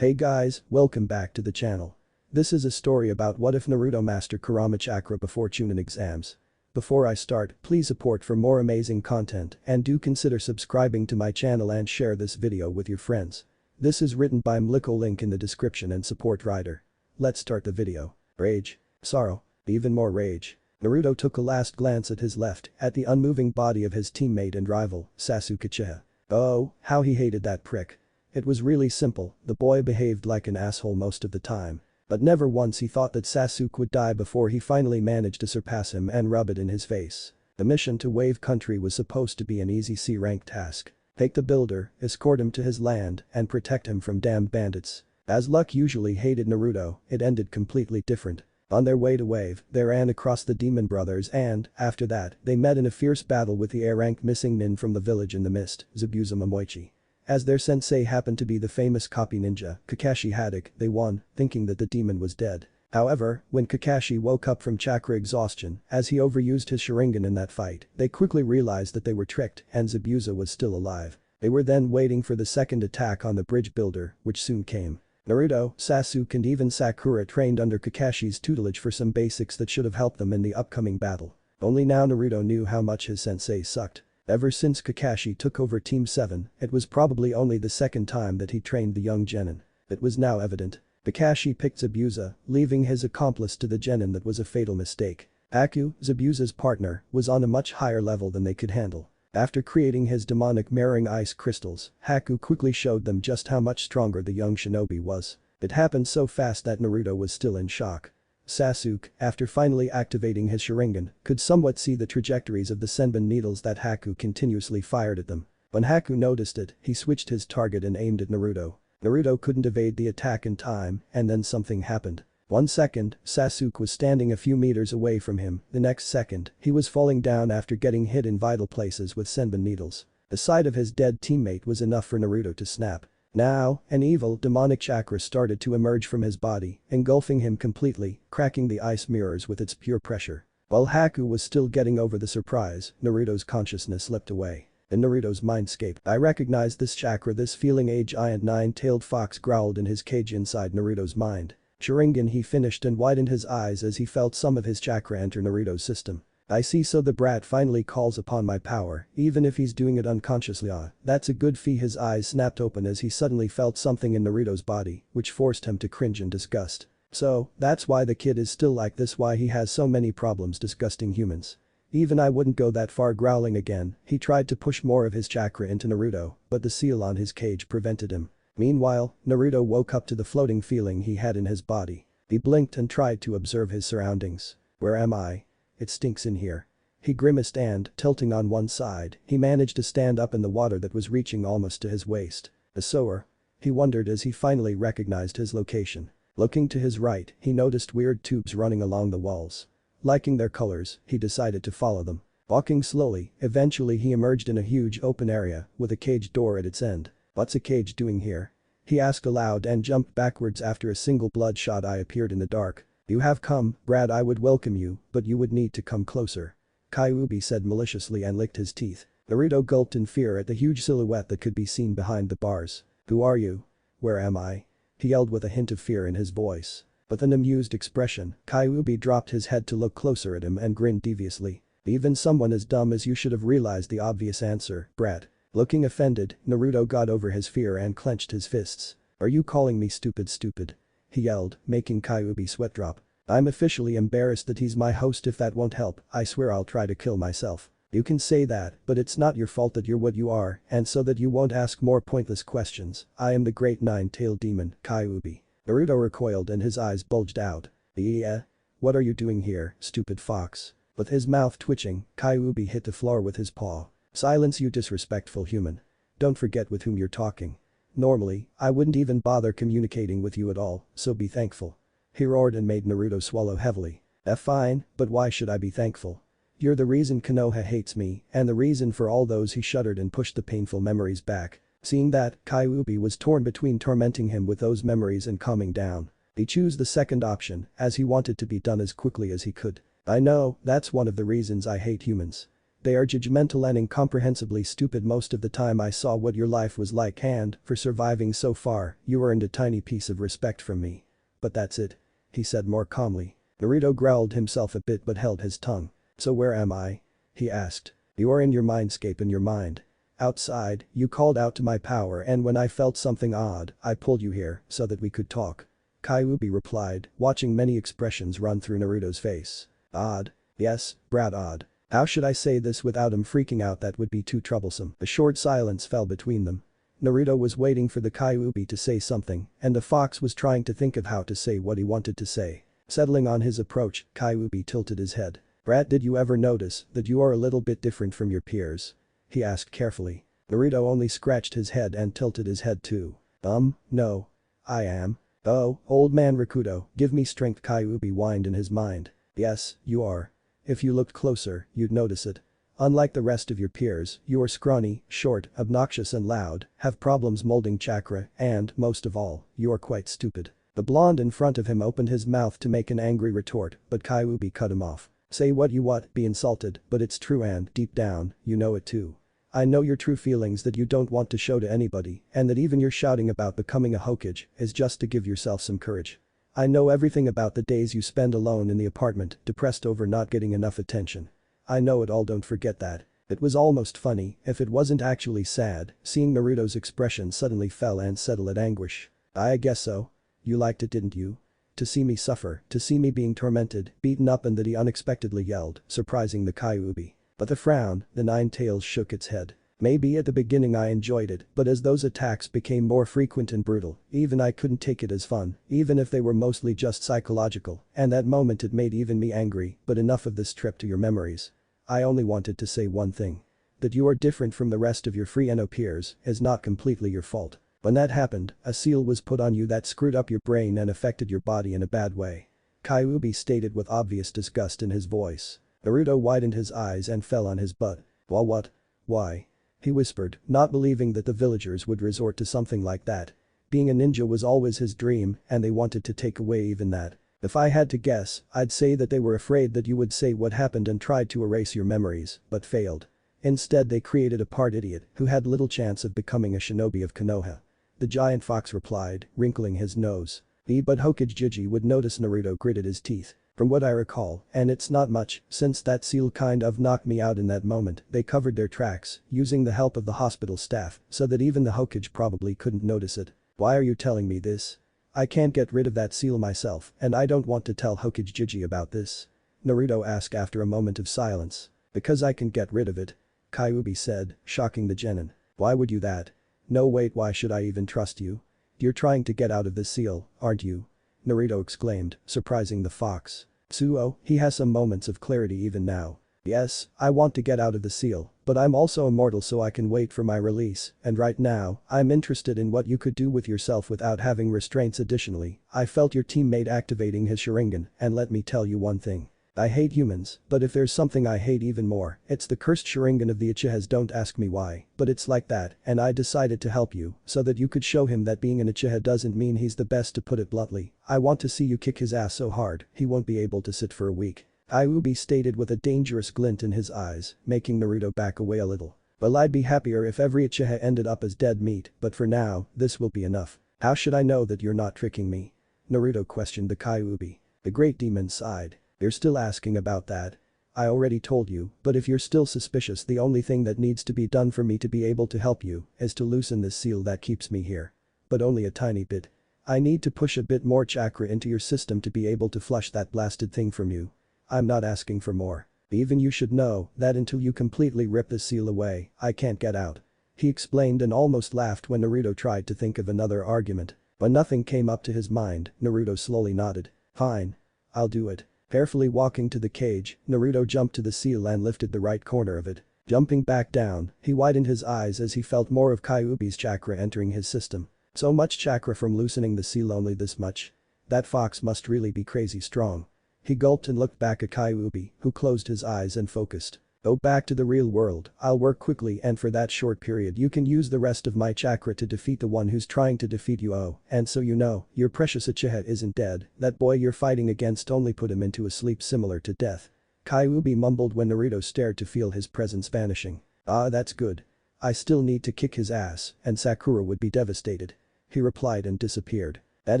Hey guys, welcome back to the channel. This is a story about what if Naruto mastered Kurama chakra before chunin exams. Before I start, please support for more amazing content and do consider subscribing to my channel and share this video with your friends. This is written by mlickko, link in the description and support writer. Let's start the video. Rage. Sorrow. Even more rage. Naruto took a last glance at his left, at the unmoving body of his teammate and rival, Sasuke Uchiha. Oh, how he hated that prick. It was really simple, the boy behaved like an asshole most of the time. But never once he thought that Sasuke would die before he finally managed to surpass him and rub it in his face. The mission to Wave Country was supposed to be an easy C-rank task. Take the builder, escort him to his land, and protect him from damned bandits. As luck usually hated Naruto, it ended completely different. On their way to Wave, they ran across the Demon Brothers and, after that, they met in a fierce battle with the A-rank missing nin from the village in the mist, Zabuza Momoichi. As their sensei happened to be the famous copy ninja, Kakashi Haddock, they won, thinking that the demon was dead. However, when Kakashi woke up from chakra exhaustion, as he overused his Sharingan in that fight, they quickly realized that they were tricked and Zabuza was still alive. They were then waiting for the second attack on the bridge builder, which soon came. Naruto, Sasuke and even Sakura trained under Kakashi's tutelage for some basics that should have helped them in the upcoming battle. Only now Naruto knew how much his sensei sucked. Ever since Kakashi took over Team 7, it was probably only the second time that he trained the young genin. It was now evident. Kakashi picked Zabuza, leaving his accomplice to the genin. That was a fatal mistake. Haku, Zabuza's partner, was on a much higher level than they could handle. After creating his demonic mirroring ice crystals, Haku quickly showed them just how much stronger the young shinobi was. It happened so fast that Naruto was still in shock. Sasuke, after finally activating his Sharingan, could somewhat see the trajectories of the senbon needles that Haku continuously fired at them. When Haku noticed it, he switched his target and aimed at Naruto. Naruto couldn't evade the attack in time, and then something happened. 1 second, Sasuke was standing a few meters away from him, the next second, he was falling down after getting hit in vital places with senbon needles. The sight of his dead teammate was enough for Naruto to snap. Now, an evil, demonic chakra started to emerge from his body, engulfing him completely, cracking the ice mirrors with its pure pressure. While Haku was still getting over the surprise, Naruto's consciousness slipped away. In Naruto's mindscape, I recognize this chakra, this feeling, a giant nine-tailed fox growled in his cage inside Naruto's mind. Sharingan, he finished and widened his eyes as he felt some of his chakra enter Naruto's system. I see, so the brat finally calls upon my power, even if he's doing it unconsciously. That's a good fee. His eyes snapped open as he suddenly felt something in Naruto's body, which forced him to cringe in disgust. So, that's why the kid is still like this, why he has so many problems disgusting humans. Even I wouldn't go that far. Growling again, he tried to push more of his chakra into Naruto, but the seal on his cage prevented him. Meanwhile, Naruto woke up to the floating feeling he had in his body. He blinked and tried to observe his surroundings. Where am I? It stinks in here. He grimaced and, tilting on one side, he managed to stand up in the water that was reaching almost to his waist. A sewer? He wondered as he finally recognized his location. Looking to his right, he noticed weird tubes running along the walls. Liking their colors, he decided to follow them. Walking slowly, eventually he emerged in a huge open area with a cage door at its end. What's a cage doing here? He asked aloud and jumped backwards after a single bloodshot eye appeared in the dark. You have come, Brad. I would welcome you, but you would need to come closer. Kyuubi said maliciously and licked his teeth. Naruto gulped in fear at the huge silhouette that could be seen behind the bars. Who are you? Where am I? He yelled with a hint of fear in his voice. With an amused expression, Kyuubi dropped his head to look closer at him and grinned deviously. Even someone as dumb as you should have realized the obvious answer, Brad. Looking offended, Naruto got over his fear and clenched his fists. Are you calling me stupid? He yelled, making Kyuubi sweat drop. I'm officially embarrassed that he's my host. If that won't help, I swear I'll try to kill myself. You can say that, but it's not your fault that you're what you are, and so that you won't ask more pointless questions, I am the great nine-tailed demon, Kyuubi. Naruto recoiled and his eyes bulged out. Yeah? What are you doing here, stupid fox? With his mouth twitching, Kyuubi hit the floor with his paw. Silence, you disrespectful human. Don't forget with whom you're talking. Normally, I wouldn't even bother communicating with you at all, so be thankful. He roared and made Naruto swallow heavily. Fine, but why should I be thankful? You're the reason Konoha hates me, and the reason for all those. He shuddered and pushed the painful memories back. Seeing that, Kyuubi was torn between tormenting him with those memories and calming down. He chose the second option, as he wanted to be done as quickly as he could. I know, that's one of the reasons I hate humans. They are judgmental and incomprehensibly stupid. Most of the time I saw what your life was like and, for surviving so far, you earned a tiny piece of respect from me. But that's it. He said more calmly. Naruto growled himself a bit but held his tongue. So where am I? He asked. You are in your mindscape in your mind. Outside, you called out to my power and when I felt something odd, I pulled you here so that we could talk. Kyuubi replied, watching many expressions run through Naruto's face. Odd? Yes, brat odd. How should I say this without him freaking out? That would be too troublesome. A short silence fell between them. Naruto was waiting for the Kyuubi to say something, and the fox was trying to think of how to say what he wanted to say. Settling on his approach, Kyuubi tilted his head. Brat, did you ever notice that you are a little bit different from your peers? He asked carefully. Naruto only scratched his head and tilted his head too. No. I am. Oh, old man Rakuto, give me strength, Kyuubi whined in his mind. Yes, you are. If you looked closer, you'd notice it. Unlike the rest of your peers, you are scrawny, short, obnoxious and loud, have problems molding chakra, and, most of all, you are quite stupid. The blonde in front of him opened his mouth to make an angry retort, but Kyuubi cut him off. Say what you want, be insulted, but it's true and, deep down, you know it too. I know your true feelings that you don't want to show to anybody, and that even your shouting about becoming a Hokage is just to give yourself some courage. I know everything about the days you spend alone in the apartment, depressed over not getting enough attention. I know it all, don't forget that. It was almost funny, if it wasn't actually sad, seeing Naruto's expression suddenly fell and settle at anguish. I guess so. You liked it, didn't you? To see me suffer, to see me being tormented, beaten up, and that he unexpectedly yelled, surprising the Kyuubi. But the frown, the nine tails shook its head. Maybe at the beginning I enjoyed it, but as those attacks became more frequent and brutal, even I couldn't take it as fun, even if they were mostly just psychological, and that moment it made even me angry. But enough of this trip to your memories. I only wanted to say one thing. That you are different from the rest of your free Eno peers is not completely your fault. When that happened, a seal was put on you that screwed up your brain and affected your body in a bad way. Kyuubi stated with obvious disgust in his voice. Naruto widened his eyes and fell on his butt. Well, what? Why? He whispered, not believing that the villagers would resort to something like that. Being a ninja was always his dream and they wanted to take away even that. If I had to guess, I'd say that they were afraid that you would say what happened and tried to erase your memories, but failed. Instead they created a part idiot who had little chance of becoming a shinobi of Konoha. The giant fox replied, wrinkling his nose. But Hokage Jiji would notice. Naruto gritted his teeth. From what I recall, and it's not much, since that seal kind of knocked me out in that moment, they covered their tracks, using the help of the hospital staff, so that even the Hokage probably couldn't notice it. Why are you telling me this? I can't get rid of that seal myself, and I don't want to tell Hokage Jiji about this. Naruto asked after a moment of silence. Because I can get rid of it. Kyuubi said, shocking the genin. Why would you that? No wait, why should I even trust you? You're trying to get out of this seal, aren't you? Naruto exclaimed, surprising the fox. Tsuo, he has some moments of clarity even now. Yes, I want to get out of the seal, but I'm also immortal so I can wait for my release, and right now, I'm interested in what you could do with yourself without having restraints. Additionally, I felt your teammate activating his Sharingan, and let me tell you one thing. I hate humans, but if there's something I hate even more, it's the cursed Sharingan of the Uchihas. Don't ask me why, but it's like that, and I decided to help you, so that you could show him that being an Uchiha doesn't mean he's the best, to put it bluntly. I want to see you kick his ass so hard, he won't be able to sit for a week. Kyuubi stated with a dangerous glint in his eyes, making Naruto back away a little. Well, I'd be happier if every Uchiha ended up as dead meat, but for now, this will be enough. How should I know that you're not tricking me? Naruto questioned the Kyuubi. The great demon sighed. You're still asking about that? I already told you, but if you're still suspicious, the only thing that needs to be done for me to be able to help you is to loosen this seal that keeps me here. But only a tiny bit. I need to push a bit more chakra into your system to be able to flush that blasted thing from you. I'm not asking for more. Even you should know that until you completely rip the seal away, I can't get out. He explained and almost laughed when Naruto tried to think of another argument. When nothing came up to his mind, Naruto slowly nodded. Fine. I'll do it. Carefully walking to the cage, Naruto jumped to the seal and lifted the right corner of it. Jumping back down, he widened his eyes as he felt more of Kyuubi's chakra entering his system. So much chakra from loosening the seal, only this much? That fox must really be crazy strong. He gulped and looked back at Kyuubi, who closed his eyes and focused. Go back to the real world, I'll work quickly, and for that short period you can use the rest of my chakra to defeat the one who's trying to defeat you. Oh, and so you know, your precious Uchiha isn't dead, that boy you're fighting against only put him into a sleep similar to death. Kyuubi mumbled when Naruto stared to feel his presence vanishing. Ah, that's good. I still need to kick his ass, and Sakura would be devastated. He replied and disappeared. That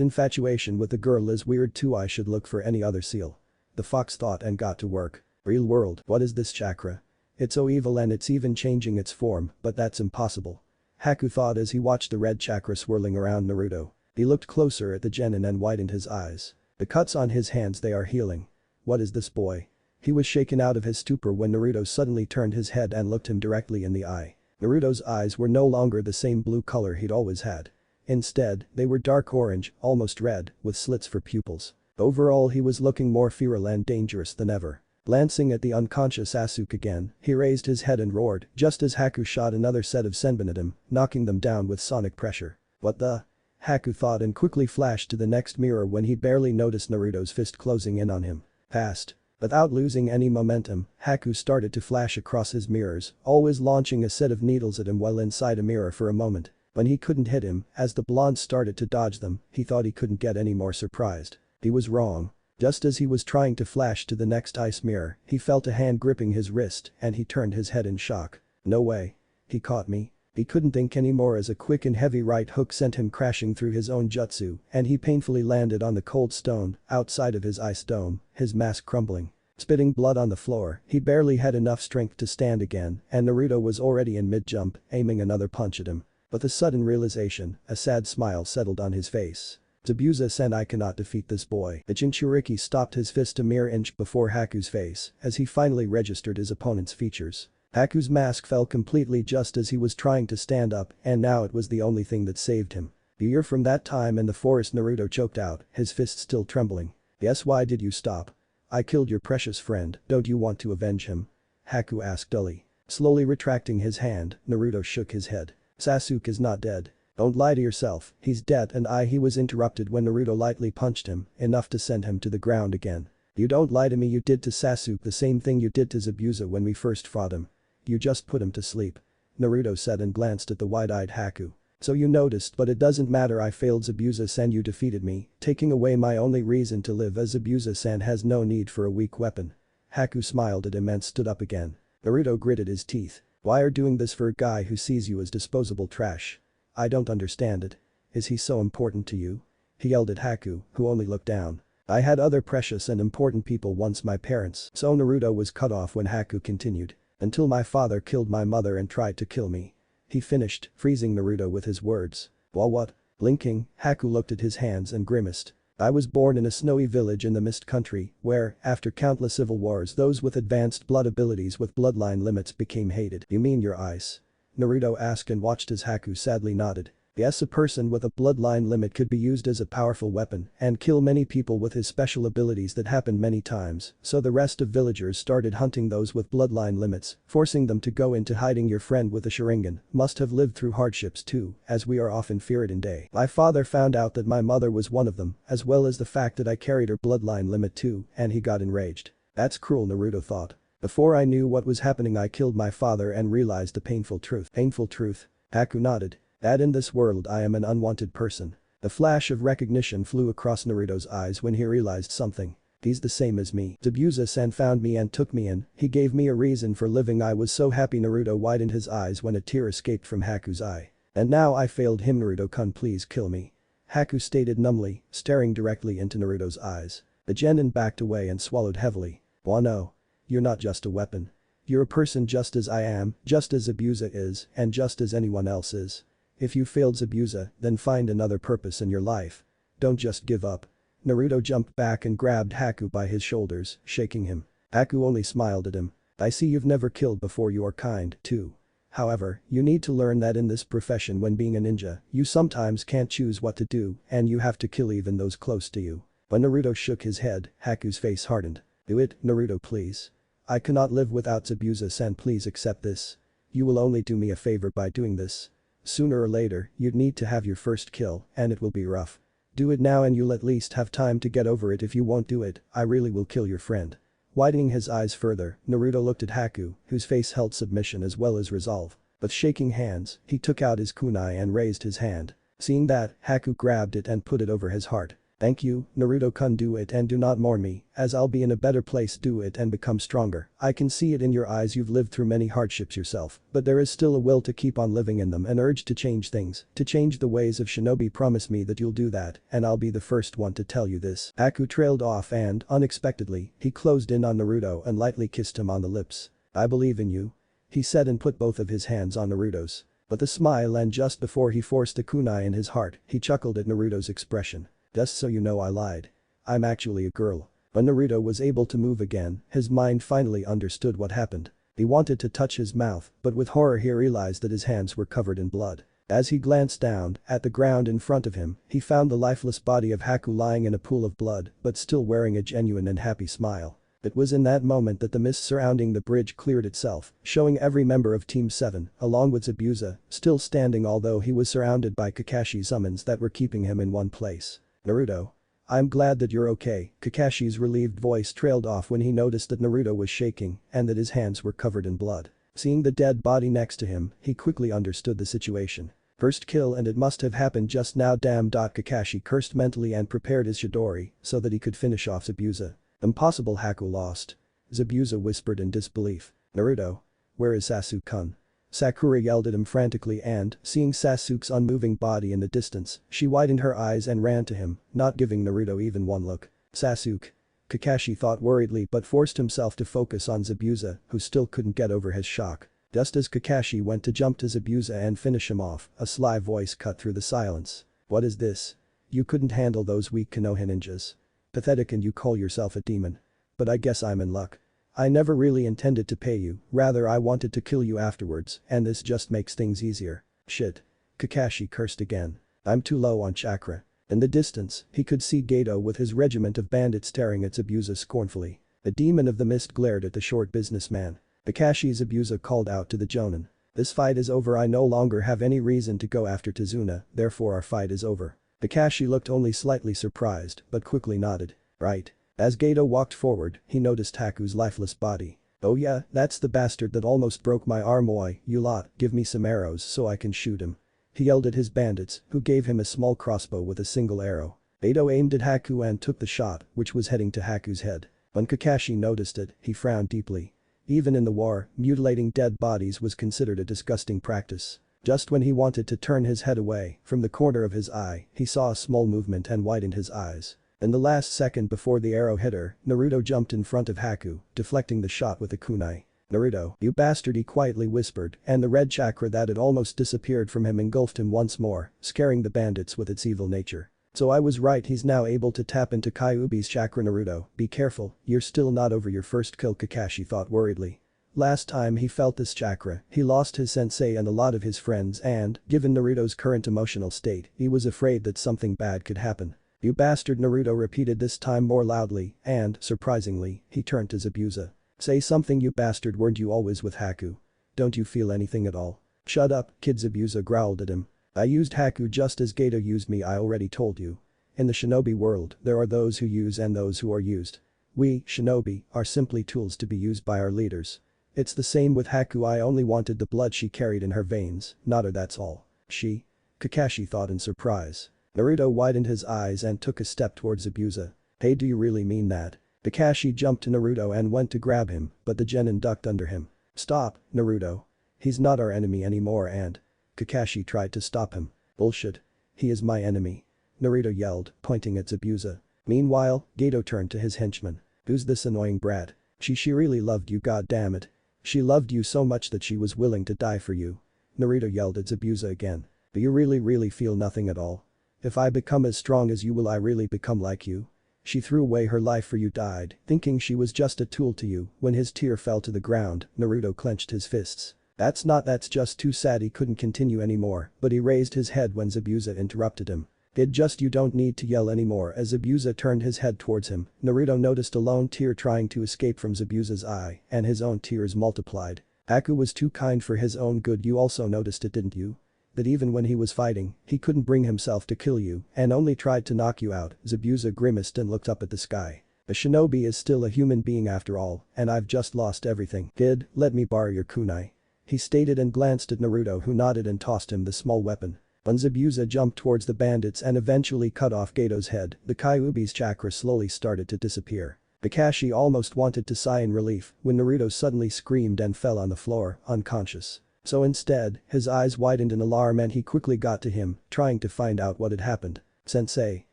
infatuation with the girl is weird too. I should look for any other seal. The fox thought and got to work. Real world, what is this chakra? It's so evil and it's even changing its form, but that's impossible. Haku thought as he watched the red chakra swirling around Naruto. He looked closer at the genin and widened his eyes. The cuts on his hands, they are healing. What is this boy? He was shaken out of his stupor when Naruto suddenly turned his head and looked him directly in the eye. Naruto's eyes were no longer the same blue color he'd always had. Instead, they were dark orange, almost red, with slits for pupils. Overall, he was looking more feral and dangerous than ever. Glancing at the unconscious Sasuke again, he raised his head and roared just as Haku shot another set of senbon at him, knocking them down with sonic pressure. What the? Haku thought and quickly flashed to the next mirror when he barely noticed Naruto's fist closing in on him. Passed. Without losing any momentum, Haku started to flash across his mirrors, always launching a set of needles at him while inside a mirror for a moment. When he couldn't hit him, as the blonde started to dodge them, he thought he couldn't get any more surprised. He was wrong. Just as he was trying to flash to the next ice mirror, he felt a hand gripping his wrist and he turned his head in shock. No way. He caught me. He couldn't think anymore as a quick and heavy right hook sent him crashing through his own jutsu and he painfully landed on the cold stone outside of his ice dome, his mask crumbling. Spitting blood on the floor, he barely had enough strength to stand again and Naruto was already in mid-jump, aiming another punch at him. With a sudden realization, a sad smile settled on his face. Zabuza-san, I cannot defeat this boy. The Jinchuriki stopped his fist a mere inch before Haku's face as he finally registered his opponent's features. Haku's mask fell completely just as he was trying to stand up and now it was the only thing that saved him. A year from that time in the forest, Naruto choked out, his fist still trembling. Yes, why did you stop? I killed your precious friend, don't you want to avenge him? Haku asked dully. Slowly retracting his hand, Naruto shook his head. Sasuke is not dead. Don't lie to yourself, he's dead and he was interrupted when Naruto lightly punched him, enough to send him to the ground again. You don't lie to me, you did to Sasuke the same thing you did to Zabuza when we first fought him. You just put him to sleep. Naruto said and glanced at the wide-eyed Haku. So you noticed, but it doesn't matter, I failed Zabuza-san, you defeated me, taking away my only reason to live as Zabuza-san has no need for a weak weapon. Haku smiled at him and stood up again. Naruto gritted his teeth. Why are you doing this for a guy who sees you as disposable trash? I don't understand it. Is he so important to you? He yelled at Haku, who only looked down. I had other precious and important people once, my parents. So Naruto was cut off when Haku continued. Until my father killed my mother and tried to kill me. He finished, freezing Naruto with his words. Well, what? Blinking, Haku looked at his hands and grimaced. I was born in a snowy village in the Mist Country, where, after countless civil wars, those with advanced blood abilities with bloodline limits became hated. You mean your ice? Naruto asked and watched as Haku sadly nodded. Yes, a person with a bloodline limit could be used as a powerful weapon and kill many people with his special abilities. That happened many times, so the rest of villagers started hunting those with bloodline limits, forcing them to go into hiding. Your friend with a Sharingan must have lived through hardships too, as we are often feared in day. My father found out that my mother was one of them, as well as the fact that I carried her bloodline limit too, and he got enraged. That's cruel, Naruto thought. Before I knew what was happening, I killed my father and realized the painful truth. Painful truth? Haku nodded. That in this world I am an unwanted person. The flash of recognition flew across Naruto's eyes when he realized something. He's the same as me. Zabuza-san found me and took me in, he gave me a reason for living. I was so happy. Naruto widened his eyes when a tear escaped from Haku's eye. And now I failed him. Naruto-kun, please kill me. Haku stated numbly, staring directly into Naruto's eyes. The genin backed away and swallowed heavily. Oh no. You're not just a weapon. You're a person just as I am, just as Zabuza is, and just as anyone else is. If you failed Zabuza, then find another purpose in your life. Don't just give up. Naruto jumped back and grabbed Haku by his shoulders, shaking him. Haku only smiled at him. I see you've never killed before. You are kind, too. However, you need to learn that in this profession, when being a ninja, you sometimes can't choose what to do and you have to kill even those close to you. When Naruto shook his head, Haku's face hardened. Do it, Naruto, please. I cannot live without Zabuza-san, please accept this. You will only do me a favor by doing this. Sooner or later, you'd need to have your first kill, and it will be rough. Do it now and you'll at least have time to get over it. If you won't do it, I really will kill your friend. Widening his eyes further, Naruto looked at Haku, whose face held submission as well as resolve. With shaking hands, he took out his kunai and raised his hand. Seeing that, Haku grabbed it and put it over his heart. Thank you, Naruto-kun, do it and do not mourn me, as I'll be in a better place. Do it and become stronger. I can see it in your eyes, you've lived through many hardships yourself, but there is still a will to keep on living in them, an urge to change things, to change the ways of shinobi. Promise me that you'll do that, and I'll be the first one to tell you this. Haku trailed off and, unexpectedly, he closed in on Naruto and lightly kissed him on the lips. I believe in you, he said and put both of his hands on Naruto's. But the smile, and just before he forced a kunai in his heart, he chuckled at Naruto's expression. Just so you know, I lied. I'm actually a girl. When Naruto was able to move again, his mind finally understood what happened. He wanted to touch his mouth, but with horror he realized that his hands were covered in blood. As he glanced down at the ground in front of him, he found the lifeless body of Haku lying in a pool of blood, but still wearing a genuine and happy smile. It was in that moment that the mist surrounding the bridge cleared itself, showing every member of Team 7, along with Zabuza, still standing, although he was surrounded by Kakashi's summons that were keeping him in one place. Naruto. I'm glad that you're okay. Kakashi's relieved voice trailed off when he noticed that Naruto was shaking and that his hands were covered in blood. Seeing the dead body next to him, he quickly understood the situation. First kill, and it must have happened just now. Damn. Kakashi cursed mentally and prepared his Chidori so that he could finish off Zabuza. Impossible. Haku lost. Zabuza whispered in disbelief. Naruto. Where is Sasuke-kun? Sakura yelled at him frantically and, seeing Sasuke's unmoving body in the distance, she widened her eyes and ran to him, not giving Naruto even one look. Sasuke. Kakashi thought worriedly but forced himself to focus on Zabuza, who still couldn't get over his shock. Just as Kakashi went to jump to Zabuza and finish him off, a sly voice cut through the silence. What is this? You couldn't handle those weak Konoha ninjas. Pathetic, and you call yourself a demon. But I guess I'm in luck. I never really intended to pay you, rather I wanted to kill you afterwards, and this just makes things easier. Shit. Kakashi cursed again. I'm too low on chakra. In the distance, he could see Gato with his regiment of bandits staring at Zabuza scornfully. The demon of the mist glared at the short businessman. Kakashi. Zabuza called out to the Jonin. This fight is over. I no longer have any reason to go after Tazuna, therefore our fight is over. Kakashi looked only slightly surprised, but quickly nodded. Right. As Gato walked forward, he noticed Haku's lifeless body. Oh yeah, that's the bastard that almost broke my arm. Oi, you lot, give me some arrows so I can shoot him. He yelled at his bandits, who gave him a small crossbow with a single arrow. Gato aimed at Haku and took the shot, which was heading to Haku's head. When Kakashi noticed it, he frowned deeply. Even in the war, mutilating dead bodies was considered a disgusting practice. Just when he wanted to turn his head away, from the corner of his eye, he saw a small movement and widened his eyes. In the last second before the arrow hit her, Naruto jumped in front of Haku, deflecting the shot with a kunai. Naruto, you bastard, he quietly whispered, and the red chakra that had almost disappeared from him engulfed him once more, scaring the bandits with its evil nature. So I was right, he's now able to tap into Kyuubi's chakra. Naruto, be careful, you're still not over your first kill, Kakashi thought worriedly. Last time he felt this chakra, he lost his sensei and a lot of his friends, and, given Naruto's current emotional state, he was afraid that something bad could happen. You bastard, Naruto repeated, this time more loudly, and, surprisingly, he turned to Zabuza. Say something, you bastard, weren't you always with Haku? Don't you feel anything at all? Shut up, kid, Zabuza growled at him. I used Haku just as Gato used me, I already told you. In the shinobi world, there are those who use and those who are used. We, shinobi, are simply tools to be used by our leaders. It's the same with Haku, I only wanted the blood she carried in her veins, not her, that's all. She? Kakashi thought in surprise. Naruto widened his eyes and took a step towards Zabuza. Hey, do you really mean that? Kakashi jumped to Naruto and went to grab him, but the genin ducked under him. Stop, Naruto. He's not our enemy anymore and… Kakashi tried to stop him. Bullshit. He is my enemy. Naruto yelled, pointing at Zabuza. Meanwhile, Gato turned to his henchman. Who's this annoying brat? She really loved you, god damn it. She loved you so much that she was willing to die for you. Naruto yelled at Zabuza again. Do you really feel nothing at all? If I become as strong as you, will I really become like you? She threw away her life for you, died, thinking she was just a tool to you. When his tear fell to the ground, Naruto clenched his fists. That's just too sad. He couldn't continue anymore, but he raised his head when Zabuza interrupted him. You don't need to yell anymore. As Zabuza turned his head towards him, Naruto noticed a lone tear trying to escape from Zabuza's eye, and his own tears multiplied. Haku was too kind for his own good. You also noticed it, didn't you? That even when he was fighting, he couldn't bring himself to kill you and only tried to knock you out. Zabuza grimaced and looked up at the sky. A shinobi is still a human being after all, and I've just lost everything. Kid, let me borrow your kunai. He stated and glanced at Naruto, who nodded and tossed him the small weapon. When Zabuza jumped towards the bandits and eventually cut off Gato's head, the Kyuubi's chakra slowly started to disappear. Kakashi almost wanted to sigh in relief when Naruto suddenly screamed and fell on the floor, unconscious. So instead, his eyes widened in alarm and he quickly got to him, trying to find out what had happened. "Sensei.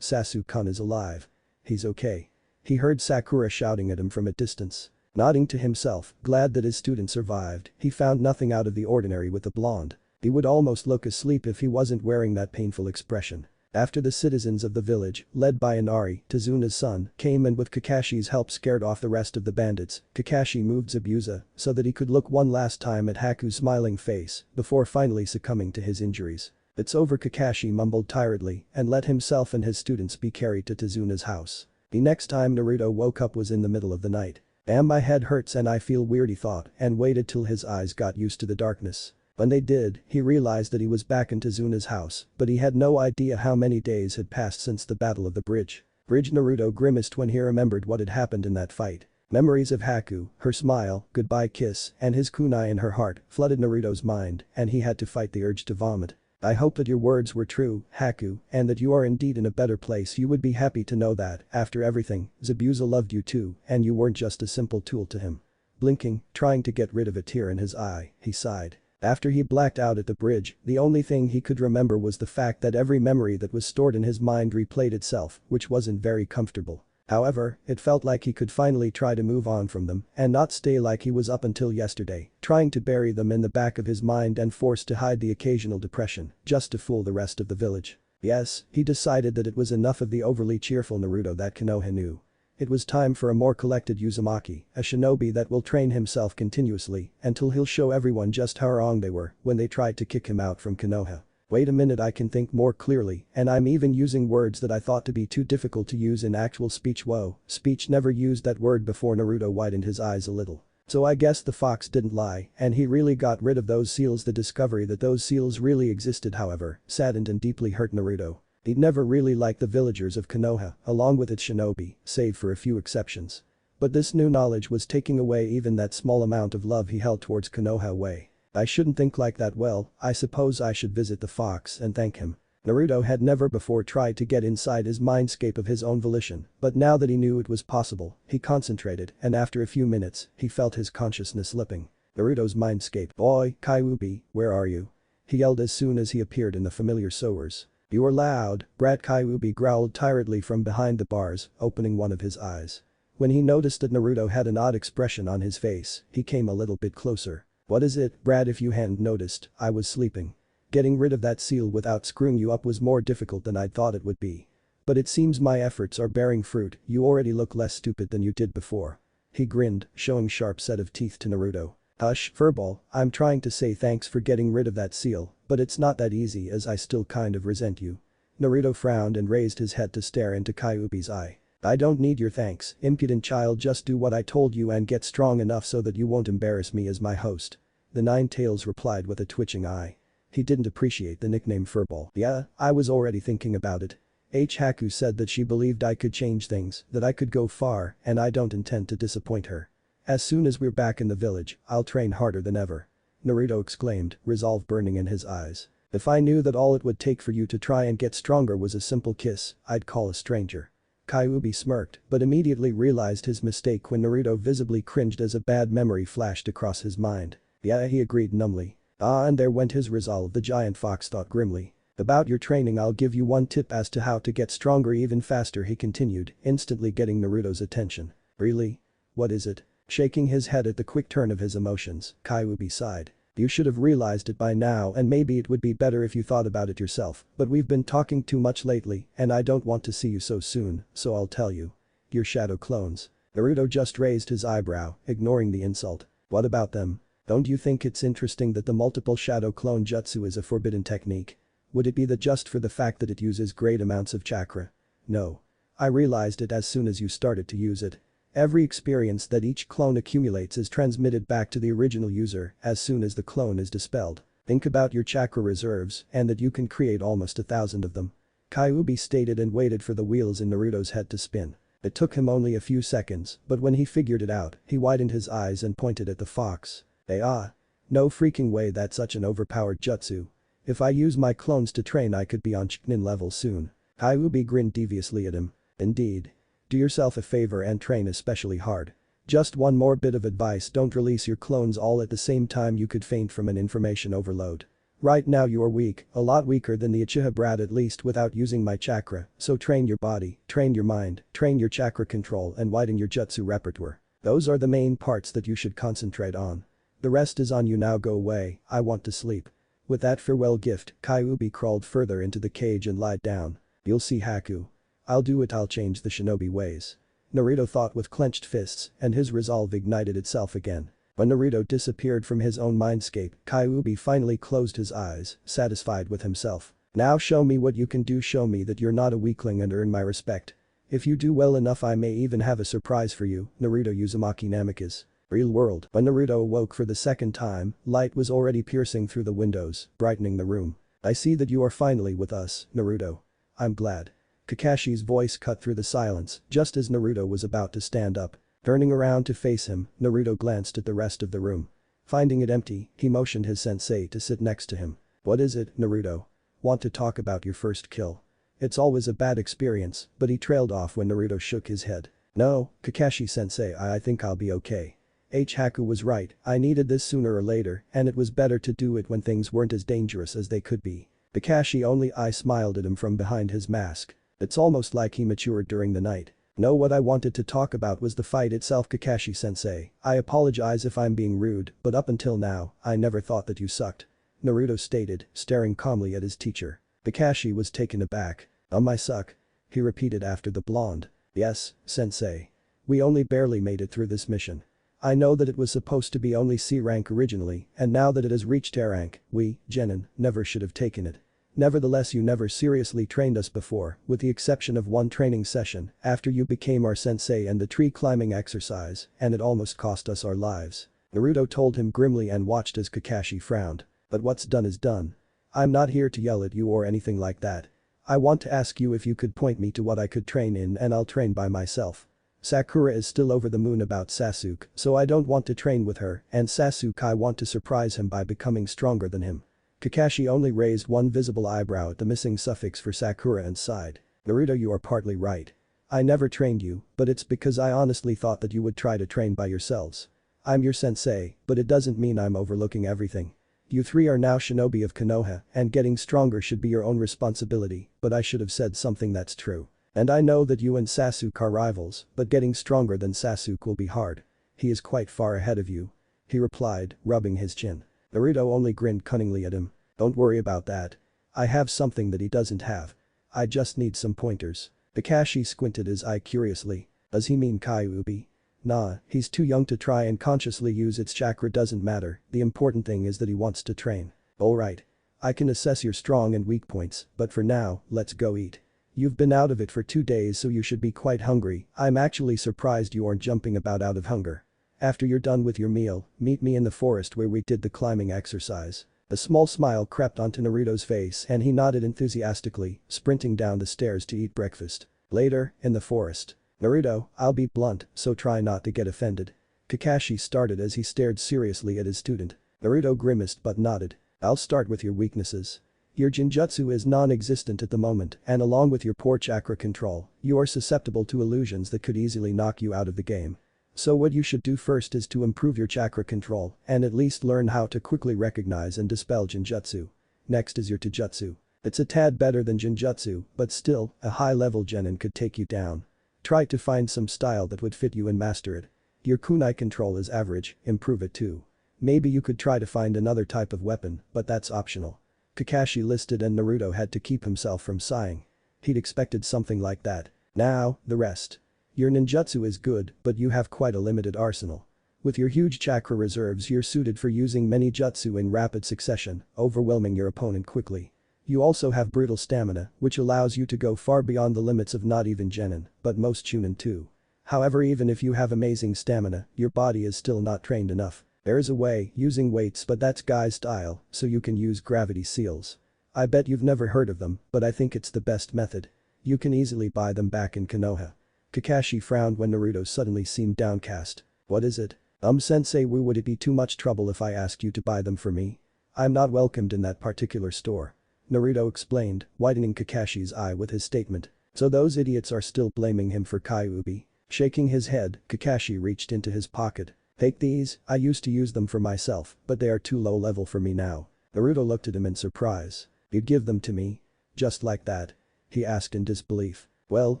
Sasuke-kun is alive. He's okay." He heard Sakura shouting at him from a distance. Nodding to himself, glad that his student survived, he found nothing out of the ordinary with the blonde. He would almost look asleep if he wasn't wearing that painful expression. After the citizens of the village, led by Inari, Tazuna's son, came and with Kakashi's help scared off the rest of the bandits, Kakashi moved Zabuza so that he could look one last time at Haku's smiling face before finally succumbing to his injuries. "It's over," Kakashi mumbled tiredly and let himself and his students be carried to Tazuna's house. The next time Naruto woke up was in the middle of the night. "Damn, my head hurts and I feel weird," he thought and waited till his eyes got used to the darkness. When they did, he realized that he was back in Tazuna's house, but he had no idea how many days had passed since the battle of the bridge. Naruto grimaced when he remembered what had happened in that fight. Memories of Haku, her smile, goodbye kiss, and his kunai in her heart flooded Naruto's mind and he had to fight the urge to vomit. "I hope that your words were true, Haku, and that you are indeed in a better place. You would be happy to know that, after everything, Zabuza loved you too and you weren't just a simple tool to him." Blinking, trying to get rid of a tear in his eye, he sighed. After he blacked out at the bridge, the only thing he could remember was the fact that every memory that was stored in his mind replayed itself, which wasn't very comfortable. However, it felt like he could finally try to move on from them and not stay like he was up until yesterday, trying to bury them in the back of his mind and forced to hide the occasional depression, just to fool the rest of the village. Yes, he decided that it was enough of the overly cheerful Naruto that Konoha knew. It was time for a more collected Uzumaki, a shinobi that will train himself continuously until he'll show everyone just how wrong they were when they tried to kick him out from Konoha. Wait a minute, I can think more clearly and I'm even using words that I thought to be too difficult to use in actual speech. Whoa, speech never used that word before. Naruto widened his eyes a little. So I guess the fox didn't lie and he really got rid of those seals. The discovery that those seals really existed, however, saddened and deeply hurt Naruto. He'd never really liked the villagers of Konoha, along with its shinobi, save for a few exceptions. But this new knowledge was taking away even that small amount of love he held towards Konoha way. "I shouldn't think like that. Well, I suppose I should visit the fox and thank him." Naruto had never before tried to get inside his mindscape of his own volition, but now that he knew it was possible, he concentrated and after a few minutes, he felt his consciousness slipping. Naruto's mindscape. "Boy, Kyuubi, where are you?" he yelled as soon as he appeared in the familiar sewers. "You are loud, brat." Kyuubi growled tiredly from behind the bars, opening one of his eyes. When he noticed that Naruto had an odd expression on his face, he came a little bit closer. "What is it, Brad? If you hadn't noticed, I was sleeping. Getting rid of that seal without screwing you up was more difficult than I'd thought it would be. But it seems my efforts are bearing fruit. You already look less stupid than you did before." He grinned, showing sharp set of teeth to Naruto. "Hush, furball, I'm trying to say thanks for getting rid of that seal, but it's not that easy as I still kind of resent you." Naruto frowned and raised his head to stare into Kyuubi's eye. "I don't need your thanks, impudent child. Just do what I told you and get strong enough so that you won't embarrass me as my host." The Nine Tails replied with a twitching eye. He didn't appreciate the nickname furball. "Yeah, I was already thinking about it. Haku said that she believed I could change things, that I could go far, and I don't intend to disappoint her. As soon as we're back in the village, I'll train harder than ever." Naruto exclaimed, resolve burning in his eyes. "If I knew that all it would take for you to try and get stronger was a simple kiss, I'd call a stranger." Kyuubi smirked, but immediately realized his mistake when Naruto visibly cringed as a bad memory flashed across his mind. "Yeah," he agreed numbly. "Ah, and there went his resolve," the giant fox thought grimly. "About your training, I'll give you one tip as to how to get stronger even faster," he continued, instantly getting Naruto's attention. "Really? What is it?" Shaking his head at the quick turn of his emotions, Kyuubi sighed. "You should have realized it by now and maybe it would be better if you thought about it yourself, but we've been talking too much lately and I don't want to see you so soon, so I'll tell you. Your shadow clones." Naruto just raised his eyebrow, ignoring the insult. "What about them? Don't you think it's interesting that the multiple shadow clone jutsu is a forbidden technique? Would it be that just for the fact that it uses great amounts of chakra? No. I realized it as soon as you started to use it. Every experience that each clone accumulates is transmitted back to the original user as soon as the clone is dispelled. Think about your chakra reserves and that you can create almost 1,000 of them." Kyuubi stated and waited for the wheels in Naruto's head to spin. It took him only a few seconds, but when he figured it out, he widened his eyes and pointed at the fox. No freaking way, that's such an overpowered jutsu. If I use my clones to train I could be on chunin level soon. Kyuubi grinned deviously at him. Indeed. Do yourself a favor and train especially hard. Just one more bit of advice, don't release your clones all at the same time, you could faint from an information overload. Right now you are weak, a lot weaker than the Uchiha brat at least without using my chakra, so train your body, train your mind, train your chakra control and widen your jutsu repertoire. Those are the main parts that you should concentrate on. The rest is on you now, go away, I want to sleep. With that farewell gift, Kyuubi crawled further into the cage and lied down. You'll see, Haku. I'll do it, I'll change the shinobi ways. Naruto thought with clenched fists and his resolve ignited itself again. When Naruto disappeared from his own mindscape, Kyuubi finally closed his eyes, satisfied with himself. Now show me what you can do, show me that you're not a weakling and earn my respect. If you do well enough I may even have a surprise for you, Naruto Uzumaki Namikaze. Real world. When Naruto awoke for the second time, light was already piercing through the windows, brightening the room. I see that you are finally with us, Naruto. I'm glad. Kakashi's voice cut through the silence just as Naruto was about to stand up. Turning around to face him, Naruto glanced at the rest of the room. Finding it empty, he motioned his sensei to sit next to him. What is it, Naruto? Want to talk about your first kill? It's always a bad experience, but he trailed off when Naruto shook his head. No, Kakashi-sensei, I think I'll be okay. Haku was right, I needed this sooner or later and it was better to do it when things weren't as dangerous as they could be. Kakashi only smiled at him from behind his mask. It's almost like he matured during the night. No, what I wanted to talk about was the fight itself, Kakashi-sensei. I apologize if I'm being rude, but up until now, I never thought that you sucked. Naruto stated, staring calmly at his teacher. Kakashi was taken aback. I suck? He repeated after the blonde. Yes, sensei. We only barely made it through this mission. I know that it was supposed to be only C rank originally, and now that it has reached A rank, we, genin, never should have taken it. Nevertheless, you never seriously trained us before, with the exception of one training session after you became our sensei and the tree climbing exercise, and it almost cost us our lives. Naruto told him grimly and watched as Kakashi frowned. But what's done is done. I'm not here to yell at you or anything like that. I want to ask you if you could point me to what I could train in and I'll train by myself. Sakura is still over the moon about Sasuke, so I don't want to train with her, and Sasuke I want to surprise him by becoming stronger than him. Kakashi only raised one visible eyebrow at the missing suffix for Sakura and sighed. Naruto, you are partly right. I never trained you, but it's because I honestly thought that you would try to train by yourselves. I'm your sensei, but it doesn't mean I'm overlooking everything. You three are now shinobi of Konoha, and getting stronger should be your own responsibility, but I should have said something that's true. And I know that you and Sasuke are rivals, but getting stronger than Sasuke will be hard. He is quite far ahead of you. He replied, rubbing his chin. Naruto only grinned cunningly at him. Don't worry about that. I have something that he doesn't have. I just need some pointers. Kakashi squinted his eye curiously. Does he mean Kyuubi? Nah, he's too young to try and consciously use its chakra, doesn't matter, the important thing is that he wants to train. Alright. I can assess your strong and weak points, but for now, let's go eat. You've been out of it for 2 days so you should be quite hungry. I'm actually surprised you aren't jumping about out of hunger. After you're done with your meal, meet me in the forest where we did the climbing exercise. A small smile crept onto Naruto's face and he nodded enthusiastically, sprinting down the stairs to eat breakfast. Later, in the forest. Naruto, I'll be blunt, so try not to get offended. Kakashi started as he stared seriously at his student. Naruto grimaced but nodded. I'll start with your weaknesses. Your Jinjutsu is non-existent at the moment and along with your poor chakra control, you are susceptible to illusions that could easily knock you out of the game. So what you should do first is to improve your chakra control and at least learn how to quickly recognize and dispel Jinjutsu. Next is your Taijutsu. It's a tad better than Jinjutsu, but still, a high-level genin could take you down. Try to find some style that would fit you and master it. Your kunai control is average, improve it too. Maybe you could try to find another type of weapon, but that's optional. Kakashi listed and Naruto had to keep himself from sighing. He'd expected something like that. Now, the rest. Your ninjutsu is good, but you have quite a limited arsenal. With your huge chakra reserves you're suited for using many jutsu in rapid succession, overwhelming your opponent quickly. You also have brutal stamina, which allows you to go far beyond the limits of not even genin, but most chunin too. However, even if you have amazing stamina, your body is still not trained enough. There's a way, using weights, but that's guy's style, so you can use gravity seals. I bet you've never heard of them, but I think it's the best method. You can easily buy them back in Konoha. Kakashi frowned when Naruto suddenly seemed downcast. What is it? Sensei, would it be too much trouble if I asked you to buy them for me? I'm not welcomed in that particular store. Naruto explained, widening Kakashi's eye with his statement. So those idiots are still blaming him for Kyuubi. Shaking his head, Kakashi reached into his pocket. Take these, I used to use them for myself, but they are too low level for me now. Naruto looked at him in surprise. You'd give them to me? Just like that? He asked in disbelief. Well,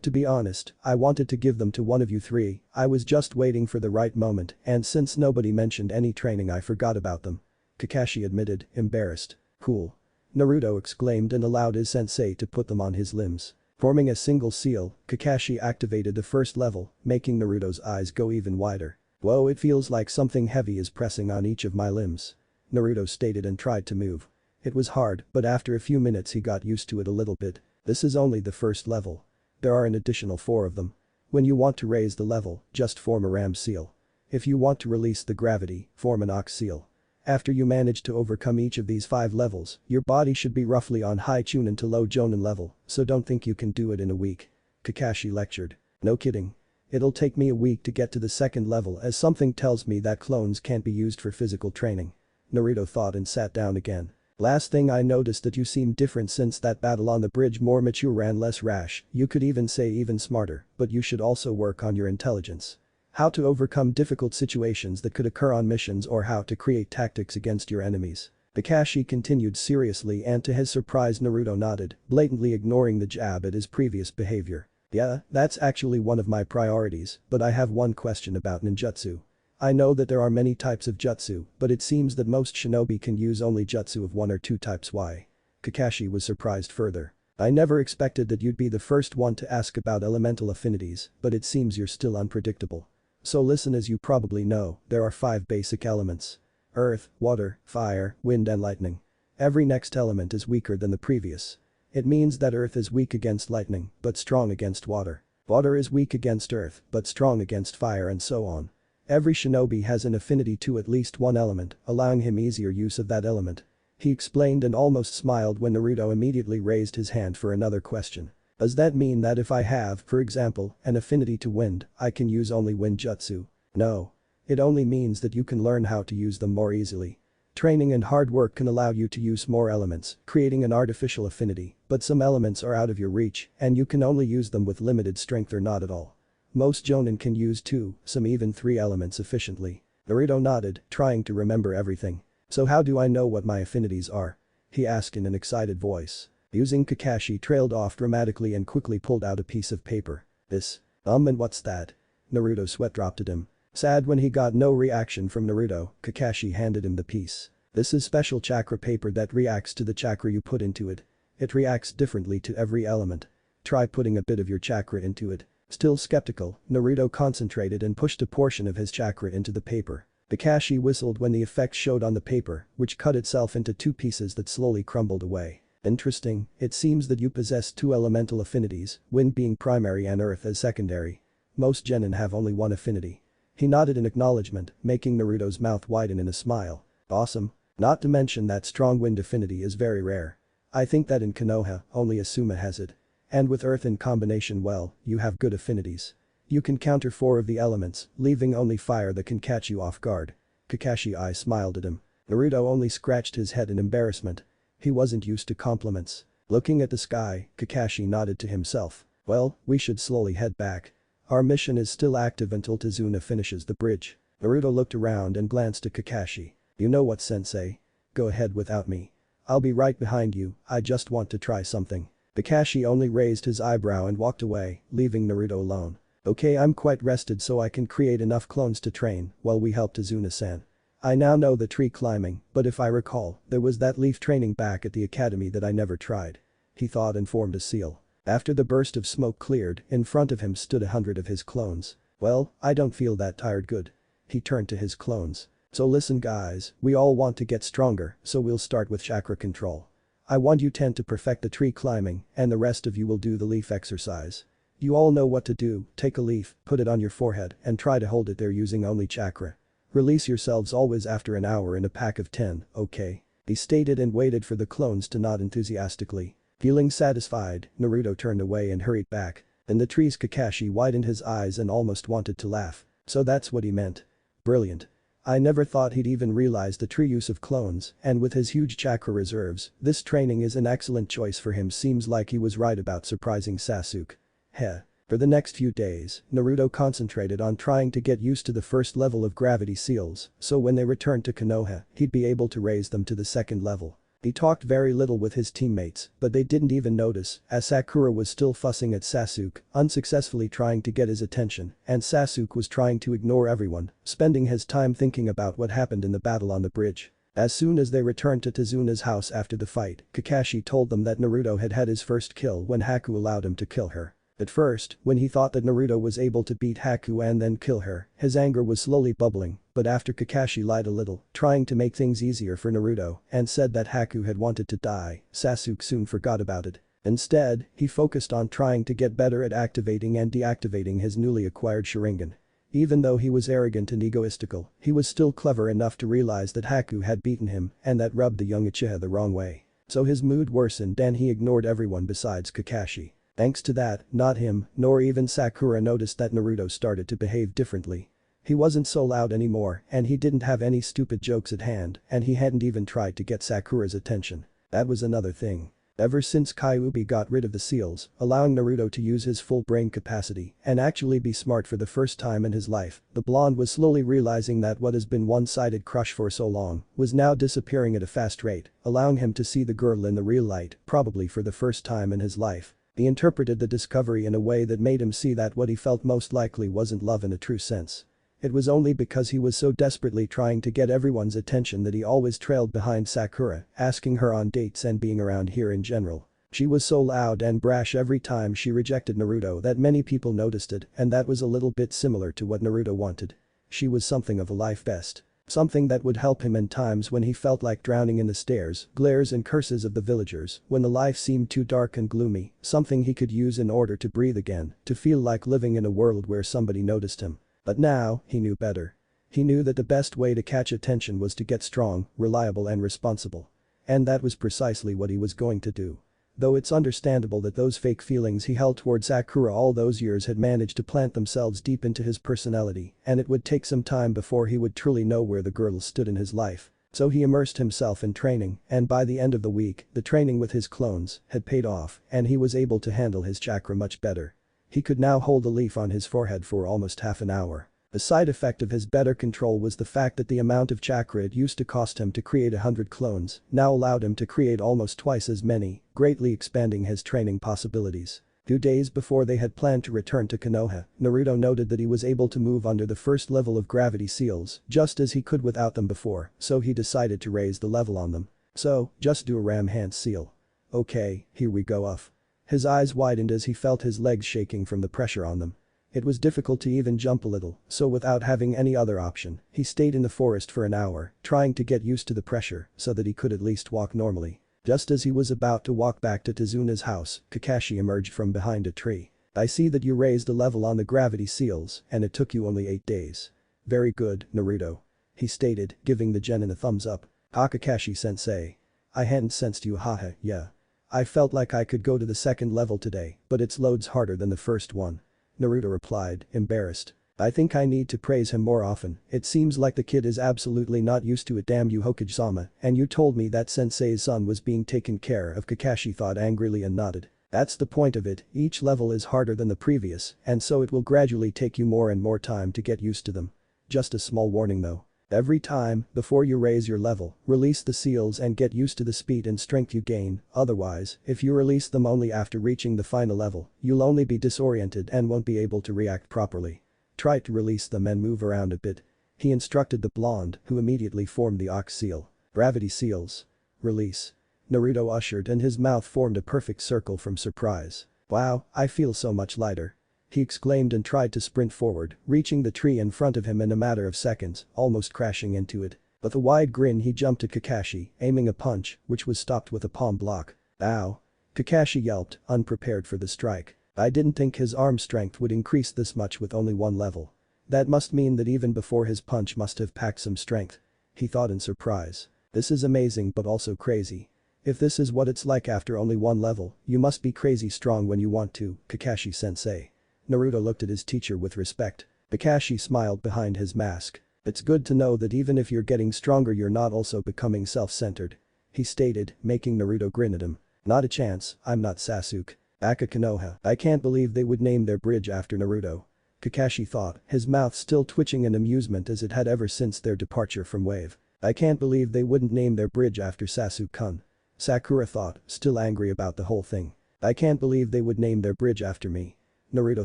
to be honest, I wanted to give them to one of you three, I was just waiting for the right moment, and since nobody mentioned any training I forgot about them. Kakashi admitted, embarrassed. Cool. Naruto exclaimed and allowed his sensei to put them on his limbs. Forming a single seal, Kakashi activated the first level, making Naruto's eyes go even wider. Whoa, it feels like something heavy is pressing on each of my limbs. Naruto stated and tried to move. It was hard, but after a few minutes he got used to it a little bit. This is only the first level. There are an additional 4 of them. When you want to raise the level, just form a ram seal. If you want to release the gravity, form an ox seal. After you manage to overcome each of these 5 levels, your body should be roughly on high chunin to low jonin level, so don't think you can do it in a week. Kakashi lectured. No kidding. It'll take me a week to get to the second level as something tells me that clones can't be used for physical training. Naruto thought and sat down again. Last thing I noticed that you seem different since that battle on the bridge, more mature and less rash, you could even say even smarter, but you should also work on your intelligence. How to overcome difficult situations that could occur on missions or how to create tactics against your enemies. Kakashi continued seriously and to his surprise Naruto nodded, blatantly ignoring the jab at his previous behavior. Yeah, that's actually one of my priorities, but I have one question about ninjutsu. I know that there are many types of jutsu, but it seems that most shinobi can use only jutsu of 1 or 2 types. Why? Kakashi was surprised further. I never expected that you'd be the first one to ask about elemental affinities, but it seems you're still unpredictable. So listen, as you probably know, there are 5 basic elements. Earth, water, fire, wind and lightning. Every next element is weaker than the previous. It means that earth is weak against lightning, but strong against water. Water is weak against earth, but strong against fire and so on. Every shinobi has an affinity to at least one element, allowing him easier use of that element. He explained and almost smiled when Naruto immediately raised his hand for another question. Does that mean that if I have, for example, an affinity to wind, I can use only wind jutsu? No. It only means that you can learn how to use them more easily. Training and hard work can allow you to use more elements, creating an artificial affinity, but some elements are out of your reach and you can only use them with limited strength or not at all. Most jonin can use 2, some even 3 elements efficiently. Naruto nodded, trying to remember everything. So how do I know what my affinities are? He asked in an excited voice. Kakashi trailed off dramatically and quickly pulled out a piece of paper. This? And what's that? Naruto sweat dropped at him. Sad when he got no reaction from Naruto, Kakashi handed him the piece. This is special chakra paper that reacts to the chakra you put into it. It reacts differently to every element. Try putting a bit of your chakra into it. Still skeptical, Naruto concentrated and pushed a portion of his chakra into the paper. Kakashi whistled when the effect showed on the paper, which cut itself into 2 pieces that slowly crumbled away. Interesting, it seems that you possess 2 elemental affinities, wind being primary and earth as secondary. Most genin have only 1 affinity. He nodded in acknowledgement, making Naruto's mouth widen in a smile. Awesome. Not to mention that strong wind affinity is very rare. I think that in Konoha, only Asuma has it. And with earth in combination, well, you have good affinities. You can counter 4 of the elements, leaving only fire that can catch you off guard. Kakashi I smiled at him. Naruto only scratched his head in embarrassment. He wasn't used to compliments. Looking at the sky, Kakashi nodded to himself. Well, we should slowly head back. Our mission is still active until Tazuna finishes the bridge. Naruto looked around and glanced at Kakashi. You know what, sensei? Go ahead without me. I'll be right behind you, I just want to try something. Kakashi only raised his eyebrow and walked away, leaving Naruto alone. Okay, I'm quite rested so I can create enough clones to train while we help Tazuna-san. I now know the tree climbing, but if I recall, there was that leaf training back at the academy that I never tried. He thought and formed a seal. After the burst of smoke cleared, in front of him stood 100 of his clones. Well, I don't feel that tired. Good. He turned to his clones. So listen guys, we all want to get stronger, so we'll start with chakra control. I want you 10 to perfect the tree climbing, and the rest of you will do the leaf exercise. You all know what to do, take a leaf, put it on your forehead, and try to hold it there using only chakra. Release yourselves always after an hour in a pack of 10, okay? He stated and waited for the clones to nod enthusiastically. Feeling satisfied, Naruto turned away and hurried back. In the trees Kakashi widened his eyes and almost wanted to laugh. So that's what he meant. Brilliant. I never thought he'd even realize the true use of clones, and with his huge chakra reserves, this training is an excellent choice for him. Seems like he was right about surprising Sasuke. Heh. For the next few days, Naruto concentrated on trying to get used to the first level of gravity seals, so when they returned to Konoha, he'd be able to raise them to the second level. He talked very little with his teammates, but they didn't even notice, as Sakura was still fussing at Sasuke, unsuccessfully trying to get his attention, and Sasuke was trying to ignore everyone, spending his time thinking about what happened in the battle on the bridge. As soon as they returned to Tezuna's house after the fight, Kakashi told them that Naruto had had his first kill when Haku allowed him to kill her. At first, when he thought that Naruto was able to beat Haku and then kill her, his anger was slowly bubbling, but after Kakashi lied a little, trying to make things easier for Naruto, and said that Haku had wanted to die, Sasuke soon forgot about it. Instead, he focused on trying to get better at activating and deactivating his newly acquired Sharingan. Even though he was arrogant and egoistical, he was still clever enough to realize that Haku had beaten him and that rubbed the young Uchiha the wrong way. So his mood worsened and he ignored everyone besides Kakashi. Thanks to that, not him, nor even Sakura noticed that Naruto started to behave differently. He wasn't so loud anymore, and he didn't have any stupid jokes at hand, and he hadn't even tried to get Sakura's attention. That was another thing. Ever since Kyuubi got rid of the seals, allowing Naruto to use his full brain capacity and actually be smart for the first time in his life, the blonde was slowly realizing that what has been one-sided crush for so long was now disappearing at a fast rate, allowing him to see the girl in the real light, probably for the first time in his life. He interpreted the discovery in a way that made him see that what he felt most likely wasn't love in a true sense. It was only because he was so desperately trying to get everyone's attention that he always trailed behind Sakura, asking her on dates and being around here in general. She was so loud and brash every time she rejected Naruto that many people noticed it, and that was a little bit similar to what Naruto wanted. She was something of a life vest. Something that would help him in times when he felt like drowning in the stares, glares and curses of the villagers, when the life seemed too dark and gloomy, something he could use in order to breathe again, to feel like living in a world where somebody noticed him. But now, he knew better. He knew that the best way to catch attention was to get strong, reliable and responsible. And that was precisely what he was going to do. Though it's understandable that those fake feelings he held towards Sakura all those years had managed to plant themselves deep into his personality, and it would take some time before he would truly know where the girl stood in his life. So he immersed himself in training, and by the end of the week, the training with his clones had paid off, and he was able to handle his chakra much better. He could now hold a leaf on his forehead for almost half an hour. The side effect of his better control was the fact that the amount of chakra it used to cost him to create 100 clones now allowed him to create almost twice as many, greatly expanding his training possibilities. 2 days before they had planned to return to Konoha, Naruto noted that he was able to move under the first level of gravity seals just as he could without them before, so he decided to raise the level on them. So, just do a ram hand seal. Okay, here we go off. His eyes widened as he felt his legs shaking from the pressure on them. It was difficult to even jump a little, so without having any other option, he stayed in the forest for an hour, trying to get used to the pressure so that he could at least walk normally. Just as he was about to walk back to Tezuna's house, Kakashi emerged from behind a tree. I see that you raised the level on the gravity seals, and it took you only 8 days. Very good, Naruto. He stated, giving the genin a thumbs up. Kakashi-sensei. I hadn't sensed you haha, yeah. I felt like I could go to the second level today, but it's loads harder than the first one. Naruto replied, embarrassed. I think I need to praise him more often, it seems like the kid is absolutely not used to it. Damn you Hokage-sama, and you told me that sensei's son was being taken care of. Kakashi thought angrily and nodded. That's the point of it, each level is harder than the previous, and so it will gradually take you more and more time to get used to them. Just a small warning though. Every time, before you raise your level, release the seals and get used to the speed and strength you gain, otherwise, if you release them only after reaching the final level, you'll only be disoriented and won't be able to react properly. Try to release them and move around a bit. He instructed the blonde, who immediately formed the ox seal. Gravity seals. Release. Naruto ushered and his mouth formed a perfect circle from surprise. Wow, I feel so much lighter. He exclaimed and tried to sprint forward, reaching the tree in front of him in a matter of seconds, almost crashing into it. With a wide grin he jumped at Kakashi, aiming a punch, which was stopped with a palm block. Ow. Kakashi yelped, unprepared for the strike. I didn't think his arm strength would increase this much with only one level. That must mean that even before his punch must have packed some strength. He thought in surprise. This is amazing but also crazy. If this is what it's like after only one level, you must be crazy strong when you want to, Kakashi-sensei. Naruto looked at his teacher with respect. Kakashi smiled behind his mask. It's good to know that even if you're getting stronger you're not also becoming self-centered. He stated, making Naruto grin at him. Not a chance, I'm not Sasuke. Aka Konoha. I can't believe they would name their bridge after Naruto. Kakashi thought, his mouth still twitching in amusement as it had ever since their departure from Wave. I can't believe they wouldn't name their bridge after Sasuke-kun. Sakura thought, still angry about the whole thing. I can't believe they would name their bridge after me. Naruto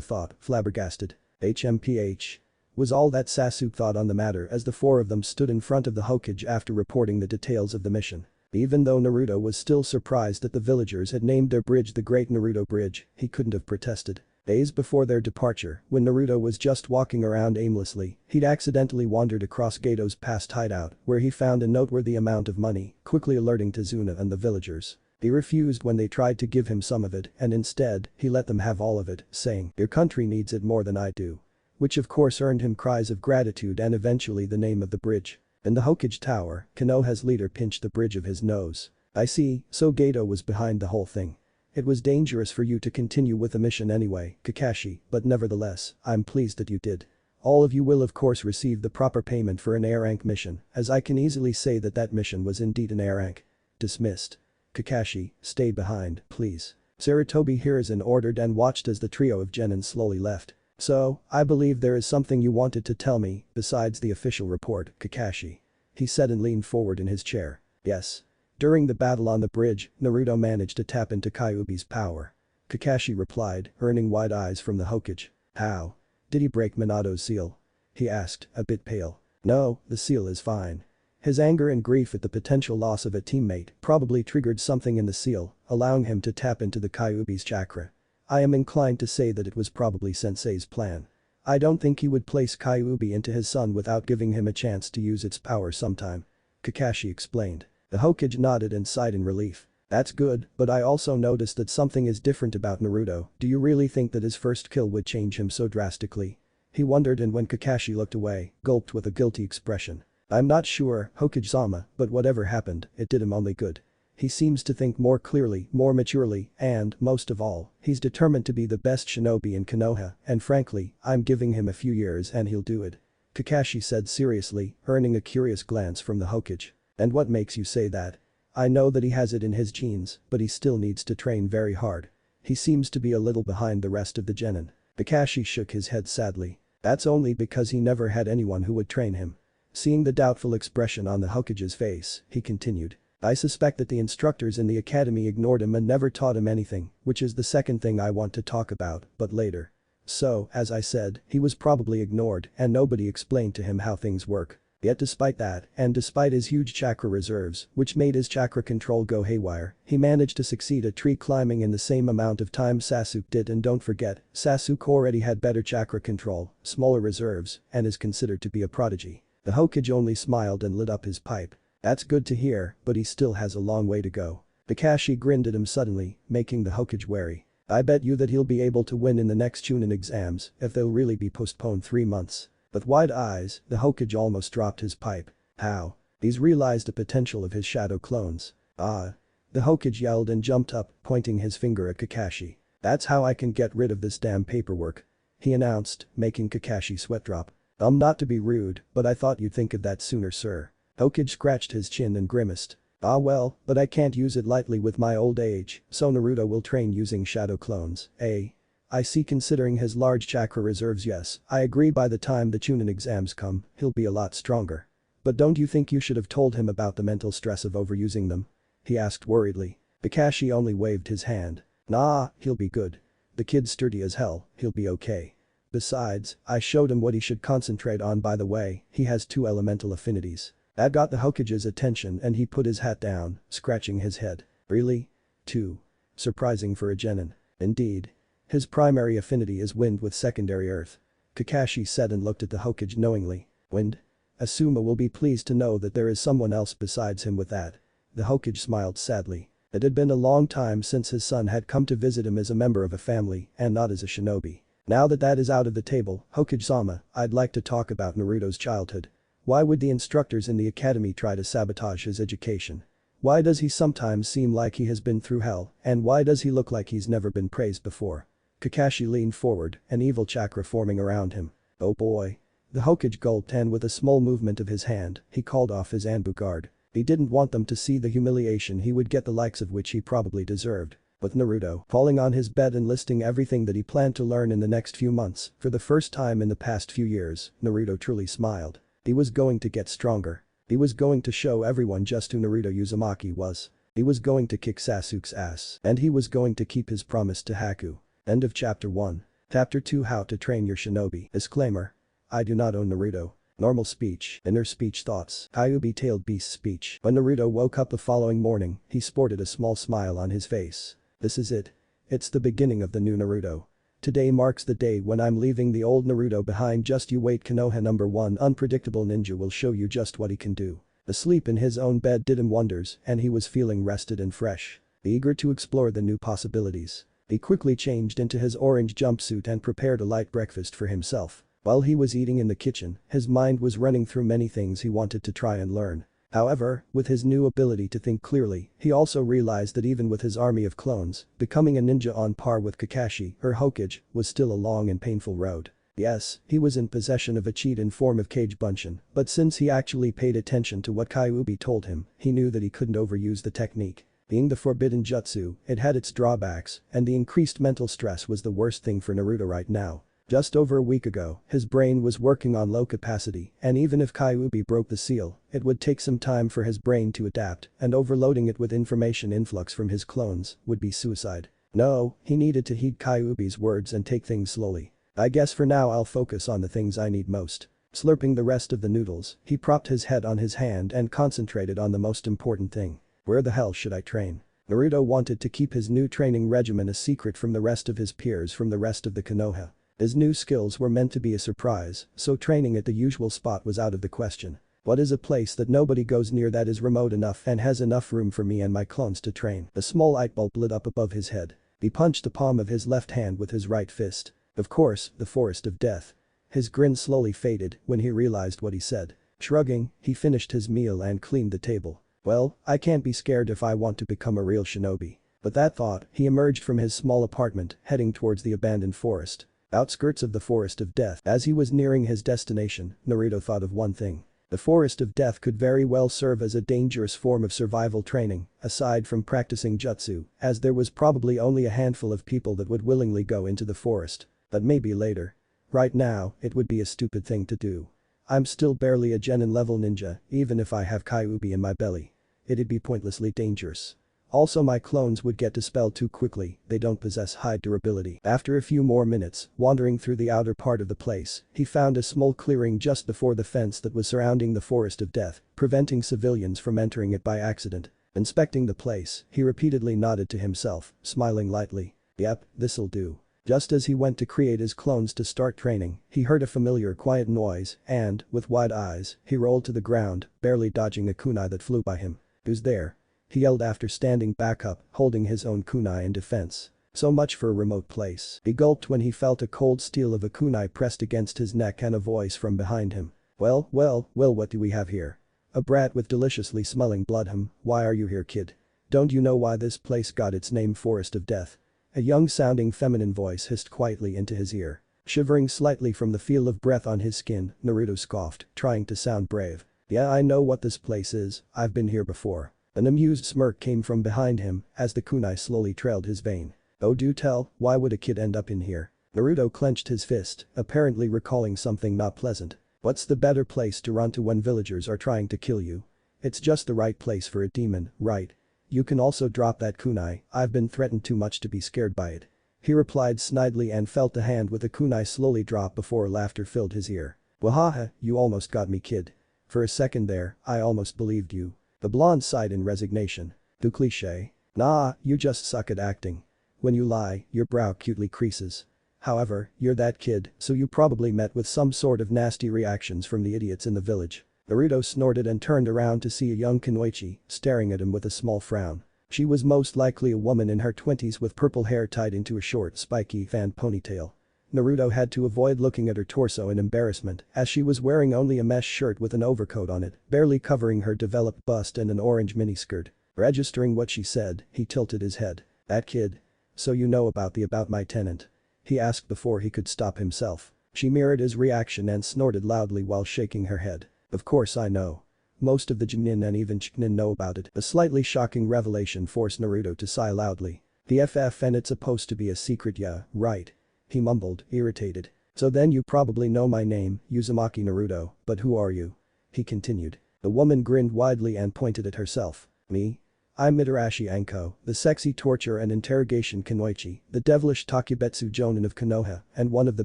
thought, flabbergasted. HMPH. Was all that Sasuke thought on the matter as the four of them stood in front of the Hokage after reporting the details of the mission. Even though Naruto was still surprised that the villagers had named their bridge the Great Naruto Bridge, he couldn't have protested. Days before their departure, when Naruto was just walking around aimlessly, he'd accidentally wandered across Gato's past hideout where he found a noteworthy amount of money, quickly alerting Tazuna and the villagers. He refused when they tried to give him some of it and instead, he let them have all of it, saying, "Your country needs it more than I do." Which of course earned him cries of gratitude and eventually the name of the bridge. In the Hokage Tower, Konoha's leader pinched the bridge of his nose. I see, so Gato was behind the whole thing. It was dangerous for you to continue with the mission anyway, Kakashi, but nevertheless, I'm pleased that you did. All of you will of course receive the proper payment for an A rank mission, as I can easily say that that mission was indeed an A rank. Dismissed. Kakashi, stay behind, please. Sarutobi Hiruzen ordered and watched as the trio of genin slowly left. So, I believe there is something you wanted to tell me, besides the official report, Kakashi. He said and leaned forward in his chair. Yes. During the battle on the bridge, Naruto managed to tap into Kyuubi's power. Kakashi replied, earning wide eyes from the Hokage. How? Did he break Minato's seal? He asked, a bit pale. No, the seal is fine. His anger and grief at the potential loss of a teammate probably triggered something in the seal, allowing him to tap into the Kyuubi's chakra. I am inclined to say that it was probably Sensei's plan. I don't think he would place Kyuubi into his son without giving him a chance to use its power sometime. Kakashi explained. The Hokage nodded and sighed in relief. That's good, but I also noticed that something is different about Naruto. Do you really think that his first kill would change him so drastically? He wondered, and when Kakashi looked away, gulped with a guilty expression. I'm not sure, Hokage-sama, but whatever happened, it did him only good. He seems to think more clearly, more maturely, and, most of all, he's determined to be the best shinobi in Konoha, and frankly, I'm giving him a few years and he'll do it. Kakashi said seriously, earning a curious glance from the Hokage. And what makes you say that? I know that he has it in his genes, but he still needs to train very hard. He seems to be a little behind the rest of the genin. Kakashi shook his head sadly. That's only because he never had anyone who would train him. Seeing the doubtful expression on the Hokage's face, he continued. I suspect that the instructors in the academy ignored him and never taught him anything, which is the second thing I want to talk about, but later. So, as I said, he was probably ignored and nobody explained to him how things work. Yet despite that, and despite his huge chakra reserves, which made his chakra control go haywire, he managed to succeed at tree climbing in the same amount of time Sasuke did, and don't forget, Sasuke already had better chakra control, smaller reserves, and is considered to be a prodigy. The Hokage only smiled and lit up his pipe. That's good to hear, but he still has a long way to go. Kakashi grinned at him suddenly, making the Hokage wary. I bet you that he'll be able to win in the next chunin exams if they'll really be postponed 3 months. With wide eyes, the Hokage almost dropped his pipe. How? He's realized the potential of his shadow clones. Ah. The Hokage yelled and jumped up, pointing his finger at Kakashi. That's how I can get rid of this damn paperwork. He announced, making Kakashi sweat drop. Not to be rude, but I thought you'd think of that sooner, sir. Hokage scratched his chin and grimaced. Ah well, but I can't use it lightly with my old age, so Naruto will train using shadow clones, eh? I see. Considering his large chakra reserves, yes, I agree. By the time the chunin exams come, he'll be a lot stronger. But don't you think you should have told him about the mental stress of overusing them? He asked worriedly. Kakashi only waved his hand. Nah, he'll be good. The kid's sturdy as hell, he'll be okay. Besides, I showed him what he should concentrate on. By the way, he has 2 elemental affinities. That got the Hokage's attention and he put his hat down, scratching his head. Really? 2. Surprising for a genin. Indeed. His primary affinity is wind with secondary earth. Kakashi said and looked at the Hokage knowingly. Wind? Asuma will be pleased to know that there is someone else besides him with that. The Hokage smiled sadly. It had been a long time since his son had come to visit him as a member of a family and not as a shinobi. Now that that is out of the table, Hokage-sama, I'd like to talk about Naruto's childhood. Why would the instructors in the academy try to sabotage his education? Why does he sometimes seem like he has been through hell, and why does he look like he's never been praised before? Kakashi leaned forward, an evil chakra forming around him. Oh boy. The Hokage gulped and with a small movement of his hand, he called off his Anbu guard. He didn't want them to see the humiliation he would get, the likes of which he probably deserved. With Naruto falling on his bed and listing everything that he planned to learn in the next few months, for the first time in the past few years, Naruto truly smiled. He was going to get stronger. He was going to show everyone just who Naruto Uzumaki was. He was going to kick Sasuke's ass. And he was going to keep his promise to Haku. End of Chapter 1. Chapter 2, How to Train Your Shinobi. Disclaimer. I do not own Naruto. Normal speech, inner speech thoughts, Kyuubi-tailed beast speech. When Naruto woke up the following morning, he sported a small smile on his face. This is it. It's the beginning of the new Naruto. Today marks the day when I'm leaving the old Naruto behind. Just you wait. Konoha number 1, unpredictable ninja will show you just what he can do. The sleep in his own bed did him wonders and he was feeling rested and fresh. Eager to explore the new possibilities. He quickly changed into his orange jumpsuit and prepared a light breakfast for himself. While he was eating in the kitchen, his mind was running through many things he wanted to try and learn. However, with his new ability to think clearly, he also realized that even with his army of clones, becoming a ninja on par with Kakashi or Hokage was still a long and painful road. Yes, he was in possession of a cheat in form of Kage Bunshin, but since he actually paid attention to what Kyuubi told him, he knew that he couldn't overuse the technique. Being the forbidden jutsu, it had its drawbacks, and the increased mental stress was the worst thing for Naruto right now. Just over a week ago, his brain was working on low capacity, and even if Kyuubi broke the seal, it would take some time for his brain to adapt, and overloading it with information influx from his clones would be suicide. No, he needed to heed Kyuubi's words and take things slowly. I guess for now I'll focus on the things I need most. Slurping the rest of the noodles, he propped his head on his hand and concentrated on the most important thing. Where the hell should I train? Naruto wanted to keep his new training regimen a secret from the rest of his peers, from the rest of the Konoha. His new skills were meant to be a surprise, so training at the usual spot was out of the question. What is a place that nobody goes near, that is remote enough and has enough room for me and my clones to train? A small light bulb lit up above his head. He punched the palm of his left hand with his right fist. Of course, the Forest of Death. His grin slowly faded when he realized what he said. Shrugging, he finished his meal and cleaned the table. Well, I can't be scared if I want to become a real shinobi. With that thought, he emerged from his small apartment, heading towards the abandoned forest. Outskirts of the Forest of Death. As he was nearing his destination, Naruto thought of one thing. The Forest of Death could very well serve as a dangerous form of survival training, aside from practicing jutsu, as there was probably only a handful of people that would willingly go into the forest. But maybe later. Right now, it would be a stupid thing to do. I'm still barely a genin level ninja, even if I have Kyuubi in my belly. It'd be pointlessly dangerous. Also, my clones would get dispelled too quickly, they don't possess high durability. After a few more minutes, wandering through the outer part of the place, he found a small clearing just before the fence that was surrounding the Forest of Death, preventing civilians from entering it by accident. Inspecting the place, he repeatedly nodded to himself, smiling lightly. Yep, this'll do. Just as he went to create his clones to start training, he heard a familiar quiet noise and, with wide eyes, he rolled to the ground, barely dodging a kunai that flew by him. Who's there? He yelled after standing back up, holding his own kunai in defense. So much for a remote place. He gulped when he felt a cold steel of a kunai pressed against his neck and a voice from behind him. Well, what do we have here? A brat with deliciously smelling blood. Why are you here, kid? Don't you know why this place got its name, Forest of Death? A young-sounding feminine voice hissed quietly into his ear. Shivering slightly from the feel of breath on his skin, Naruto scoffed, trying to sound brave. Yeah, I know what this place is, I've been here before. An amused smirk came from behind him as the kunai slowly trailed his vein. Oh, do tell, why would a kid end up in here? Naruto clenched his fist, apparently recalling something not pleasant. What's the better place to run to when villagers are trying to kill you? It's just the right place for a demon, right? You can also drop that kunai, I've been threatened too much to be scared by it. He replied snidely and felt the hand with the kunai slowly drop before laughter filled his ear. Wahaha, you almost got me, kid. For a second there, I almost believed you. The blonde sighed in resignation. Too cliché. Nah, you just suck at acting. When you lie, your brow cutely creases. However, you're that kid, so you probably met with some sort of nasty reactions from the idiots in the village. Naruto snorted and turned around to see a young kunoichi staring at him with a small frown. She was most likely a woman in her 20s with purple hair tied into a short, spiky fan ponytail. Naruto had to avoid looking at her torso in embarrassment as she was wearing only a mesh shirt with an overcoat on it, barely covering her developed bust, and an orange miniskirt. Registering what she said, he tilted his head. That kid? So you know about my tenant? He asked before he could stop himself. She mirrored his reaction and snorted loudly while shaking her head. Of course I know. Most of the chunin and even chunin know about it. A slightly shocking revelation forced Naruto to sigh loudly. The FF and it's supposed to be a secret, yeah, right. He mumbled, irritated. So then you probably know my name, Uzumaki Naruto, but who are you? He continued. The woman grinned widely and pointed at herself. Me? I'm Mitarashi Anko, the sexy torture and interrogation kunoichi, the devilish Takubetsu Jonin of Konoha, and one of the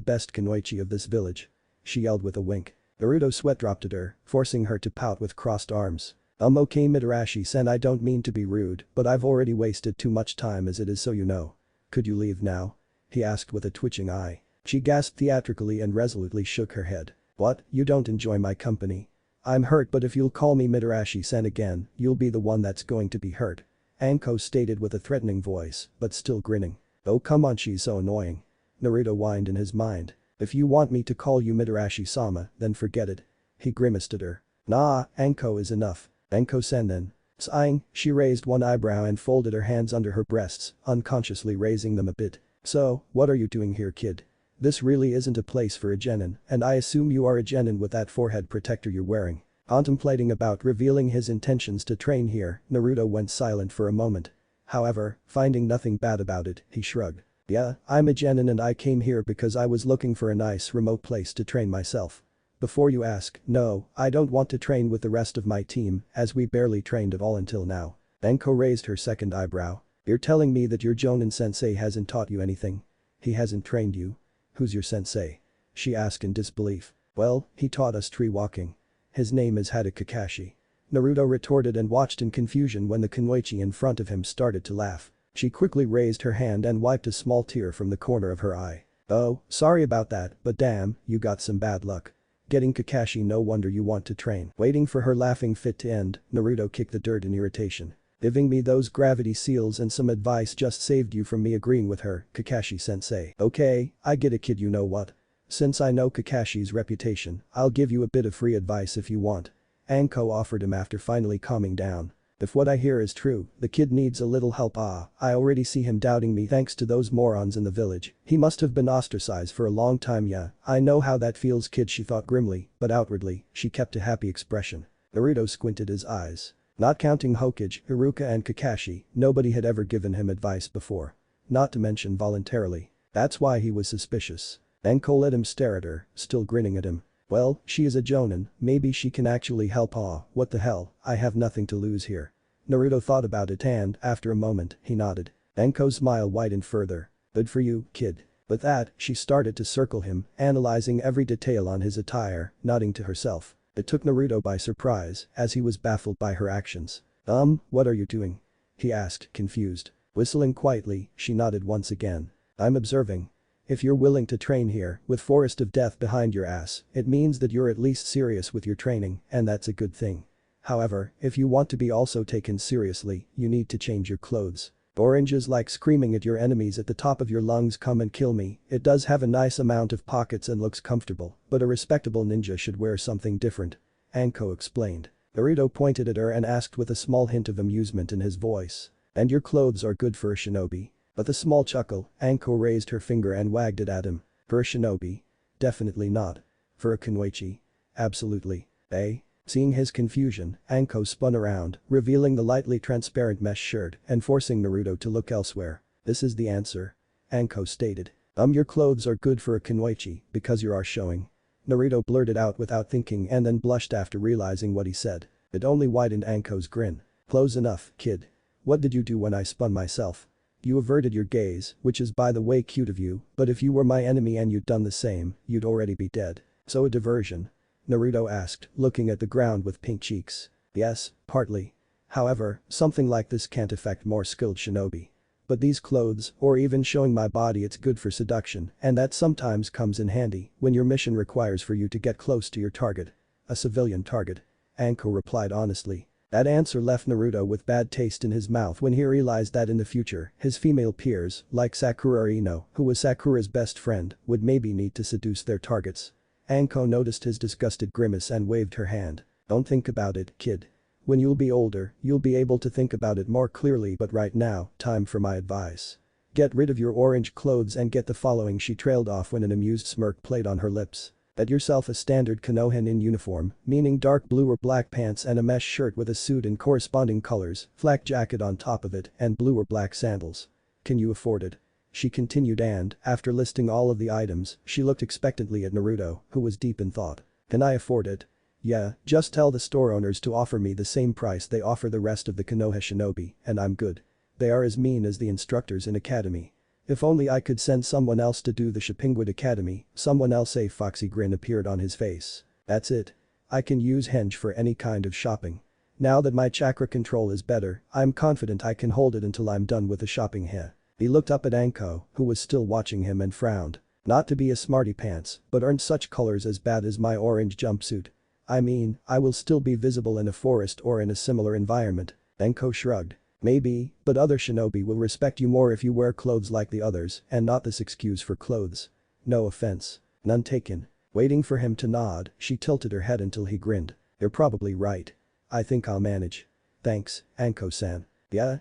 best kunoichi of this village. She yelled with a wink. Naruto's sweat dropped at her, forcing her to pout with crossed arms. Okay Mitarashi-san, I don't mean to be rude, but I've already wasted too much time as it is, so you know. Could you leave now? He asked with a twitching eye. She gasped theatrically and resolutely shook her head. What, you don't enjoy my company? I'm hurt, but if you'll call me Mitarashi-san again, you'll be the one that's going to be hurt. Anko stated with a threatening voice, but still grinning. Oh come on, she's so annoying. Naruto whined in his mind. If you want me to call you Mitarashi-sama, then forget it. He grimaced at her. Nah, Anko is enough. Anko-san then. Sighing, she raised one eyebrow and folded her hands under her breasts, unconsciously raising them a bit. So, what are you doing here, kid? This really isn't a place for a genin, and I assume you are a genin with that forehead protector you're wearing. Contemplating about revealing his intentions to train here, Naruto went silent for a moment. However, finding nothing bad about it, he shrugged. Yeah, I'm a genin and I came here because I was looking for a nice remote place to train myself. Before you ask, no, I don't want to train with the rest of my team, as we barely trained at all until now. Anko raised her second eyebrow. You're telling me that your Jonin sensei hasn't taught you anything? He hasn't trained you? Who's your sensei? She asked in disbelief. Well, he taught us tree walking. His name is Hada Kakashi. Naruto retorted and watched in confusion when the kunoichi in front of him started to laugh. She quickly raised her hand and wiped a small tear from the corner of her eye. Oh, sorry about that, but damn, you got some bad luck. Getting Kakashi, no wonder you want to train. Waiting for her laughing fit to end, Naruto kicked the dirt in irritation. Giving me those gravity seals and some advice just saved you from me agreeing with her, Kakashi-sensei. Okay, I get it, kid, you know what? Since I know Kakashi's reputation, I'll give you a bit of free advice if you want. Anko offered him after finally calming down. If what I hear is true, the kid needs a little help. I already see him doubting me thanks to those morons in the village. He must have been ostracized for a long time. Yeah, I know how that feels, kid, she thought grimly, but outwardly, she kept a happy expression. Naruto squinted his eyes. Not counting Hokage, Iruka and Kakashi, nobody had ever given him advice before. Not to mention voluntarily. That's why he was suspicious. Anko let him stare at her, still grinning at him. Well, she is a jonin, maybe she can actually help. What the hell, I have nothing to lose here. Naruto thought about it and, after a moment, he nodded. Anko's smile widened further. Good for you, kid. With that, she started to circle him, analyzing every detail on his attire, nodding to herself. It took Naruto by surprise, as he was baffled by her actions. What are you doing? He asked, confused. Whistling quietly, she nodded once again. I'm observing. If you're willing to train here, with Forest of Death behind your ass, it means that you're at least serious with your training, and that's a good thing. However, if you want to be also taken seriously, you need to change your clothes. Orange is like screaming at your enemies at the top of your lungs, come and kill me. It does have a nice amount of pockets and looks comfortable, but a respectable ninja should wear something different. Anko explained. Naruto pointed at her and asked with a small hint of amusement in his voice. And your clothes are good for a shinobi? With a small chuckle, Anko raised her finger and wagged it at him. For a shinobi? Definitely not. For a kunoichi? Absolutely. Eh? Seeing his confusion, Anko spun around, revealing the lightly transparent mesh shirt and forcing Naruto to look elsewhere. This is the answer. Anko stated. Your clothes are good for a kunoichi because you are showing. Naruto blurted out without thinking and then blushed after realizing what he said. It only widened Anko's grin. Close enough, kid. What did you do when I spun myself? You averted your gaze, which is by the way cute of you, but if you were my enemy and you'd done the same, you'd already be dead. So a diversion? Naruto asked, looking at the ground with pink cheeks. Yes, partly. However, something like this can't affect more skilled shinobi. But these clothes, or even showing my body, it's good for seduction, and that sometimes comes in handy when your mission requires for you to get close to your target. A civilian target. Anko replied honestly. That answer left Naruto with bad taste in his mouth when he realized that in the future, his female peers, like Sakura Ino, who was Sakura's best friend, would maybe need to seduce their targets. Anko noticed his disgusted grimace and waved her hand. Don't think about it, kid. When you'll be older, you'll be able to think about it more clearly, but right now, time for my advice. Get rid of your orange clothes and get the following. She trailed off when an amused smirk played on her lips. Get yourself a standard Konohan in uniform, meaning dark blue or black pants and a mesh shirt with a suit in corresponding colors, flak jacket on top of it, and blue or black sandals. Can you afford it? She continued and, after listing all of the items, she looked expectantly at Naruto, who was deep in thought. Can I afford it? Yeah, just tell the store owners to offer me the same price they offer the rest of the Konoha shinobi, and I'm good. They are as mean as the instructors in academy. If only I could send someone else to do the Shipingwood Academy, someone else. A foxy grin appeared on his face. That's it. I can use henge for any kind of shopping. Now that my chakra control is better, I'm confident I can hold it until I'm done with the shopping here. He looked up at Anko, who was still watching him and frowned. Not to be a smarty pants, but aren't such colors as bad as my orange jumpsuit? I mean, I will still be visible in a forest or in a similar environment. Anko shrugged. Maybe, but other shinobi will respect you more if you wear clothes like the others and not this excuse for clothes. No offense. None taken. Waiting for him to nod, she tilted her head until he grinned. You're probably right. I think I'll manage. Thanks, Anko-san. Yeah,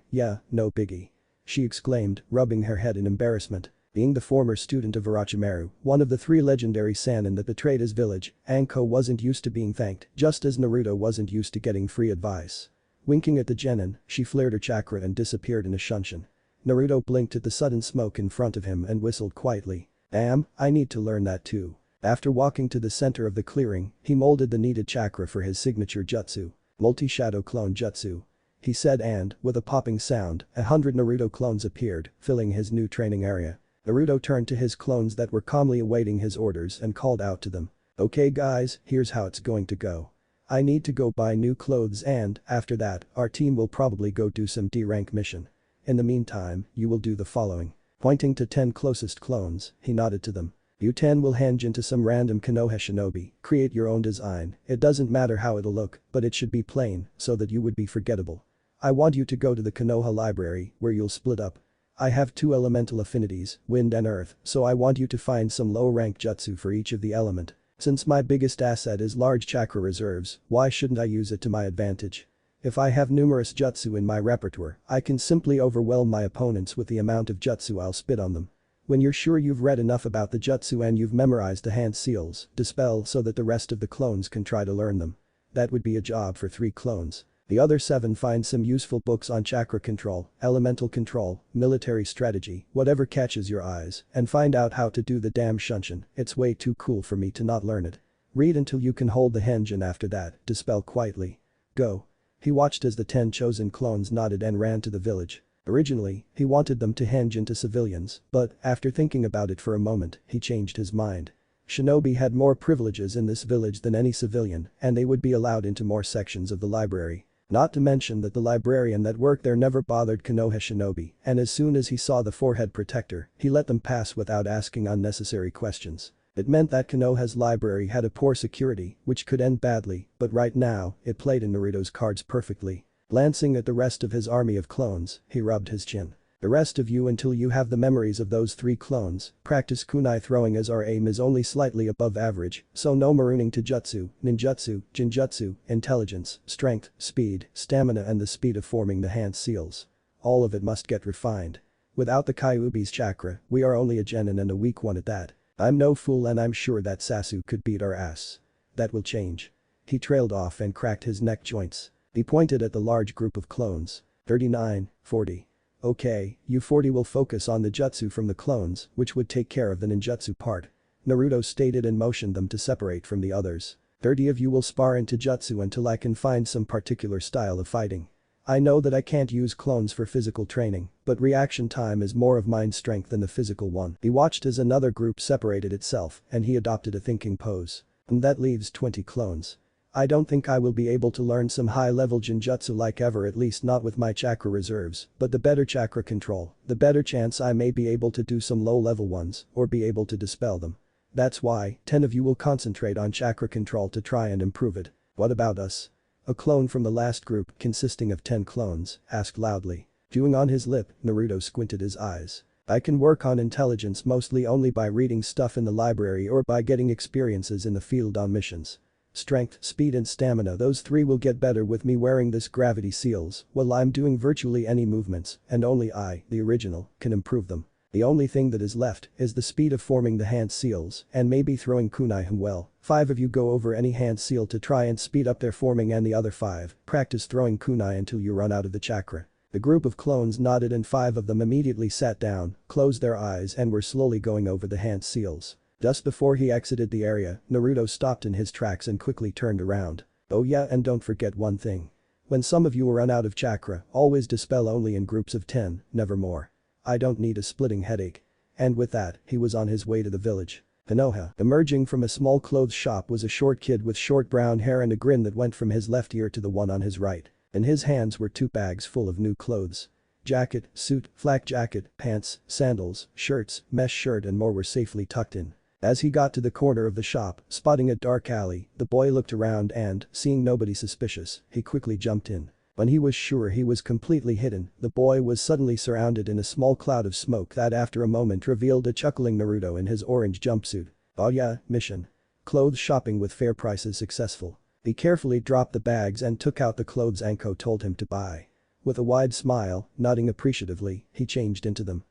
no biggie. She exclaimed, rubbing her head in embarrassment. Being the former student of Orochimaru, one of the 3 legendary Sannin that betrayed his village, Anko wasn't used to being thanked, just as Naruto wasn't used to getting free advice. Winking at the genin, she flared her chakra and disappeared in a shunshin. Naruto blinked at the sudden smoke in front of him and whistled quietly. Damn, I need to learn that too. After walking to the center of the clearing, he molded the needed chakra for his signature jutsu. Multi-shadow clone jutsu. He said and, with a popping sound, 100 Naruto clones appeared, filling his new training area. Naruto turned to his clones that were calmly awaiting his orders and called out to them. Okay guys, here's how it's going to go. I need to go buy new clothes and, after that, our team will probably go do some D-rank mission. In the meantime, you will do the following. Pointing to 10 closest clones, he nodded to them. You 10 will henge into some random Konoha shinobi, create your own design, it doesn't matter how it'll look, but it should be plain, so that you would be forgettable. I want you to go to the Konoha library, where you'll split up. I have 2 elemental affinities, wind and earth, so I want you to find some low-rank jutsu for each of the element. Since my biggest asset is large chakra reserves, why shouldn't I use it to my advantage? If I have numerous jutsu in my repertoire, I can simply overwhelm my opponents with the amount of jutsu I'll spit on them. When you're sure you've read enough about the jutsu and you've memorized the hand seals, dispel so that the rest of the clones can try to learn them. That would be a job for 3 clones. The other 7 find some useful books on chakra control, elemental control, military strategy, whatever catches your eyes, and find out how to do the damn shunshin. It's way too cool for me to not learn it. Read until you can hold the henge and after that, dispel quietly. Go. He watched as the 10 chosen clones nodded and ran to the village. Originally, he wanted them to henge into civilians, but, after thinking about it for a moment, he changed his mind. Shinobi had more privileges in this village than any civilian, and they would be allowed into more sections of the library. Not to mention that the librarian that worked there never bothered Konoha shinobi, and as soon as he saw the forehead protector, he let them pass without asking unnecessary questions. It meant that Konoha's library had a poor security, which could end badly, but right now, it played in Naruto's cards perfectly. Glancing at the rest of his army of clones, he rubbed his chin. The rest of you until you have the memories of those 3 clones, practice kunai throwing as our aim is only slightly above average, so no marooning to jutsu, ninjutsu, jinjutsu, intelligence, strength, speed, stamina and the speed of forming the hand seals. All of it must get refined. Without the Kyuubi's chakra, we are only a genin and a weak one at that. I'm no fool and I'm sure that Sasu could beat our ass. That will change. He trailed off and cracked his neck joints. He pointed at the large group of clones. 39, 40. Okay, you 40 will focus on the jutsu from the clones, which would take care of the ninjutsu part. Naruto stated and motioned them to separate from the others. 30 of you will spar into jutsu until I can find some particular style of fighting. I know that I can't use clones for physical training, but reaction time is more of mind strength than the physical one. He watched as another group separated itself, and he adopted a thinking pose. And that leaves 20 clones. I don't think I will be able to learn some high-level jinjutsu like ever, at least not with my chakra reserves, but the better chakra control, the better chance I may be able to do some low-level ones, or be able to dispel them. That's why, 10 of you will concentrate on chakra control to try and improve it. What about us? A clone from the last group, consisting of 10 clones, asked loudly. Chewing on his lip, Naruto squinted his eyes. I can work on intelligence mostly only by reading stuff in the library or by getting experiences in the field on missions. Strength, speed and stamina, those three will get better with me wearing this gravity seals while I'm doing virtually any movements, and only I, the original, can improve them. The only thing that is left is the speed of forming the hand seals and maybe throwing kunai. Well, 5 of you go over any hand seal to try and speed up their forming, and the other 5 practice throwing kunai until you run out of the chakra. The group of clones nodded and 5 of them immediately sat down, closed their eyes and were slowly going over the hand seals. Just before he exited the area, Naruto stopped in his tracks and quickly turned around. Oh yeah, and don't forget one thing. When some of you run out of chakra, always dispel only in groups of 10, never more. I don't need a splitting headache. And with that, he was on his way to the village. Konoha. Emerging from a small clothes shop was a short kid with short brown hair and a grin that went from his left ear to the one on his right. In his hands were 2 bags full of new clothes. Jacket, suit, flak jacket, pants, sandals, shirts, mesh shirt and more were safely tucked in. As he got to the corner of the shop, spotting a dark alley, the boy looked around and, seeing nobody suspicious, he quickly jumped in. When he was sure he was completely hidden, the boy was suddenly surrounded in a small cloud of smoke that after a moment revealed a chuckling Naruto in his orange jumpsuit. Oh yeah, mission. Clothes shopping with fair prices successful. He carefully dropped the bags and took out the clothes Anko told him to buy. With a wide smile, nodding appreciatively, he changed into them.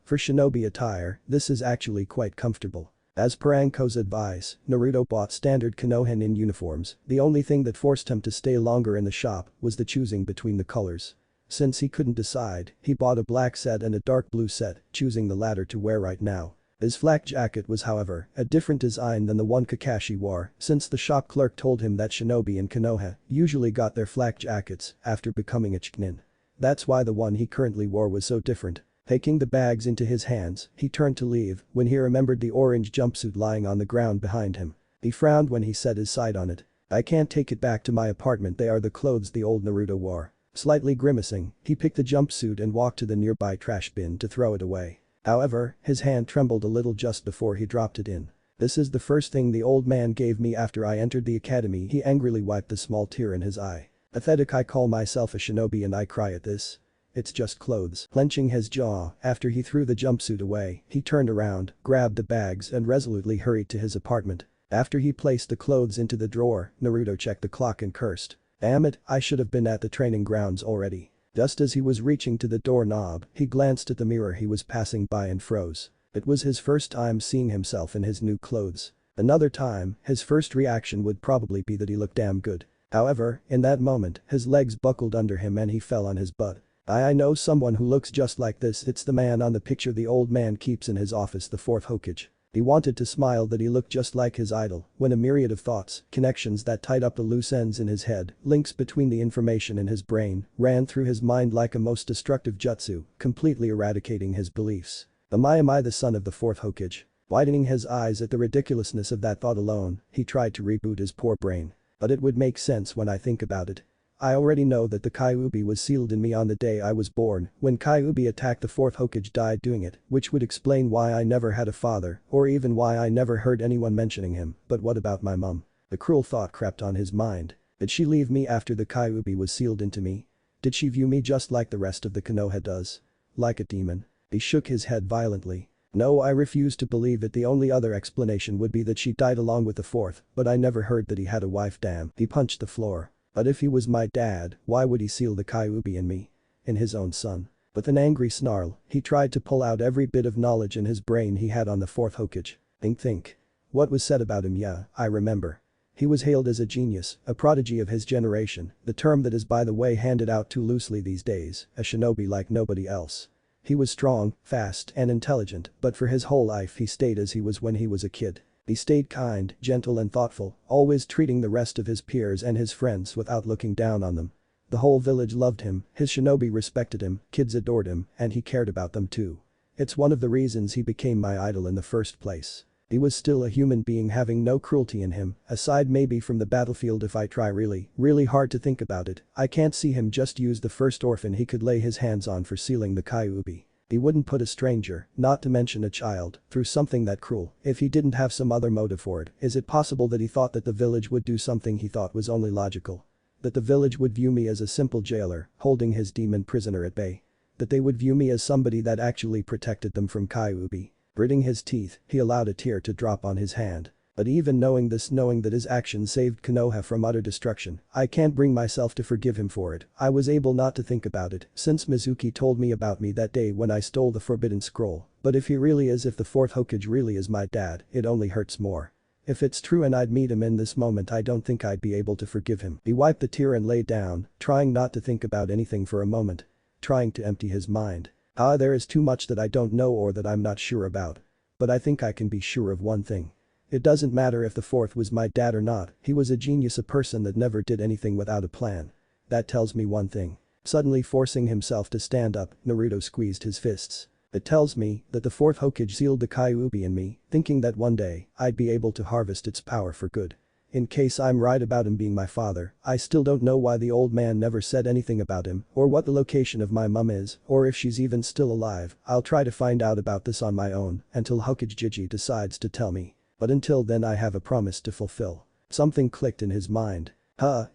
For shinobi attire, this is actually quite comfortable. As per Anko's advice, Naruto bought standard Konoha uniforms. The only thing that forced him to stay longer in the shop was the choosing between the colors. Since he couldn't decide, he bought a black set and a dark blue set, choosing the latter to wear right now. His flak jacket was, however, a different design than the one Kakashi wore, since the shop clerk told him that shinobi in Konoha usually got their flak jackets after becoming a chunin. That's why the one he currently wore was so different. Taking the bags into his hands, he turned to leave when he remembered the orange jumpsuit lying on the ground behind him. He frowned when he set his sight on it. I can't take it back to my apartment, they are the clothes the old Naruto wore. Slightly grimacing, he picked the jumpsuit and walked to the nearby trash bin to throw it away. However, his hand trembled a little just before he dropped it in. This is the first thing the old man gave me after I entered the academy. He angrily wiped the small tear in his eye. Pathetic, I call myself a shinobi and I cry at this. It's just clothes. Clenching his jaw, after he threw the jumpsuit away, he turned around, grabbed the bags and resolutely hurried to his apartment. After he placed the clothes into the drawer, Naruto checked the clock and cursed. Damn it, I should have been at the training grounds already. Just as he was reaching to the doorknob, he glanced at the mirror he was passing by and froze. It was his first time seeing himself in his new clothes. Another time, his first reaction would probably be that he looked damn good. However, in that moment, his legs buckled under him and he fell on his butt. I know someone who looks just like this. It's the man on the picture the old man keeps in his office, the fourth Hokage. He wanted to smile that he looked just like his idol when a myriad of thoughts, connections that tied up the loose ends in his head, links between the information in his brain, ran through his mind like a most destructive jutsu, completely eradicating his beliefs. Am I the son of the fourth Hokage? Widening his eyes at the ridiculousness of that thought alone, he tried to reboot his poor brain. But it would make sense when I think about it. I already know that the Kyuubi was sealed in me on the day I was born. When Kyuubi attacked, the fourth Hokage died doing it, which would explain why I never had a father, or even why I never heard anyone mentioning him. But what about my mum? The cruel thought crept on his mind. Did she leave me after the Kyuubi was sealed into me? Did she view me just like the rest of the Konoha does? Like a demon? He shook his head violently. No, I refuse to believe it. The only other explanation would be that she died along with the fourth, but I never heard that he had a wife. Damn. He punched the floor. But if he was my dad, why would he seal the Kyuubi in me? In his own son. With an angry snarl, he tried to pull out every bit of knowledge in his brain he had on the fourth Hokage. Think. What was said about him? Yeah, I remember. He was hailed as a genius, a prodigy of his generation, the term that is by the way handed out too loosely these days, a shinobi like nobody else. He was strong, fast and intelligent, but for his whole life he stayed as he was when he was a kid. He stayed kind, gentle and thoughtful, always treating the rest of his peers and his friends without looking down on them. The whole village loved him, his shinobi respected him, kids adored him, and he cared about them too. It's one of the reasons he became my idol in the first place. He was still a human being having no cruelty in him, aside maybe from the battlefield. If I try really hard to think about it, I can't see him just use the first orphan he could lay his hands on for sealing the Kyuubi. He wouldn't put a stranger, not to mention a child, through something that cruel if he didn't have some other motive for it. Is it possible that he thought that the village would do something he thought was only logical? That the village would view me as a simple jailer, holding his demon prisoner at bay? That they would view me as somebody that actually protected them from Kyuubi? Gritting his teeth, he allowed a tear to drop on his hand. But even knowing this, knowing that his action saved Konoha from utter destruction, I can't bring myself to forgive him for it. I was able not to think about it since Mizuki told me about me that day when I stole the forbidden scroll. But if he really is, if the fourth Hokage really is my dad, it only hurts more. If it's true and I'd meet him in this moment, I don't think I'd be able to forgive him. He wiped the tear and lay down, trying not to think about anything for a moment. Trying to empty his mind. There is too much that I don't know or that I'm not sure about. But I think I can be sure of one thing. It doesn't matter if the fourth was my dad or not, he was a genius, a person that never did anything without a plan. That tells me one thing. Suddenly forcing himself to stand up, Naruto squeezed his fists. It tells me that the fourth Hokage sealed the Kyuubi in me, thinking that one day, I'd be able to harvest its power for good. In case I'm right about him being my father, I still don't know why the old man never said anything about him, or what the location of my mum is, or if she's even still alive. I'll try to find out about this on my own, until Hokage Jiji decides to tell me. But until then I have a promise to fulfill. Something clicked in his mind.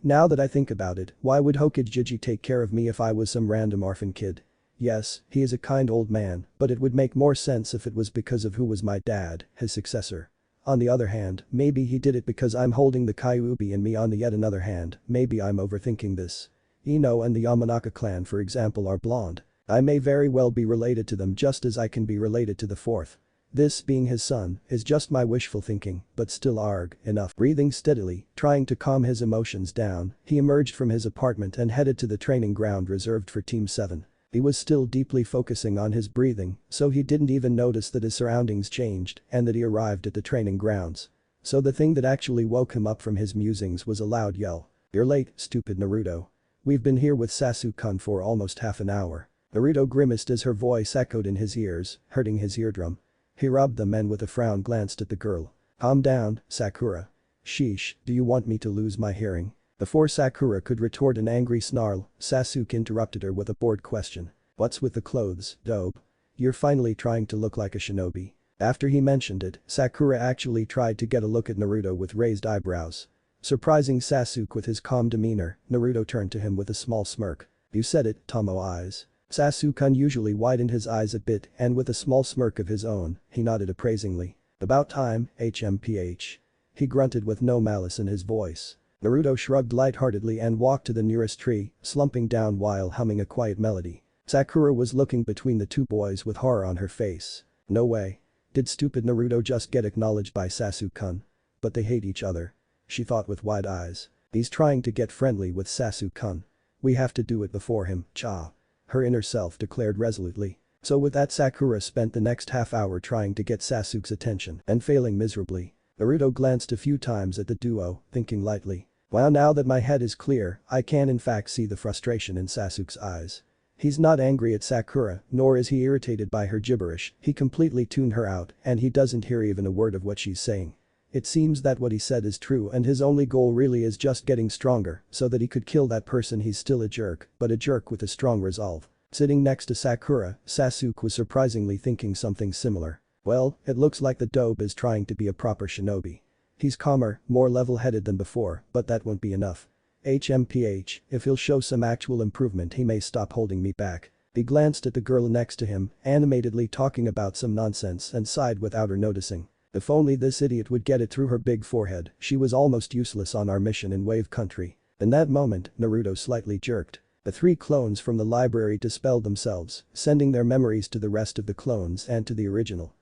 Now that I think about it, why would Hokage Jiji take care of me if I was some random orphan kid? Yes, he is a kind old man, but it would make more sense if it was because of who was my dad, his successor. On the other hand, maybe he did it because I'm holding the Kyuubi in me. On the yet another hand, maybe I'm overthinking this. Ino and the Yamanaka clan, for example, are blonde. I may very well be related to them just as I can be related to the fourth. This, being his son, is just my wishful thinking, but still enough. Breathing steadily, trying to calm his emotions down, he emerged from his apartment and headed to the training ground reserved for Team 7. He was still deeply focusing on his breathing, so he didn't even notice that his surroundings changed and that he arrived at the training grounds. So the thing that actually woke him up from his musings was a loud yell. "You're late, stupid Naruto. We've been here with Sasuke-kun for almost half an hour." Naruto grimaced as her voice echoed in his ears, hurting his eardrum. He rubbed them and with a frown glanced at the girl. "Calm down, Sakura. Sheesh, do you want me to lose my hearing?" Before Sakura could retort an angry snarl, Sasuke interrupted her with a bored question. "What's with the clothes, dope? You're finally trying to look like a shinobi." After he mentioned it, Sakura actually tried to get a look at Naruto with raised eyebrows. Surprising Sasuke with his calm demeanor, Naruto turned to him with a small smirk. "You said it, Tomo eyes." Sasuke unusually widened his eyes a bit and with a small smirk of his own, he nodded appraisingly. "About time, HMPH." He grunted with no malice in his voice. Naruto shrugged lightheartedly and walked to the nearest tree, slumping down while humming a quiet melody. Sakura was looking between the two boys with horror on her face. No way. Did stupid Naruto just get acknowledged by Sasuke-kun? But they hate each other. She thought with wide eyes. He's trying to get friendly with Sasuke-kun. We have to do it before him, cha. Her inner self declared resolutely. So with that, Sakura spent the next half hour trying to get Sasuke's attention and failing miserably. Naruto glanced a few times at the duo, thinking lightly. Wow, now that my head is clear, I can in fact see the frustration in Sasuke's eyes. He's not angry at Sakura, nor is he irritated by her gibberish, he completely tuned her out and he doesn't hear even a word of what she's saying. It seems that what he said is true and his only goal really is just getting stronger so that he could kill that person. He's still a jerk, but a jerk with a strong resolve. Sitting next to Sakura, Sasuke was surprisingly thinking something similar. Well, it looks like the dope is trying to be a proper shinobi. He's calmer, more level-headed than before, but that won't be enough. HMPH, if he'll show some actual improvement he may stop holding me back. He glanced at the girl next to him, animatedly talking about some nonsense and sighed without her noticing. If only this idiot would get it through her big forehead, she was almost useless on our mission in Wave Country. In that moment, Naruto slightly jerked. The three clones from the library dispelled themselves, sending their memories to the rest of the clones and to the original.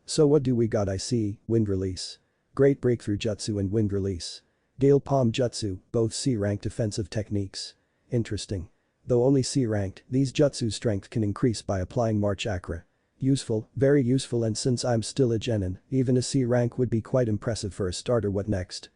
So what do we got? I see, Wind Release. Great Breakthrough Jutsu and Wind Release. Gale Palm Jutsu, both C-ranked defensive techniques. Interesting. Though only C-ranked, these jutsu's strength can increase by applying more chakra. Useful, very useful, and since I'm still a genin, even a C rank would be quite impressive for a starter. What next?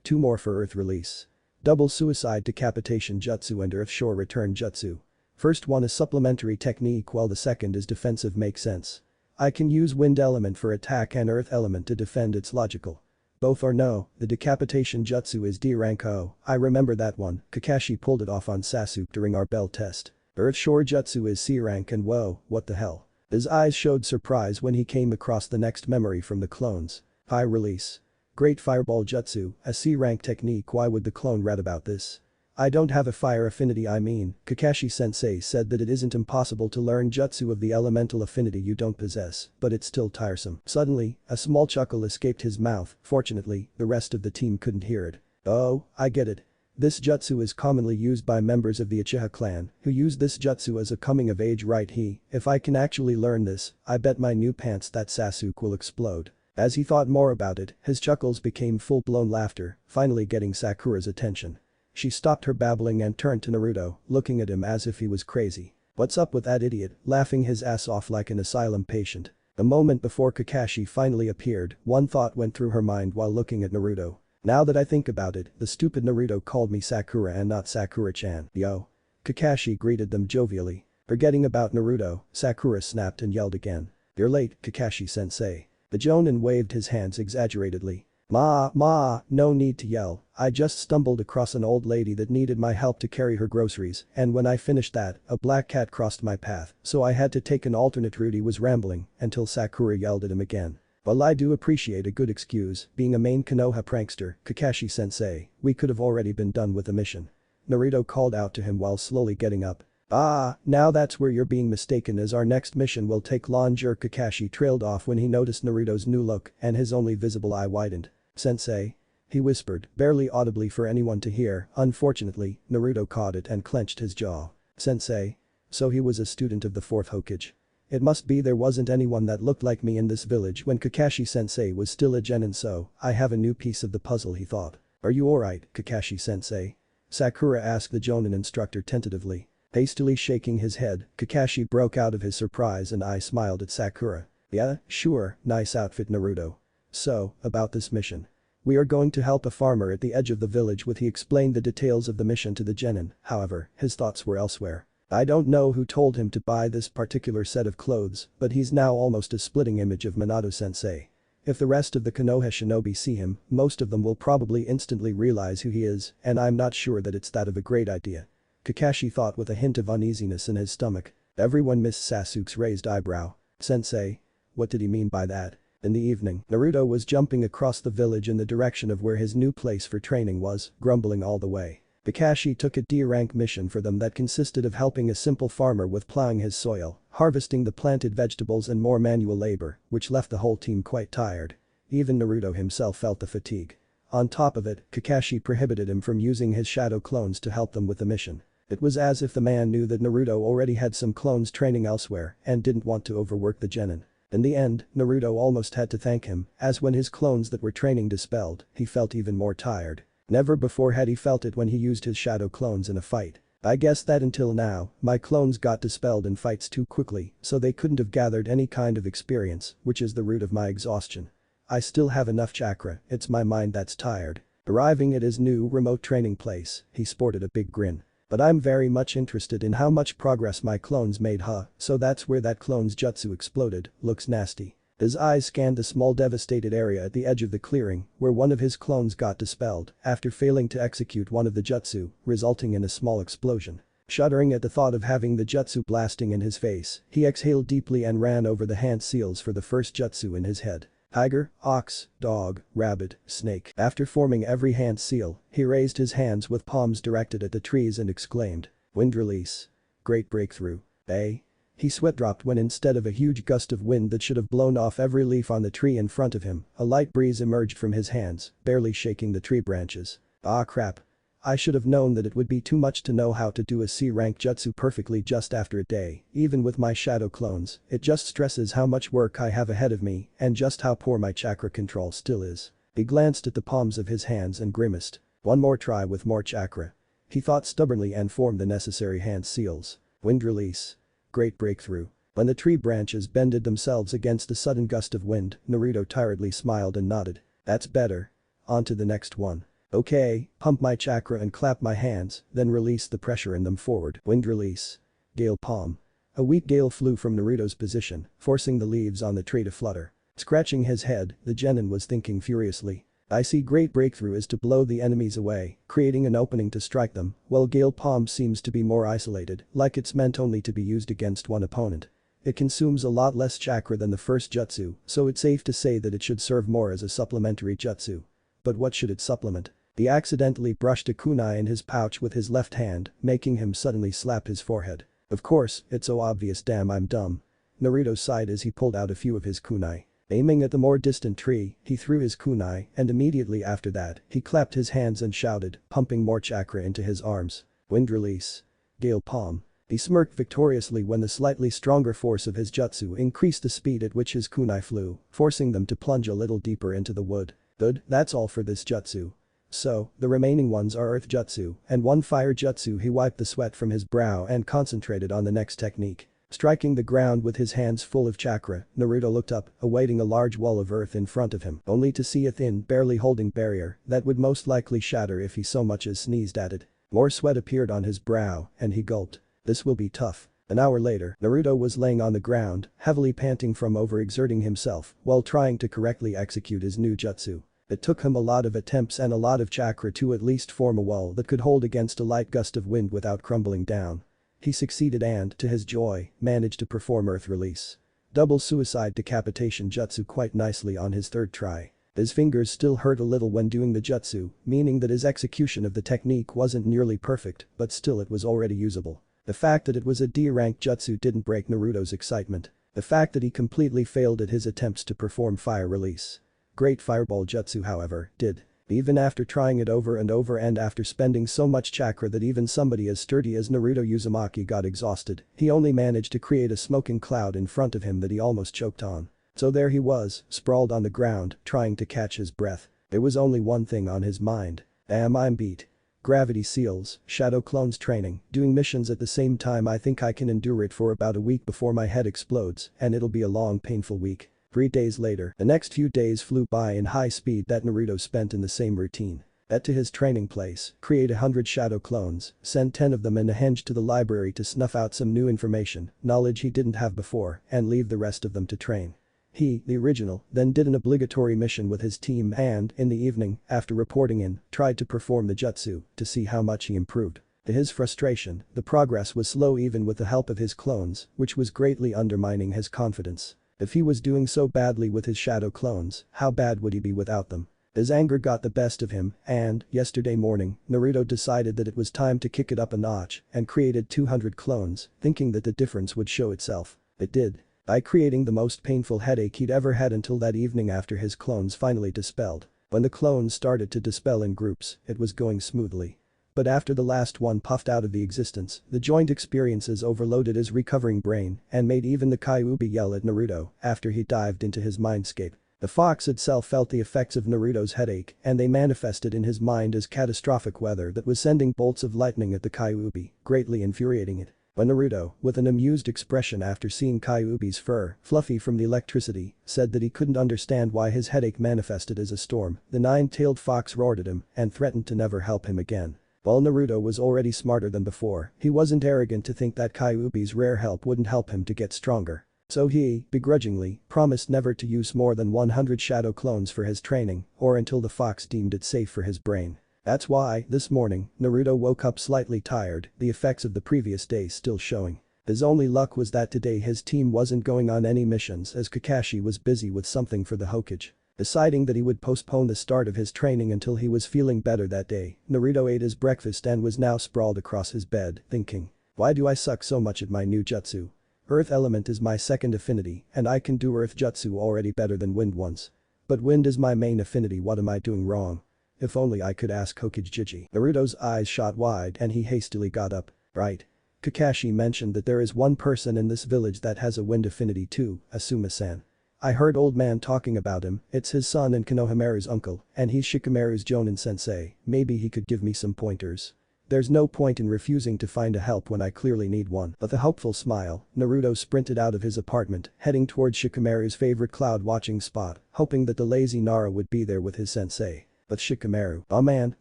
Two more for Earth Release. Double Suicide Decapitation Jutsu and Earth Shore Return Jutsu. First one is supplementary technique while the second is defensive. Makes sense. I can use Wind Element for attack and Earth Element to defend. It's logical. Both or no, the Decapitation Jutsu is D rank. Oh, I remember that one, Kakashi pulled it off on Sasuke during our bell test. Earth Shore Jutsu is C rank and whoa, what the hell. His eyes showed surprise when he came across the next memory from the clones. High Release. Great Fireball Jutsu, a C-rank technique. Why would the clone read about this? I don't have a fire affinity. I mean, Kakashi-sensei said that it isn't impossible to learn jutsu of the elemental affinity you don't possess, but it's still tiresome. Suddenly, a small chuckle escaped his mouth. Fortunately, the rest of the team couldn't hear it. Oh, I get it. This jutsu is commonly used by members of the Uchiha clan, who use this jutsu as a coming-of-age rite. If I can actually learn this, I bet my new pants that Sasuke will explode. As he thought more about it, his chuckles became full-blown laughter, finally getting Sakura's attention. She stopped her babbling and turned to Naruto, looking at him as if he was crazy. What's up with that idiot, laughing his ass off like an asylum patient? A moment before Kakashi finally appeared, one thought went through her mind while looking at Naruto. Now that I think about it, the stupid Naruto called me Sakura and not Sakura-chan. Yo. Kakashi greeted them jovially. Forgetting about Naruto, Sakura snapped and yelled again. You're late, Kakashi-sensei. The Jonin waved his hands exaggeratedly. Ma, no need to yell, I just stumbled across an old lady that needed my help to carry her groceries, and when I finished that, a black cat crossed my path, so I had to take an alternate route. He was rambling until Sakura yelled at him again. Well, I do appreciate a good excuse, being a main Konoha prankster, Kakashi-sensei, we could have already been done with the mission. Naruto called out to him while slowly getting up. Now that's where you're being mistaken, as our next mission will take longer. Kakashi trailed off when he noticed Naruto's new look and his only visible eye widened. Sensei? He whispered, barely audibly for anyone to hear. Unfortunately, Naruto caught it and clenched his jaw. Sensei? So he was a student of the 4th Hokage. It must be there wasn't anyone that looked like me in this village when Kakashi-sensei was still a genin, so I have a new piece of the puzzle, he thought. Are you alright, Kakashi-sensei? Sakura asked the Jonin instructor tentatively. Hastily shaking his head, Kakashi broke out of his surprise and I smiled at Sakura. Yeah, sure, nice outfit, Naruto. So, about this mission. We are going to help a farmer at the edge of the village. He explained the details of the mission to the genin, however, his thoughts were elsewhere. I don't know who told him to buy this particular set of clothes, but he's now almost a splitting image of Minato-sensei. If the rest of the Konoha shinobi see him, most of them will probably instantly realize who he is, and I'm not sure that it's that of a great idea. Kakashi thought with a hint of uneasiness in his stomach. Everyone missed Sasuke's raised eyebrow. Sensei? What did he mean by that? In the evening, Naruto was jumping across the village in the direction of where his new place for training was, grumbling all the way. Kakashi took a D-rank mission for them that consisted of helping a simple farmer with plowing his soil, harvesting the planted vegetables and more manual labor, which left the whole team quite tired. Even Naruto himself felt the fatigue. On top of it, Kakashi prohibited him from using his shadow clones to help them with the mission. It was as if the man knew that Naruto already had some clones training elsewhere and didn't want to overwork the genin. In the end, Naruto almost had to thank him, as when his clones that were training dispelled, he felt even more tired. Never before had he felt it when he used his shadow clones in a fight. I guess that until now, my clones got dispelled in fights too quickly, so they couldn't have gathered any kind of experience, which is the root of my exhaustion. I still have enough chakra, it's my mind that's tired. Arriving at his new remote training place, he sported a big grin. But I'm very much interested in how much progress my clones made, so that's where that clone's jutsu exploded, looks nasty. His eyes scanned the small devastated area at the edge of the clearing, where one of his clones got dispelled after failing to execute one of the jutsu, resulting in a small explosion. Shuddering at the thought of having the jutsu blasting in his face, he exhaled deeply and ran over the hand seals for the first jutsu in his head. Tiger, ox, dog, rabbit, snake. After forming every hand seal, he raised his hands with palms directed at the trees and exclaimed, "Wind release. Great breakthrough. Eh?" He sweat dropped when instead of a huge gust of wind that should have blown off every leaf on the tree in front of him, a light breeze emerged from his hands, barely shaking the tree branches. Ah crap. I should have known that it would be too much to know how to do a C-rank jutsu perfectly just after a day. Even with my shadow clones, it just stresses how much work I have ahead of me and just how poor my chakra control still is. He glanced at the palms of his hands and grimaced. One more try with more chakra. He thought stubbornly and formed the necessary hand seals. Wind release. Great breakthrough. When the tree branches bended themselves against a sudden gust of wind, Naruto tiredly smiled and nodded. That's better. On to the next one. Okay, pump my chakra and clap my hands, then release the pressure in them forward. Wind release. Gale palm. A weak gale flew from Naruto's position, forcing the leaves on the tree to flutter. Scratching his head, the genin was thinking furiously. I see great breakthrough is to blow the enemies away, creating an opening to strike them, while Gale Palm seems to be more isolated, like it's meant only to be used against one opponent. It consumes a lot less chakra than the first jutsu, so it's safe to say that it should serve more as a supplementary jutsu. But what should it supplement? He accidentally brushed a kunai in his pouch with his left hand, making him suddenly slap his forehead. Of course, it's so obvious, damn I'm dumb. Naruto sighed as he pulled out a few of his kunai. Aiming at the more distant tree, he threw his kunai and immediately after that, he clapped his hands and shouted, pumping more chakra into his arms. Wind release. Gale palm. He smirked victoriously when the slightly stronger force of his jutsu increased the speed at which his kunai flew, forcing them to plunge a little deeper into the wood. Good, that's all for this jutsu. So, the remaining ones are earth jutsu and one fire jutsu. He wiped the sweat from his brow and concentrated on the next technique. Striking the ground with his hands full of chakra, Naruto looked up, awaiting a large wall of earth in front of him, only to see a thin, barely holding barrier that would most likely shatter if he so much as sneezed at it. More sweat appeared on his brow, and he gulped. This will be tough. An hour later, Naruto was laying on the ground, heavily panting from overexerting himself while trying to correctly execute his new jutsu. It took him a lot of attempts and a lot of chakra to at least form a wall that could hold against a light gust of wind without crumbling down. He succeeded and, to his joy, managed to perform earth release. Double suicide decapitation jutsu quite nicely on his third try. His fingers still hurt a little when doing the jutsu, meaning that his execution of the technique wasn't nearly perfect, but still it was already usable. The fact that it was a D-rank jutsu didn't break Naruto's excitement. The fact that he completely failed at his attempts to perform fire release. Great fireball jutsu, however, did. Even after trying it over and over and after spending so much chakra that even somebody as sturdy as Naruto Uzumaki got exhausted, he only managed to create a smoking cloud in front of him that he almost choked on. So there he was, sprawled on the ground, trying to catch his breath. There was only one thing on his mind. Damn, I'm beat. Gravity seals, shadow clones training, doing missions at the same time. I think I can endure it for about a week before my head explodes, and it'll be a long painful week. 3 days later, the next few days flew by in high speed that Naruto spent in the same routine. Head to his training place, create 100 shadow clones, send 10 of them in a henge to the library to snuff out some new information, knowledge he didn't have before, and leave the rest of them to train. He, the original, then did an obligatory mission with his team and, in the evening, after reporting in, tried to perform the jutsu to see how much he improved. To his frustration, the progress was slow even with the help of his clones, which was greatly undermining his confidence. If he was doing so badly with his shadow clones, how bad would he be without them? His anger got the best of him and, yesterday morning, Naruto decided that it was time to kick it up a notch and created 200 clones, thinking that the difference would show itself. It did. By creating the most painful headache he'd ever had until that evening after his clones finally dispelled. When the clones started to dispel in groups, it was going smoothly. But after the last one puffed out of the existence, the joint experiences overloaded his recovering brain and made even the Kyuubi yell at Naruto after he dived into his mindscape. The fox itself felt the effects of Naruto's headache and they manifested in his mind as catastrophic weather that was sending bolts of lightning at the Kyuubi, greatly infuriating it. When Naruto, with an amused expression after seeing Kyuubi's fur, fluffy from the electricity, said that he couldn't understand why his headache manifested as a storm, the nine-tailed fox roared at him and threatened to never help him again. While Naruto was already smarter than before, he wasn't arrogant to think that Kyuubi's rare help wouldn't help him to get stronger. So he, begrudgingly, promised never to use more than 100 shadow clones for his training or until the fox deemed it safe for his brain. That's why, this morning, Naruto woke up slightly tired, the effects of the previous day still showing. His only luck was that today his team wasn't going on any missions as Kakashi was busy with something for the Hokage. Deciding that he would postpone the start of his training until he was feeling better that day, Naruto ate his breakfast and was now sprawled across his bed, thinking, why do I suck so much at my new jutsu? Earth element is my second affinity and I can do earth jutsu already better than wind ones. But wind is my main affinity, what am I doing wrong? If only I could ask Hokage Jiji. Naruto's eyes shot wide and he hastily got up. Right. Kakashi mentioned that there is one person in this village that has a wind affinity too, Asuma-san. I heard old man talking about him, it's his son and Konohamaru's uncle, and he's Shikamaru's Jonin sensei, maybe he could give me some pointers. There's no point in refusing to find a help when I clearly need one. With a hopeful smile, Naruto sprinted out of his apartment, heading towards Shikamaru's favorite cloud watching spot, hoping that the lazy Nara would be there with his sensei. But Shikamaru, oh man,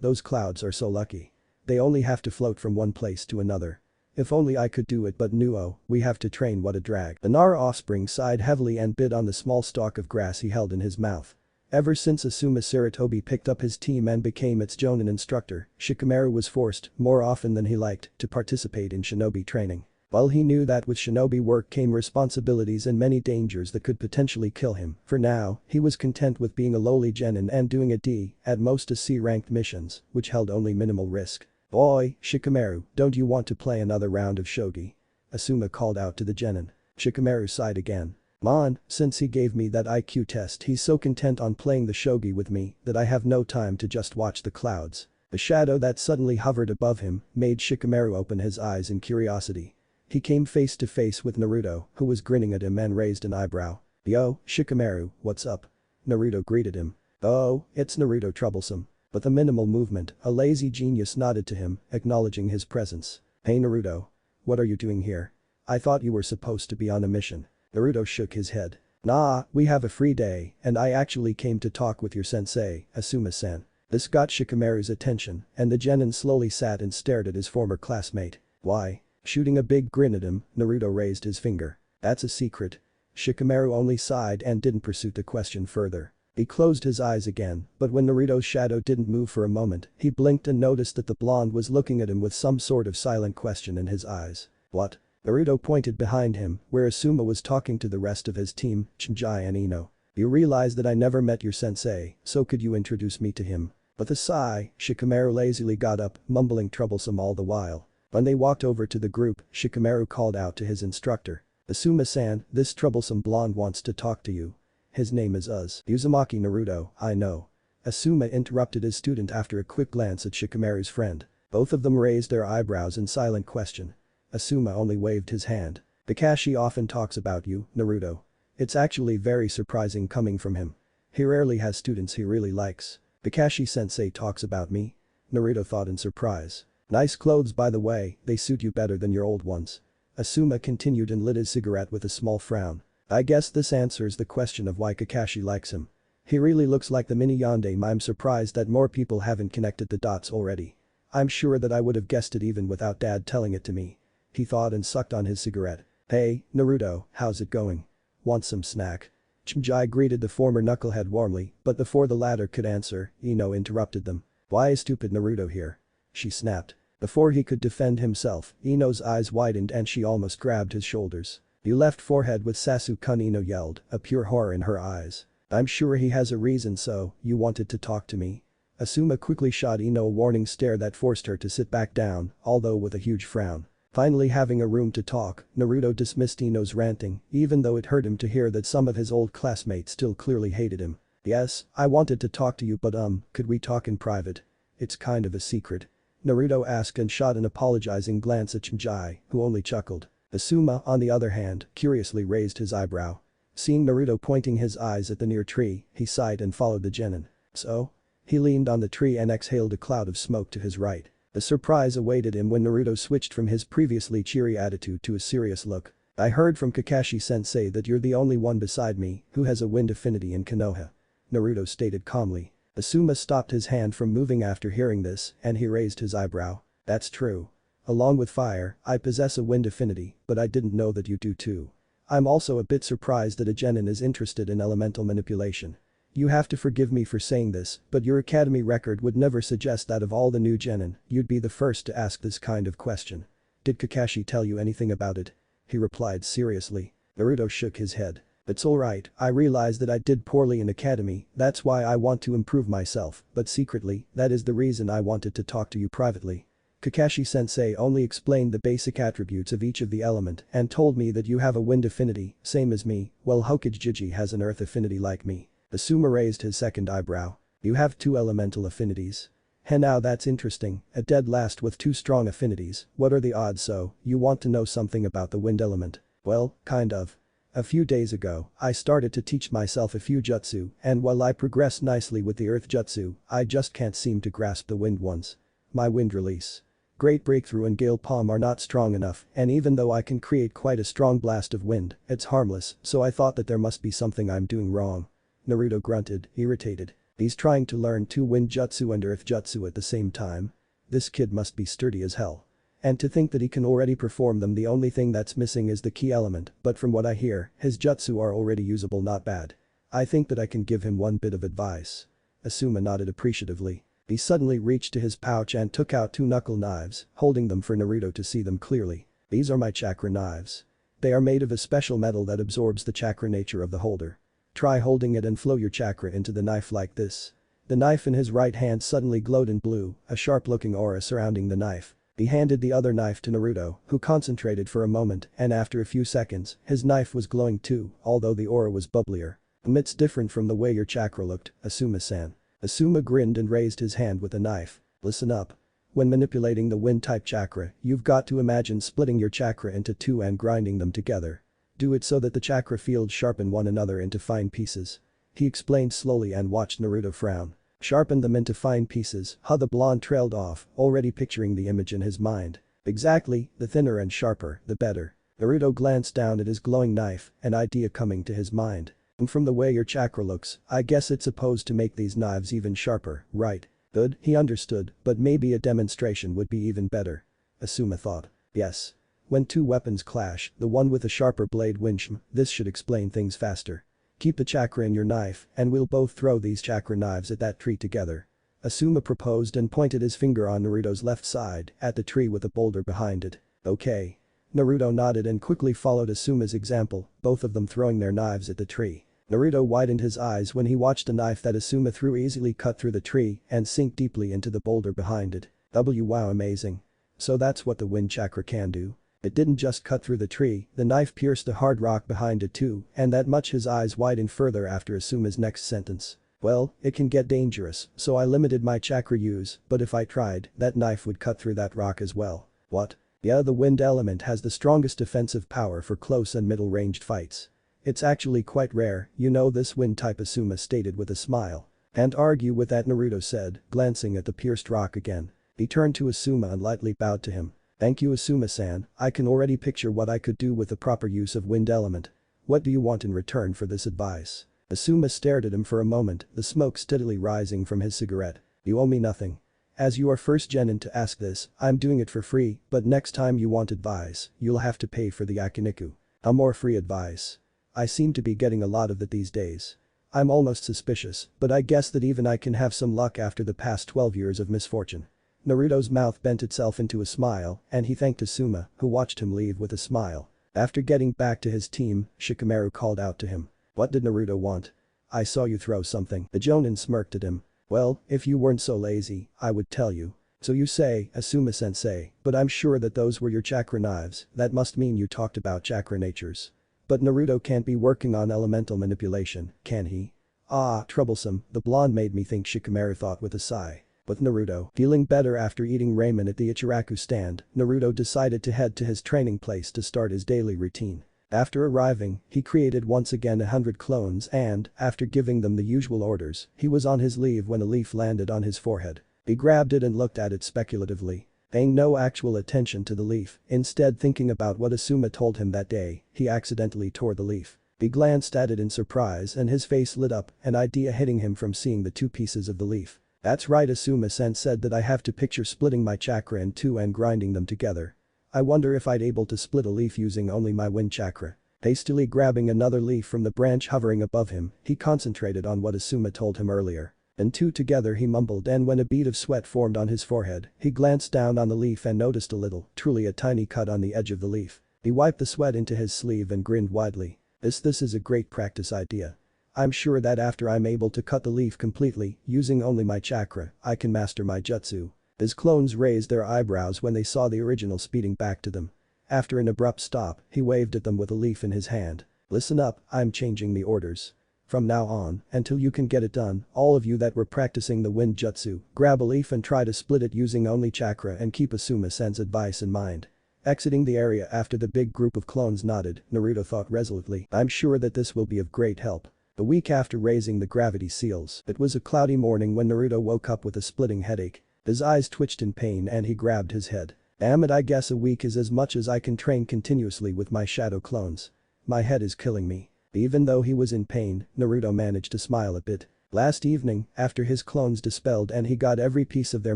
those clouds are so lucky. They only have to float from one place to another. If only I could do it, but no, we have to train, what a drag. The Nara offspring sighed heavily and bit on the small stalk of grass he held in his mouth. Ever since Asuma Saratobi picked up his team and became its Jonin instructor, Shikamaru was forced, more often than he liked, to participate in shinobi training. While he knew that with shinobi work came responsibilities and many dangers that could potentially kill him, for now, he was content with being a lowly genin and doing a D, at most a C-ranked missions, which held only minimal risk. "Boy, Shikamaru, don't you want to play another round of shogi?" Asuma called out to the genin. Shikamaru sighed again. "Man, since he gave me that IQ test he's so content on playing the shogi with me that I have no time to just watch the clouds." The shadow that suddenly hovered above him made Shikamaru open his eyes in curiosity. He came face to face with Naruto, who was grinning at him and raised an eyebrow. "Yo, Shikamaru, what's up?" Naruto greeted him. "Oh, it's Naruto troublesome." With a minimal movement, a lazy genius nodded to him, acknowledging his presence. "Hey Naruto. What are you doing here? I thought you were supposed to be on a mission." Naruto shook his head. "Nah, we have a free day, and I actually came to talk with your sensei, Asuma-san." This got Shikamaru's attention, and the genin slowly sat and stared at his former classmate. "Why?" Shooting a big grin at him, Naruto raised his finger. "That's a secret." Shikamaru only sighed and didn't pursue the question further. He closed his eyes again, but when Naruto's shadow didn't move for a moment, he blinked and noticed that the blonde was looking at him with some sort of silent question in his eyes. "What?" Naruto pointed behind him, where Asuma was talking to the rest of his team, Shinji and Ino. "You realize that I never met your sensei, so could you introduce me to him?" With a sigh, Shikamaru lazily got up, mumbling troublesome all the while. When they walked over to the group, Shikamaru called out to his instructor. "Asuma-san, this troublesome blonde wants to talk to you. His name is Uzumaki Naruto, I know." Asuma interrupted his student after a quick glance at Shikamaru's friend. Both of them raised their eyebrows in silent question. Asuma only waved his hand. "Kakashi often talks about you, Naruto. It's actually very surprising coming from him. He rarely has students he really likes." "Kakashi-sensei talks about me?" Naruto thought in surprise. "Nice clothes by the way, they suit you better than your old ones." Asuma continued and lit his cigarette with a small frown. "I guess this answers the question of why Kakashi likes him. He really looks like the mini Yandere. I'm surprised that more people haven't connected the dots already. I'm sure that I would have guessed it even without dad telling it to me." He thought and sucked on his cigarette. "Hey, Naruto, how's it going? Want some snack?" Shinji greeted the former knucklehead warmly, but before the latter could answer, Ino interrupted them. "Why is stupid Naruto here?" she snapped. Before he could defend himself, Ino's eyes widened and she almost grabbed his shoulders. "You left forehead with Sasuke," Ino yelled, a pure horror in her eyes. "I'm sure he has a reason, so, you wanted to talk to me?" Asuma quickly shot Ino a warning stare that forced her to sit back down, although with a huge frown. Finally having a room to talk, Naruto dismissed Ino's ranting, even though it hurt him to hear that some of his old classmates still clearly hated him. "Yes, I wanted to talk to you but could we talk in private? It's kind of a secret." Naruto asked and shot an apologizing glance at Shinji, who only chuckled. Asuma, on the other hand, curiously raised his eyebrow. Seeing Naruto pointing his eyes at the near tree, he sighed and followed the genin. "So?" He leaned on the tree and exhaled a cloud of smoke to his right. The surprise awaited him when Naruto switched from his previously cheery attitude to a serious look. "I heard from Kakashi-sensei that you're the only one beside me who has a wind affinity in Konoha," Naruto stated calmly. Asuma stopped his hand from moving after hearing this, and he raised his eyebrow. "That's true. Along with fire, I possess a wind affinity, but I didn't know that you do too. I'm also a bit surprised that a genin is interested in elemental manipulation. You have to forgive me for saying this, but your academy record would never suggest that of all the new genin, you'd be the first to ask this kind of question. Did Kakashi tell you anything about it?" He replied seriously. Naruto shook his head. "It's alright, I realize that I did poorly in academy, that's why I want to improve myself, but secretly, that is the reason I wanted to talk to you privately. Kakashi-sensei only explained the basic attributes of each of the element and told me that you have a wind affinity, same as me, while Hokage has an earth affinity like me." Asuma raised his second eyebrow. "You have two elemental affinities? Hey, now that's interesting, a dead last with two strong affinities, what are the odds? So, you want to know something about the wind element?" "Well, kind of. A few days ago, I started to teach myself a few jutsu, and while I progress nicely with the earth jutsu, I just can't seem to grasp the wind ones. My wind release, Great Breakthrough and Gale Palm are not strong enough, and even though I can create quite a strong blast of wind, it's harmless, so I thought that there must be something I'm doing wrong." Naruto grunted, irritated. He's trying to learn two wind jutsu and earth jutsu at the same time. This kid must be sturdy as hell. And to think that he can already perform them, the only thing that's missing is the key element, but from what I hear, his jutsu are already usable, not bad. I think that I can give him one bit of advice." Asuma nodded appreciatively. He suddenly reached to his pouch and took out two knuckle knives, holding them for Naruto to see them clearly. These are my chakra knives. They are made of a special metal that absorbs the chakra nature of the holder. Try holding it and flow your chakra into the knife like this. The knife in his right hand suddenly glowed in blue, a sharp-looking aura surrounding the knife. He handed the other knife to Naruto, who concentrated for a moment, and after a few seconds, his knife was glowing too, although the aura was bubblier. It's different from the way your chakra looked, Asuma-san. Asuma grinned and raised his hand with the knife. Listen up. When manipulating the wind-type chakra, you've got to imagine splitting your chakra into two and grinding them together. Do it so that the chakra fields sharpen one another into fine pieces. He explained slowly and watched Naruto frown. Sharpen them into fine pieces, the blonde trailed off, already picturing the image in his mind. Exactly, the thinner and sharper, the better. Naruto glanced down at his glowing knife, an idea coming to his mind. From the way your chakra looks, I guess it's supposed to make these knives even sharper, right? Good, he understood, but maybe a demonstration would be even better. Asuma thought. Yes. When two weapons clash, the one with a sharper blade wins. This should explain things faster. Keep the chakra in your knife, and we'll both throw these chakra knives at that tree together. Asuma proposed and pointed his finger on Naruto's left side, at the tree with a boulder behind it. Okay. Naruto nodded and quickly followed Asuma's example, both of them throwing their knives at the tree. Naruto widened his eyes when he watched the knife that Asuma threw easily cut through the tree and sink deeply into the boulder behind it. Wow, amazing. So that's what the wind chakra can do. It didn't just cut through the tree, the knife pierced the hard rock behind it too, and that much his eyes widened further after Asuma's next sentence. Well, it can get dangerous, so I limited my chakra use, but if I tried, that knife would cut through that rock as well. What? Yeah, the wind element has the strongest defensive power for close and middle-ranged fights. It's actually quite rare, you know this wind type, Asuma stated with a smile. Can't argue with that, Naruto said, glancing at the pierced rock again. He turned to Asuma and lightly bowed to him. Thank you, Asuma-san, I can already picture what I could do with the proper use of wind element. What do you want in return for this advice? Asuma stared at him for a moment, the smoke steadily rising from his cigarette. You owe me nothing. As you are first genin to ask this, I'm doing it for free, but next time you want advice, you'll have to pay for the yakiniku. More free advice. I seem to be getting a lot of that these days. I'm almost suspicious, but I guess that even I can have some luck after the past 12 years of misfortune. Naruto's mouth bent itself into a smile, and he thanked Asuma, who watched him leave with a smile. After getting back to his team, Shikamaru called out to him. What did Naruto want? I saw you throw something. The Jonin smirked at him. Well, if you weren't so lazy, I would tell you. So you say, Asuma-sensei, but I'm sure that those were your chakra knives, that must mean you talked about chakra natures. But Naruto can't be working on elemental manipulation, can he? Ah, troublesome, the blonde made me think, Shikamaru thought with a sigh. With Naruto feeling better after eating ramen at the Ichiraku stand, Naruto decided to head to his training place to start his daily routine. After arriving, he created once again 100 clones and, after giving them the usual orders, he was on his leave when a leaf landed on his forehead. He grabbed it and looked at it speculatively. Paying no actual attention to the leaf, instead thinking about what Asuma told him that day, he accidentally tore the leaf. He glanced at it in surprise and his face lit up, an idea hitting him from seeing the two pieces of the leaf. That's right, Asuma-san said that I have to picture splitting my chakra in two and grinding them together. I wonder if I'd able to split a leaf using only my wind chakra. Hastily grabbing another leaf from the branch hovering above him, he concentrated on what Asuma told him earlier. And two together, he mumbled, and when a bead of sweat formed on his forehead, he glanced down on the leaf and noticed a little, truly a tiny cut on the edge of the leaf. He wiped the sweat into his sleeve and grinned widely. This is a great practice idea. I'm sure that after I'm able to cut the leaf completely, using only my chakra, I can master my jutsu. His clones raised their eyebrows when they saw the original speeding back to them. After an abrupt stop, he waved at them with a leaf in his hand. Listen up, I'm changing the orders. From now on, until you can get it done, all of you that were practicing the wind jutsu, grab a leaf and try to split it using only chakra and keep Asuma-san's advice in mind. Exiting the area after the big group of clones nodded, Naruto thought resolutely, I'm sure that this will be of great help. A week after raising the gravity seals, it was a cloudy morning when Naruto woke up with a splitting headache. His eyes twitched in pain and he grabbed his head. Damn it, I guess a week is as much as I can train continuously with my shadow clones. My head is killing me. Even though he was in pain, Naruto managed to smile a bit. Last evening, after his clones dispelled and he got every piece of their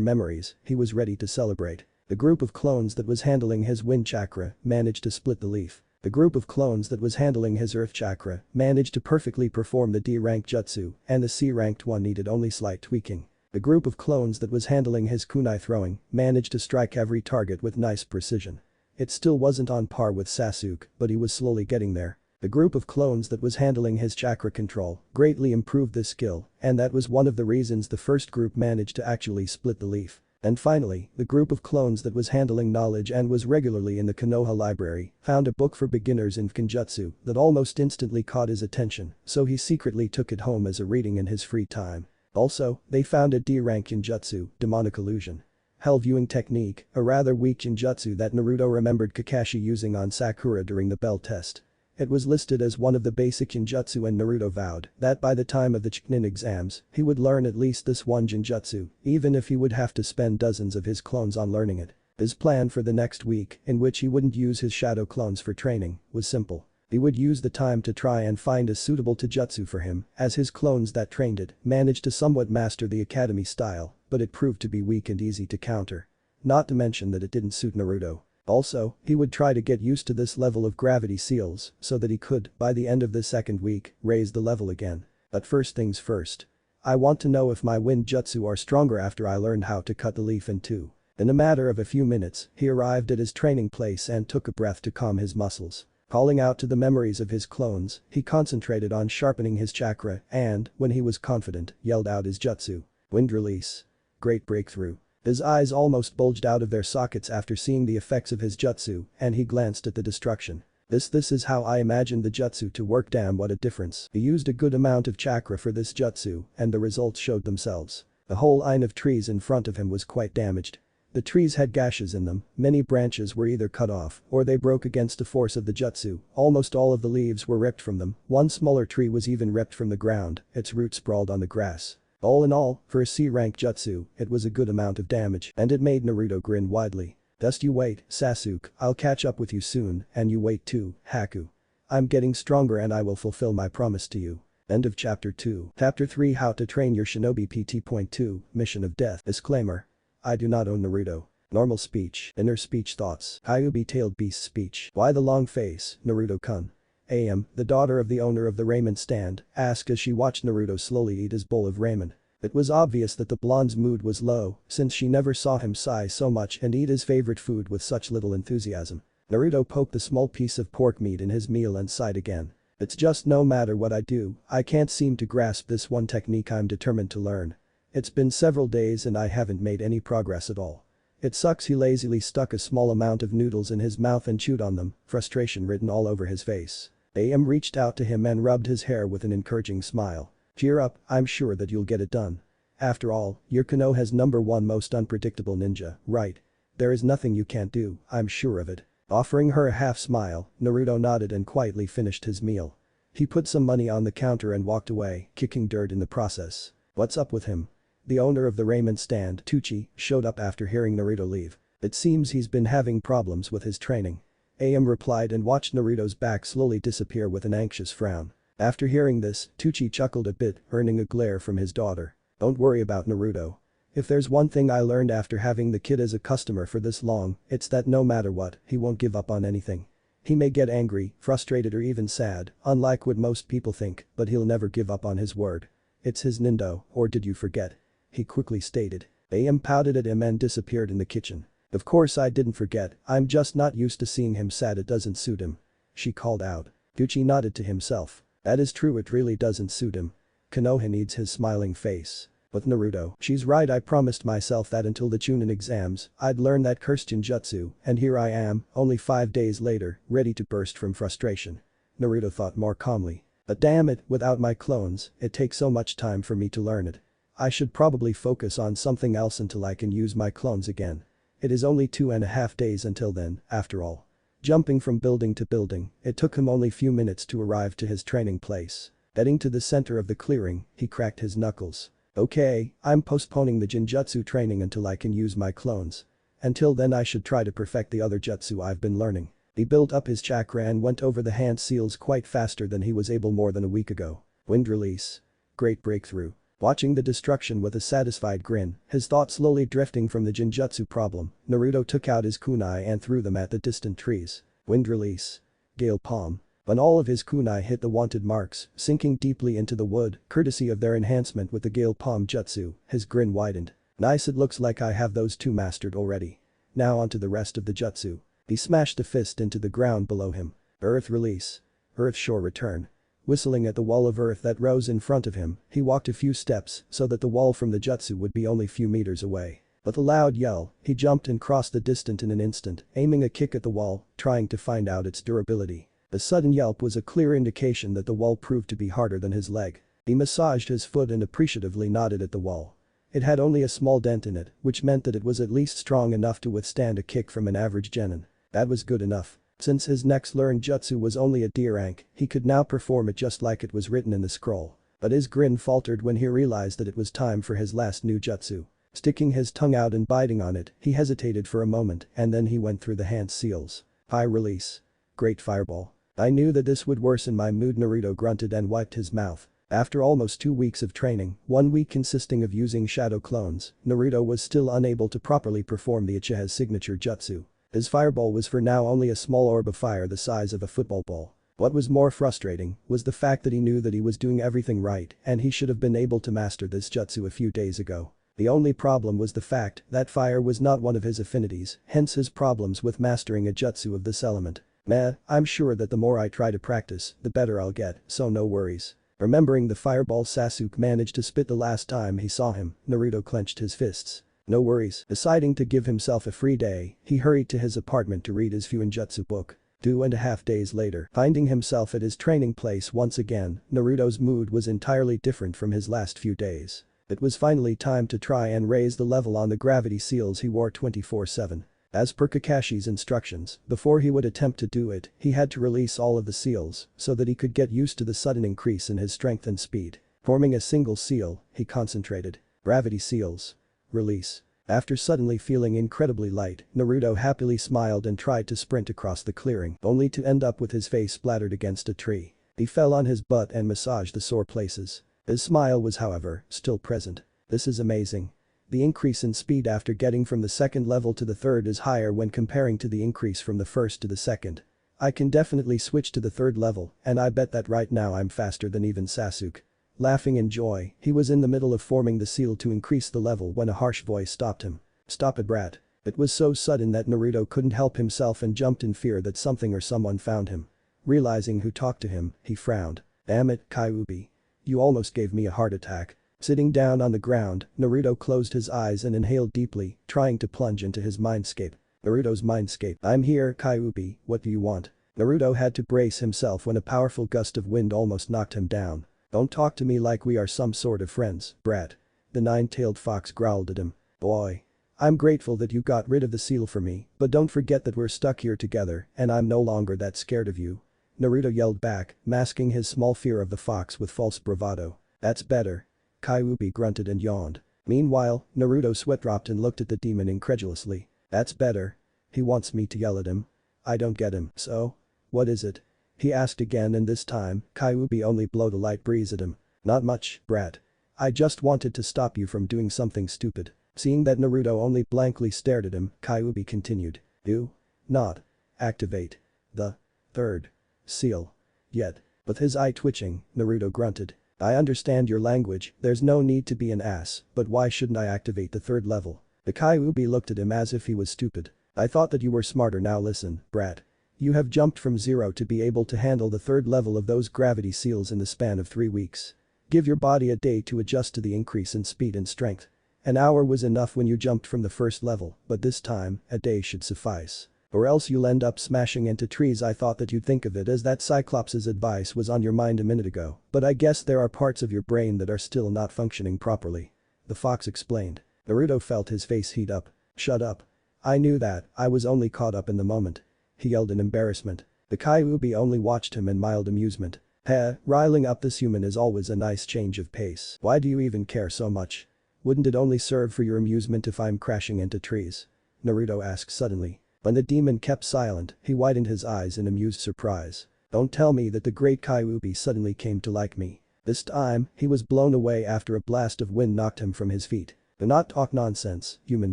memories, he was ready to celebrate. The group of clones that was handling his wind chakra managed to split the leaf. The group of clones that was handling his earth chakra managed to perfectly perform the D-ranked jutsu, and the C-ranked one needed only slight tweaking. The group of clones that was handling his kunai throwing managed to strike every target with nice precision. It still wasn't on par with Sasuke, but he was slowly getting there. The group of clones that was handling his chakra control greatly improved this skill, and that was one of the reasons the first group managed to actually split the leaf. And finally, the group of clones that was handling knowledge and was regularly in the Konoha library found a book for beginners in Kenjutsu that almost instantly caught his attention, so he secretly took it home as a reading in his free time. Also, they found a D-rank Kenjutsu, demonic illusion. Hell viewing technique, a rather weak Kenjutsu that Naruto remembered Kakashi using on Sakura during the bell test. It was listed as one of the basic Genjutsu and Naruto vowed that by the time of the chunin exams, he would learn at least this one Genjutsu, even if he would have to spend dozens of his clones on learning it. His plan for the next week, in which he wouldn't use his shadow clones for training, was simple. He would use the time to try and find a suitable taijutsu for him, as his clones that trained it managed to somewhat master the academy style, but it proved to be weak and easy to counter. Not to mention that it didn't suit Naruto. Also, he would try to get used to this level of gravity seals so that he could, by the end of the second week, raise the level again. But first things first. I want to know if my wind jutsu are stronger after I learned how to cut the leaf in two. In a matter of a few minutes, he arrived at his training place and took a breath to calm his muscles. Calling out to the memories of his clones, he concentrated on sharpening his chakra and, when he was confident, yelled out his jutsu. Wind release. Great breakthrough. His eyes almost bulged out of their sockets after seeing the effects of his jutsu, and he glanced at the destruction. This is how I imagined the jutsu to work. Damn, what a difference. He used a good amount of chakra for this jutsu, and the results showed themselves. The whole line of trees in front of him was quite damaged. The trees had gashes in them, many branches were either cut off or they broke against the force of the jutsu, almost all of the leaves were ripped from them, one smaller tree was even ripped from the ground, its roots sprawled on the grass. All in all, for a C-rank jutsu, it was a good amount of damage, and it made Naruto grin widely. Just you wait, Sasuke, I'll catch up with you soon, and you wait too, Haku. I'm getting stronger and I will fulfill my promise to you. End of Chapter 2. Chapter 3 How to Train Your Shinobi PT.2, Mission of Death. Disclaimer. I do not own Naruto. Normal speech, inner speech thoughts, Kyuubi-tailed beast speech. Why the long face, Naruto-kun? Am, the daughter of the owner of the ramen stand, asked as she watched Naruto slowly eat his bowl of ramen. It was obvious that the blonde's mood was low, since she never saw him sigh so much and eat his favorite food with such little enthusiasm. Naruto poked the small piece of pork meat in his meal and sighed again. It's just no matter what I do, I can't seem to grasp this one technique I'm determined to learn. It's been several days and I haven't made any progress at all. It sucks. He lazily stuck a small amount of noodles in his mouth and chewed on them, frustration written all over his face. Am reached out to him and rubbed his hair with an encouraging smile. Cheer up, I'm sure that you'll get it done. After all, you're Konoha's #1 most unpredictable ninja, right? There is nothing you can't do, I'm sure of it. Offering her a half smile, Naruto nodded and quietly finished his meal. He put some money on the counter and walked away, kicking dirt in the process. What's up with him? The owner of the ramen stand, Tucci, showed up after hearing Naruto leave. It seems he's been having problems with his training. Am replied and watched Naruto's back slowly disappear with an anxious frown. After hearing this, Tucci chuckled a bit, earning a glare from his daughter. Don't worry about Naruto. If there's one thing I learned after having the kid as a customer for this long, it's that no matter what, he won't give up on anything. He may get angry, frustrated or even sad, unlike what most people think, but he'll never give up on his word. It's his nindo, or did you forget? He quickly stated. Am pouted at him and disappeared in the kitchen. Of course I didn't forget, I'm just not used to seeing him sad, it doesn't suit him. She called out. Tucci nodded to himself. That is true, it really doesn't suit him. Konoha needs his smiling face. With Naruto, she's right, I promised myself that until the chunin exams, I'd learn that cursed jutsu, and here I am, only 5 days later, ready to burst from frustration. Naruto thought more calmly. But damn it, without my clones, it takes so much time for me to learn it. I should probably focus on something else until I can use my clones again. It is only 2.5 days until then, after all. Jumping from building to building, it took him only few minutes to arrive to his training place. Getting to the center of the clearing, he cracked his knuckles. Okay, I'm postponing the Genjutsu training until I can use my clones. Until then I should try to perfect the other jutsu I've been learning. He built up his chakra and went over the hand seals quite faster than he was able more than a week ago. Wind release. Great breakthrough. Watching the destruction with a satisfied grin, his thoughts slowly drifting from the Genjutsu problem, Naruto took out his kunai and threw them at the distant trees. Wind release. Gale palm. When all of his kunai hit the wanted marks, sinking deeply into the wood, courtesy of their enhancement with the Gale Palm Jutsu, his grin widened. Nice, it looks like I have those two mastered already. Now onto the rest of the jutsu. He smashed a fist into the ground below him. Earth release. Earth shore return. Whistling at the wall of earth that rose in front of him, he walked a few steps so that the wall from the jutsu would be only few meters away. With a loud yell, he jumped and crossed the distance in an instant, aiming a kick at the wall, trying to find out its durability. The sudden yelp was a clear indication that the wall proved to be harder than his leg. He massaged his foot and appreciatively nodded at the wall. It had only a small dent in it, which meant that it was at least strong enough to withstand a kick from an average genin. That was good enough. Since his next learned jutsu was only a D rank, he could now perform it just like it was written in the scroll. But his grin faltered when he realized that it was time for his last new jutsu. Sticking his tongue out and biting on it, he hesitated for a moment and then he went through the hand seals. High release. Great fireball. I knew that this would worsen my mood. Naruto grunted and wiped his mouth. After almost 2 weeks of training, 1 week consisting of using shadow clones, Naruto was still unable to properly perform the Uchiha's signature jutsu. His fireball was for now only a small orb of fire the size of a football ball. What was more frustrating was the fact that he knew that he was doing everything right and he should have been able to master this jutsu a few days ago. The only problem was the fact that fire was not one of his affinities, hence his problems with mastering a jutsu of this element. Meh, I'm sure that the more I try to practice, the better I'll get, so no worries. Remembering the fireball Sasuke managed to spit the last time he saw him, Naruto clenched his fists. No worries. Deciding to give himself a free day, he hurried to his apartment to read his Fuinjutsu book. 2.5 days later, finding himself at his training place once again, Naruto's mood was entirely different from his last few days. It was finally time to try and raise the level on the gravity seals he wore 24/7. As per Kakashi's instructions, before he would attempt to do it, he had to release all of the seals so that he could get used to the sudden increase in his strength and speed. Forming a single seal, he concentrated. Gravity seals. Release. After suddenly feeling incredibly light, Naruto happily smiled and tried to sprint across the clearing, only to end up with his face splattered against a tree. He fell on his butt and massaged the sore places. His smile was, however, still present. This is amazing. The increase in speed after getting from the second level to the third is higher when comparing to the increase from the first to the second. I can definitely switch to the third level, and I bet that right now I'm faster than even Sasuke. Laughing in joy, he was in the middle of forming the seal to increase the level when a harsh voice stopped him. Stop it, brat. It was so sudden that Naruto couldn't help himself and jumped in fear that something or someone found him. Realizing who talked to him, he frowned. Damn it, Kyuubi. You almost gave me a heart attack. Sitting down on the ground, Naruto closed his eyes and inhaled deeply, trying to plunge into his mindscape. Naruto's mindscape. I'm here, Kyuubi, what do you want? Naruto had to brace himself when a powerful gust of wind almost knocked him down. Don't talk to me like we are some sort of friends, brat. The nine-tailed fox growled at him. Boy. I'm grateful that you got rid of the seal for me, but don't forget that we're stuck here together and I'm no longer that scared of you. Naruto yelled back, masking his small fear of the fox with false bravado. That's better. Kyuubi grunted and yawned. Meanwhile, Naruto sweat dropped and looked at the demon incredulously. That's better. He wants me to yell at him. I don't get him, so? What is it? He asked again and this time, Kyuubi only blowed a light breeze at him. Not much, brat. I just wanted to stop you from doing something stupid. Seeing that Naruto only blankly stared at him, Kyuubi continued. Do not activate the third seal yet. With his eye twitching, Naruto grunted. I understand your language, there's no need to be an ass, but why shouldn't I activate the third level? The Kyuubi looked at him as if he was stupid. I thought that you were smarter. Now listen, brat. You have jumped from 0 to be able to handle the third level of those gravity seals in the span of 3 weeks. Give your body a day to adjust to the increase in speed and strength. An hour was enough when you jumped from the first level, but this time, a day should suffice. Or else you'll end up smashing into trees. I thought that you'd think of it as that Cyclops' advice was on your mind a minute ago, but I guess there are parts of your brain that are still not functioning properly. The fox explained. Naruto felt his face heat up. Shut up. I knew that, I was only caught up in the moment. He yelled in embarrassment. The Kyuubi only watched him in mild amusement. Heh, riling up this human is always a nice change of pace. Why do you even care so much? Wouldn't it only serve for your amusement if I'm crashing into trees? Naruto asked suddenly. When the demon kept silent, he widened his eyes in amused surprise. Don't tell me that the great Kyuubi suddenly came to like me. This time, he was blown away after a blast of wind knocked him from his feet. Do not talk nonsense, human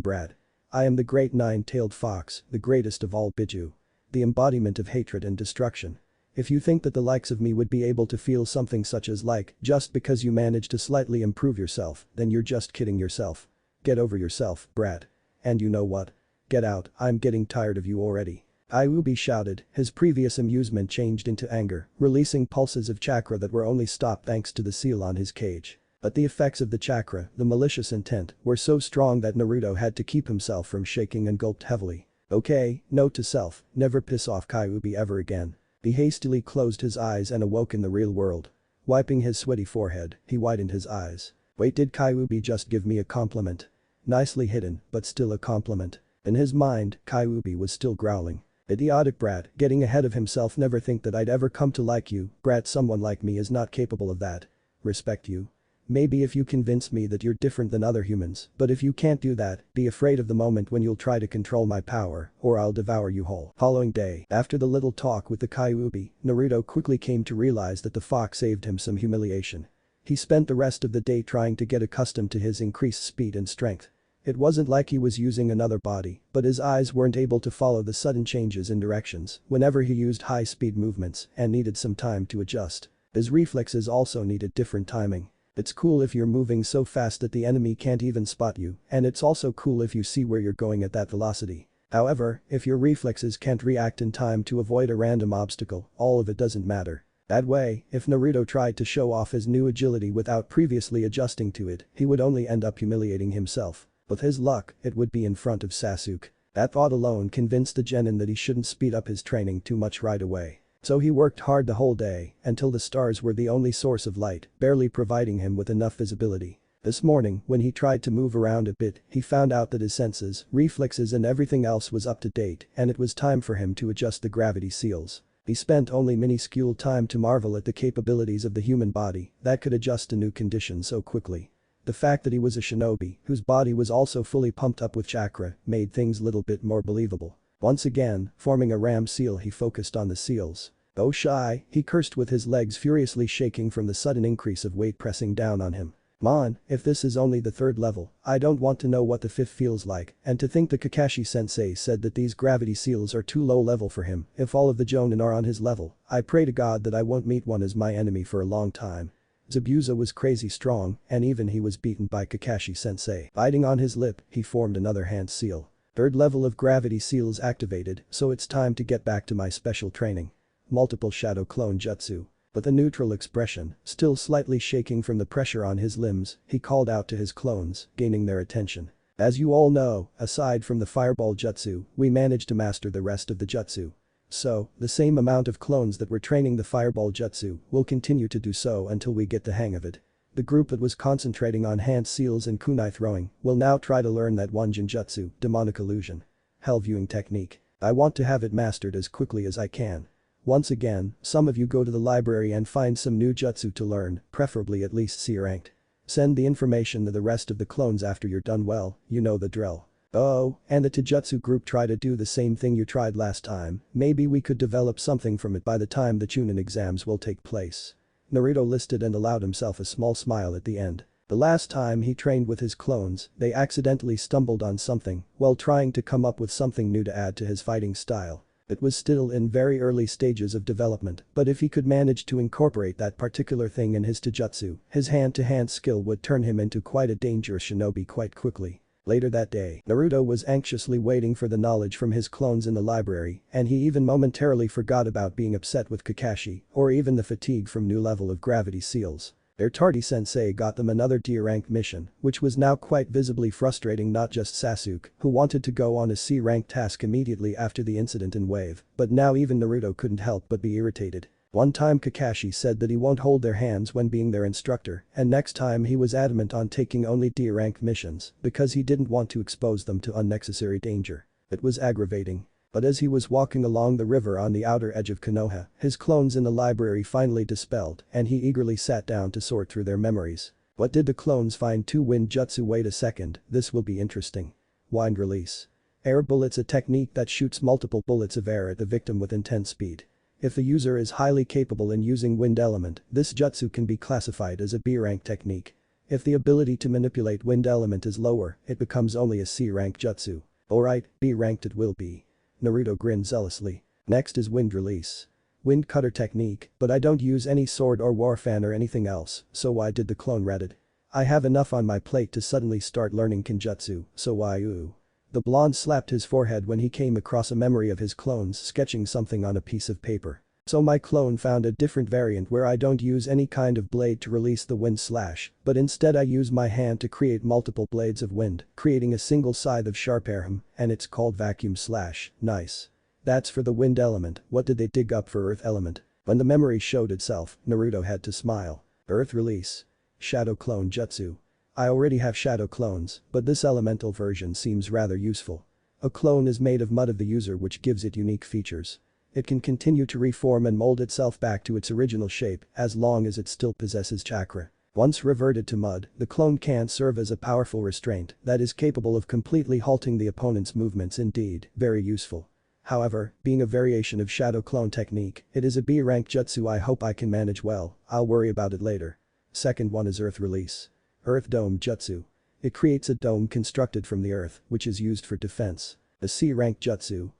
brat. I am the great nine-tailed fox, the greatest of all Biju. The embodiment of hatred and destruction. If you think that the likes of me would be able to feel something such as like just because you managed to slightly improve yourself, then you're just kidding yourself. Get over yourself, brat. And you know what? Get out, I'm getting tired of you already. Kyuubi shouted, his previous amusement changed into anger, releasing pulses of chakra that were only stopped thanks to the seal on his cage. But the effects of the chakra, the malicious intent, were so strong that Naruto had to keep himself from shaking and gulped heavily. Okay, note to self, never piss off Kyuubi ever again. He hastily closed his eyes and awoke in the real world. Wiping his sweaty forehead, he widened his eyes. Wait, did Kyuubi just give me a compliment? Nicely hidden, but still a compliment. In his mind, Kyuubi was still growling. Idiotic brat, getting ahead of himself. Never think that I'd ever come to like you, brat. Someone like me is not capable of that. Respect you. Maybe if you convince me that you're different than other humans, but if you can't do that, be afraid of the moment when you'll try to control my power, or I'll devour you whole. Following day, after the little talk with the Kyuubi, Naruto quickly came to realize that the fox saved him some humiliation. He spent the rest of the day trying to get accustomed to his increased speed and strength. It wasn't like he was using another body, but his eyes weren't able to follow the sudden changes in directions whenever he used high-speed movements and needed some time to adjust. His reflexes also needed different timing. It's cool if you're moving so fast that the enemy can't even spot you, and it's also cool if you see where you're going at that velocity. However, if your reflexes can't react in time to avoid a random obstacle, all of it doesn't matter. That way, if Naruto tried to show off his new agility without previously adjusting to it, he would only end up humiliating himself. With his luck, it would be in front of Sasuke. That thought alone convinced the genin that he shouldn't speed up his training too much right away. So he worked hard the whole day until the stars were the only source of light, barely providing him with enough visibility. This morning, when he tried to move around a bit, he found out that his senses, reflexes and everything else was up to date and it was time for him to adjust the gravity seals. He spent only minuscule time to marvel at the capabilities of the human body that could adjust to new conditions so quickly. The fact that he was a shinobi, whose body was also fully pumped up with chakra, made things little bit more believable. Once again, forming a ram seal, he focused on the seals. Though shy, he cursed with his legs furiously shaking from the sudden increase of weight pressing down on him. Man, if this is only the third level, I don't want to know what the fifth feels like, and to think the Kakashi-sensei said that these gravity seals are too low level for him. If all of the jonin are on his level, I pray to God that I won't meet one as my enemy for a long time. Zabuza was crazy strong, and even he was beaten by Kakashi-sensei. Biting on his lip, he formed another hand seal. Third level of gravity seals activated, so it's time to get back to my special training. Multiple shadow clone jutsu. With a neutral expression, still slightly shaking from the pressure on his limbs, he called out to his clones, gaining their attention. As you all know, aside from the fireball jutsu, we managed to master the rest of the jutsu. So, the same amount of clones that were training the fireball jutsu will continue to do so until we get the hang of it. The group that was concentrating on hand seals and kunai throwing will now try to learn that one jutsu, demonic illusion. Hell viewing technique. I want to have it mastered as quickly as I can. Once again, some of you go to the library and find some new jutsu to learn, preferably at least C ranked. Send the information to the rest of the clones after you're done. Well, you know the drill. Oh, and the Taijutsu group try to do the same thing you tried last time. Maybe we could develop something from it by the time the chunin exams will take place. Naruto listed and allowed himself a small smile at the end. The last time he trained with his clones, they accidentally stumbled on something while trying to come up with something new to add to his fighting style. It was still in very early stages of development, but if he could manage to incorporate that particular thing in his taijutsu, his hand-to-hand skill would turn him into quite a dangerous shinobi quite quickly. Later that day, Naruto was anxiously waiting for the knowledge from his clones in the library, and he even momentarily forgot about being upset with Kakashi, or even the fatigue from new level of gravity seals. Their tardy sensei got them another D-ranked mission, which was now quite visibly frustrating not just Sasuke, who wanted to go on a C-ranked task immediately after the incident in Wave, but now even Naruto couldn't help but be irritated. One time Kakashi said that he won't hold their hands when being their instructor, and next time he was adamant on taking only D-ranked missions because he didn't want to expose them to unnecessary danger. It was aggravating. But as he was walking along the river on the outer edge of Konoha, his clones in the library finally dispelled and he eagerly sat down to sort through their memories. What did the clones find? 2 wind jutsu. Wait a second, this will be interesting. Wind release. Air bullets, a technique that shoots multiple bullets of air at the victim with intense speed. If the user is highly capable in using wind element, this jutsu can be classified as a B-rank technique. If the ability to manipulate wind element is lower, it becomes only a C-rank jutsu. Alright, B-ranked it will be. Naruto grinned zealously. Next is wind release. Wind cutter technique, but I don't use any sword or war fan or anything else, so why did the clone read it? I have enough on my plate to suddenly start learning kinjutsu, so why ooh. The blonde slapped his forehead when he came across a memory of his clones sketching something on a piece of paper. So my clone found a different variant where I don't use any kind of blade to release the wind slash, but instead I use my hand to create multiple blades of wind, creating a single scythe of sharp arm, and it's called vacuum slash. Nice. That's for the wind element. What did they dig up for earth element? When the memory showed itself, Naruto had to smile. Earth release. Shadow clone jutsu. I already have shadow clones, but this elemental version seems rather useful. A clone is made of mud of the user, which gives it unique features. It can continue to reform and mold itself back to its original shape as long as it still possesses chakra. Once reverted to mud, the clone can serve as a powerful restraint that is capable of completely halting the opponent's movements. Indeed, very useful. However, being a variation of shadow clone technique, it is a B rank jutsu I hope I can manage well. I'll worry about it later. Second one is earth release. Earth dome jutsu. It creates a dome constructed from the earth, which is used for defense. A C rank jutsu.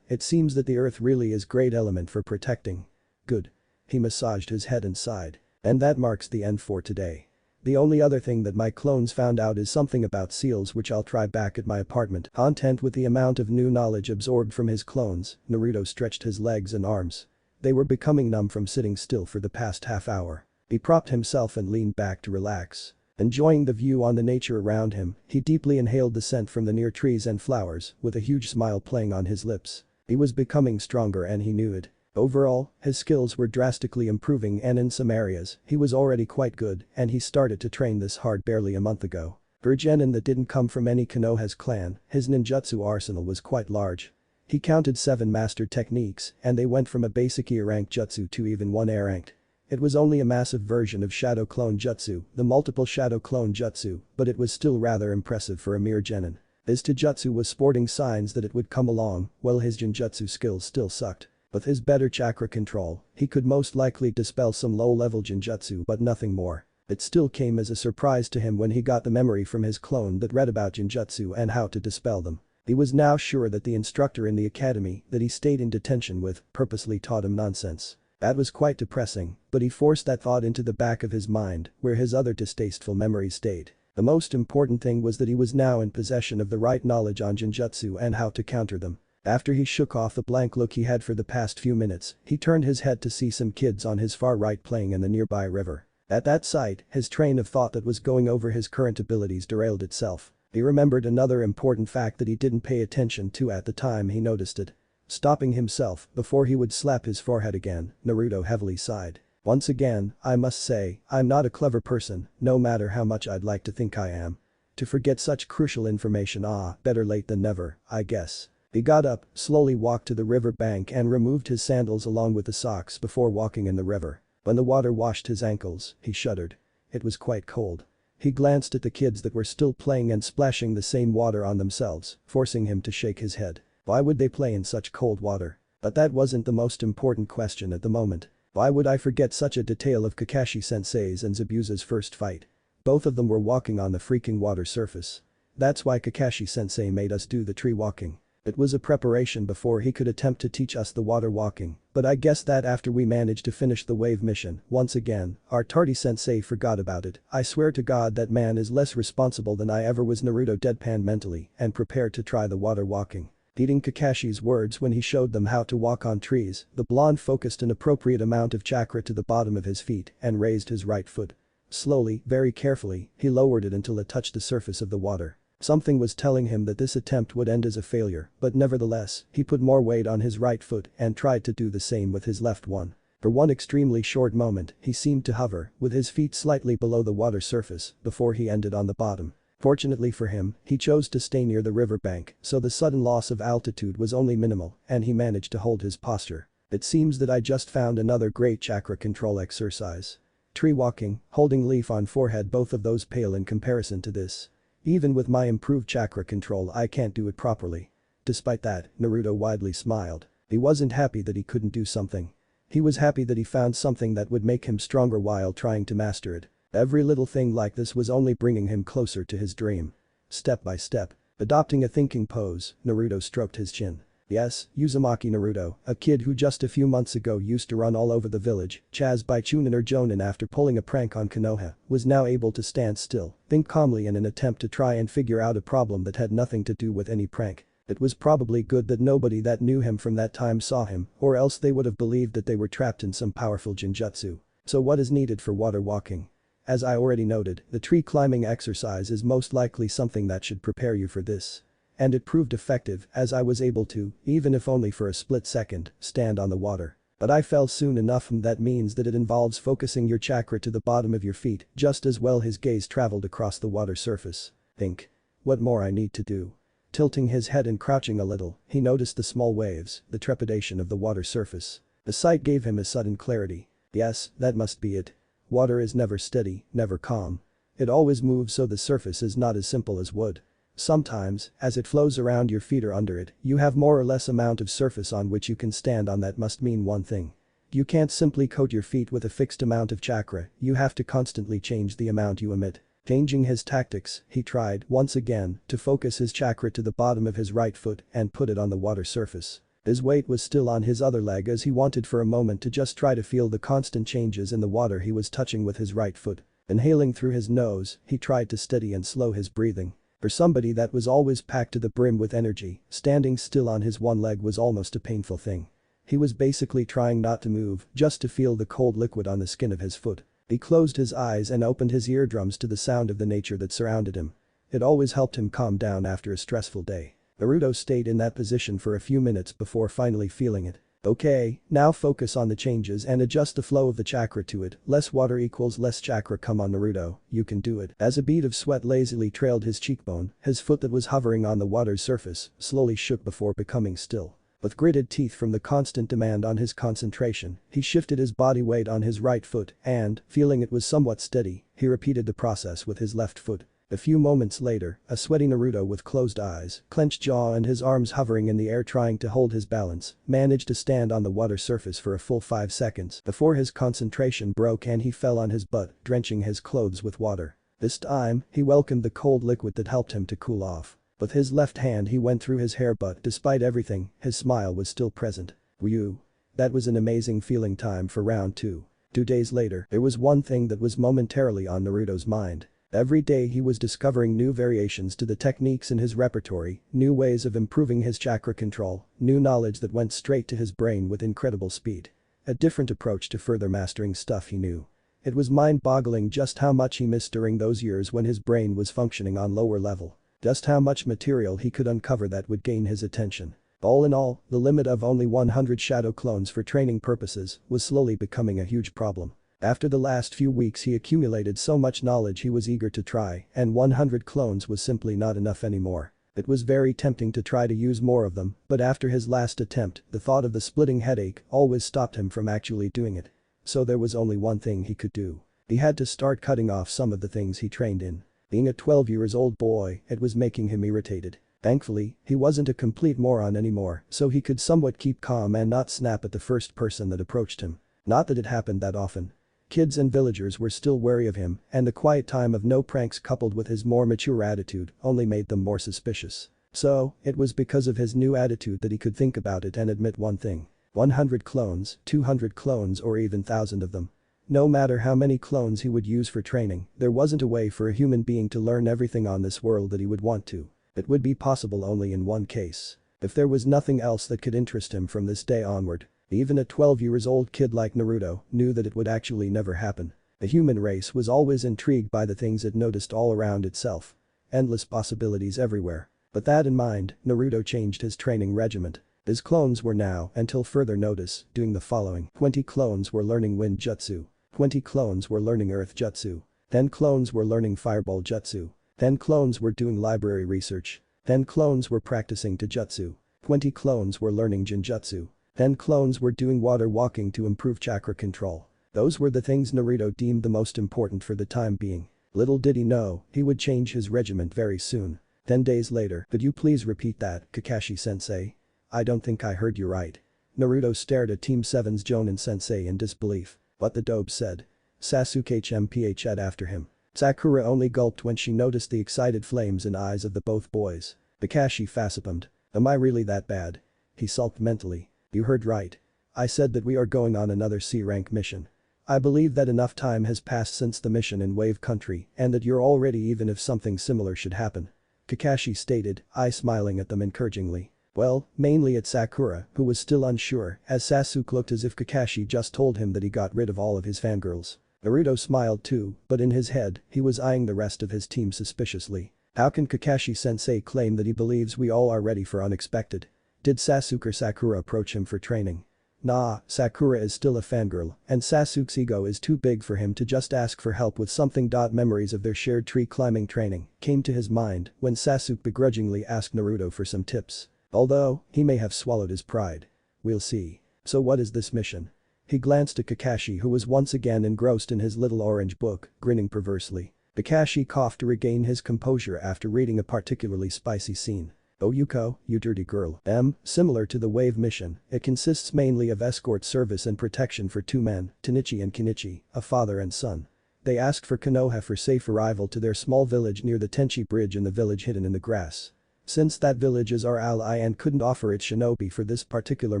It seems that the earth really is great element for protecting. Good. He massaged his head and sighed. And that marks the end for today. The only other thing that my clones found out is something about seals, which I'll try back at my apartment. Content with the amount of new knowledge absorbed from his clones, Naruto stretched his legs and arms. They were becoming numb from sitting still for the past half hour. He propped himself and leaned back to relax. Enjoying the view on the nature around him, he deeply inhaled the scent from the near trees and flowers, with a huge smile playing on his lips. He was becoming stronger and he knew it. Overall, his skills were drastically improving, and in some areas, he was already quite good, and he started to train this hard barely a month ago. For a genin that didn't come from any Konoha's clan, his ninjutsu arsenal was quite large. He counted 7 mastered techniques, and they went from a basic E-rank jutsu to even 1 A-ranked. It was only a massive version of Shadow Clone Jutsu, the multiple Shadow Clone Jutsu, but it was still rather impressive for a mere genin. His Taijutsu was sporting signs that it would come along, while his Genjutsu skills still sucked. With his better chakra control, he could most likely dispel some low-level Genjutsu, but nothing more. It still came as a surprise to him when he got the memory from his clone that read about Genjutsu and how to dispel them. He was now sure that the instructor in the academy that he stayed in detention with purposely taught him nonsense. That was quite depressing, but he forced that thought into the back of his mind, where his other distasteful memories stayed. The most important thing was that he was now in possession of the right knowledge on Genjutsu and how to counter them. After he shook off the blank look he had for the past few minutes, he turned his head to see some kids on his far right playing in the nearby river. At that sight, his train of thought that was going over his current abilities derailed itself. He remembered another important fact that he didn't pay attention to at the time he noticed it. Stopping himself before he would slap his forehead again, Naruto heavily sighed. Once again, I must say, I'm not a clever person, no matter how much I'd like to think I am. To forget such crucial information, better late than never, I guess. He got up, slowly walked to the river bank and removed his sandals along with the socks before walking in the river. When the water washed his ankles, he shuddered. It was quite cold. He glanced at the kids that were still playing and splashing the same water on themselves, forcing him to shake his head. Why would they play in such cold water? But that wasn't the most important question at the moment. Why would I forget such a detail of Kakashi-sensei's and Zabuza's first fight? Both of them were walking on the freaking water surface. That's why Kakashi-sensei made us do the tree walking. It was a preparation before he could attempt to teach us the water walking, but I guess that after we managed to finish the wave mission, once again, our tardy sensei forgot about it. I swear to God that man is less responsible than I ever was. Naruto deadpanned mentally and prepared to try the water walking. Heeding Kakashi's words when he showed them how to walk on trees, the blonde focused an appropriate amount of chakra to the bottom of his feet and raised his right foot. Slowly, very carefully, he lowered it until it touched the surface of the water. Something was telling him that this attempt would end as a failure, but nevertheless, he put more weight on his right foot and tried to do the same with his left one. For one extremely short moment, he seemed to hover, with his feet slightly below the water surface, before he ended on the bottom. Fortunately for him, he chose to stay near the riverbank, so the sudden loss of altitude was only minimal, and he managed to hold his posture. It seems that I just found another great chakra control exercise. Tree walking, holding leaf on forehead, both of those pale in comparison to this. Even with my improved chakra control I can't do it properly. Despite that, Naruto widely smiled. He wasn't happy that he couldn't do something. He was happy that he found something that would make him stronger while trying to master it. Every little thing like this was only bringing him closer to his dream. Step by step, adopting a thinking pose, Naruto stroked his chin. Yes, Uzumaki Naruto, a kid who just a few months ago used to run all over the village, chased by chunin or jonin after pulling a prank on Konoha, was now able to stand still, think calmly in an attempt to try and figure out a problem that had nothing to do with any prank. It was probably good that nobody that knew him from that time saw him, or else they would have believed that they were trapped in some powerful genjutsu. So what is needed for water walking? As I already noted, the tree climbing exercise is most likely something that should prepare you for this. And it proved effective as I was able to, even if only for a split second, stand on the water. But I fell soon enough, and that means that it involves focusing your chakra to the bottom of your feet just as well. His gaze traveled across the water surface. Think. What more I need to do? Tilting his head and crouching a little, he noticed the small waves, the trepidation of the water surface. The sight gave him a sudden clarity. Yes, that must be it. Water is never steady, never calm. It always moves, so the surface is not as simple as wood. Sometimes, as it flows around your feet or under it, you have more or less amount of surface on which you can stand on. That must mean one thing. You can't simply coat your feet with a fixed amount of chakra, you have to constantly change the amount you emit. Changing his tactics, he tried, once again, to focus his chakra to the bottom of his right foot and put it on the water surface. His weight was still on his other leg as he wanted for a moment to just try to feel the constant changes in the water he was touching with his right foot. Inhaling through his nose, he tried to steady and slow his breathing. For somebody that was always packed to the brim with energy, standing still on his one leg was almost a painful thing. He was basically trying not to move, just to feel the cold liquid on the skin of his foot. He closed his eyes and opened his eardrums to the sound of the nature that surrounded him. It always helped him calm down after a stressful day. Naruto stayed in that position for a few minutes before finally feeling it. Okay, now focus on the changes and adjust the flow of the chakra to it. Less water equals less chakra. Come on Naruto, you can do it. As a bead of sweat lazily trailed his cheekbone, his foot that was hovering on the water's surface slowly shook before becoming still. With gritted teeth from the constant demand on his concentration, he shifted his body weight on his right foot and, feeling it was somewhat steady, he repeated the process with his left foot. A few moments later, a sweaty Naruto with closed eyes, clenched jaw and his arms hovering in the air trying to hold his balance, managed to stand on the water surface for a full 5 seconds before his concentration broke and he fell on his butt, drenching his clothes with water. This time, he welcomed the cold liquid that helped him to cool off. With his left hand he went through his hair, but despite everything, his smile was still present. Whew. That was an amazing feeling. Time for round 2. 2 days later, there was one thing that was momentarily on Naruto's mind. Every day he was discovering new variations to the techniques in his repertory, new ways of improving his chakra control, new knowledge that went straight to his brain with incredible speed. A different approach to further mastering stuff he knew. It was mind-boggling just how much he missed during those years when his brain was functioning on lower level. Just how much material he could uncover that would gain his attention. All in all, the limit of only 100 shadow clones for training purposes was slowly becoming a huge problem. After the last few weeks he accumulated so much knowledge he was eager to try, and 100 clones was simply not enough anymore. It was very tempting to try to use more of them, but after his last attempt, the thought of the splitting headache always stopped him from actually doing it. So there was only one thing he could do. He had to start cutting off some of the things he trained in. Being a 12-year-old boy, it was making him irritated. Thankfully, he wasn't a complete moron anymore, so he could somewhat keep calm and not snap at the first person that approached him. Not that it happened that often. Kids and villagers were still wary of him, and the quiet time of no pranks coupled with his more mature attitude only made them more suspicious. So, it was because of his new attitude that he could think about it and admit one thing. 100 clones, 200 clones or even 1,000 of them. No matter how many clones he would use for training, there wasn't a way for a human being to learn everything on this world that he would want to. It would be possible only in one case. If there was nothing else that could interest him from this day onward. Even a 12-year-old kid like Naruto knew that it would actually never happen. The human race was always intrigued by the things it noticed all around itself. Endless possibilities everywhere. With that in mind, Naruto changed his training regimen. His clones were now, until further notice, doing the following. 20 clones were learning wind jutsu. 20 clones were learning earth jutsu. 10 clones were learning fireball jutsu. 10 clones were doing library research. 10 clones were practicing taijutsu. 20 clones were learning genjutsu. 10 clones were doing water walking to improve chakra control. Those were the things Naruto deemed the most important for the time being. Little did he know, he would change his regiment very soon. 10 days later, could you please repeat that, Kakashi-sensei? I don't think I heard you right. Naruto stared at Team 7's Jonin-sensei in disbelief. What the dope said. Sasuke-mphed after him. Sakura only gulped when she noticed the excited flames in eyes of the both boys. Kakashi facepalmed. Am I really that bad? He sulked mentally. You heard right. I said that we are going on another C-rank mission. I believe that enough time has passed since the mission in Wave Country and that you're all ready even if something similar should happen. Kakashi stated, eye smiling at them encouragingly. Well, mainly at Sakura, who was still unsure, as Sasuke looked as if Kakashi just told him that he got rid of all of his fangirls. Naruto smiled too, but in his head, he was eyeing the rest of his team suspiciously. How can Kakashi-sensei claim that he believes we all are ready for unexpected? Did Sasuke or Sakura approach him for training? Nah, Sakura is still a fangirl, and Sasuke's ego is too big for him to just ask for help with something. Memories of their shared tree climbing training came to his mind when Sasuke begrudgingly asked Naruto for some tips. Although, he may have swallowed his pride. We'll see. So what is this mission? He glanced at Kakashi who was once again engrossed in his little orange book, grinning perversely. Kakashi coughed to regain his composure after reading a particularly spicy scene. Oh Yuko, you dirty girl. Similar to the Wave mission, it consists mainly of escort service and protection for two men, Tanichi and Kenichi, a father and son. They asked for Konoha for safe arrival to their small village near the Tenchi Bridge in the village hidden in the grass. Since that village is our ally and couldn't offer its shinobi for this particular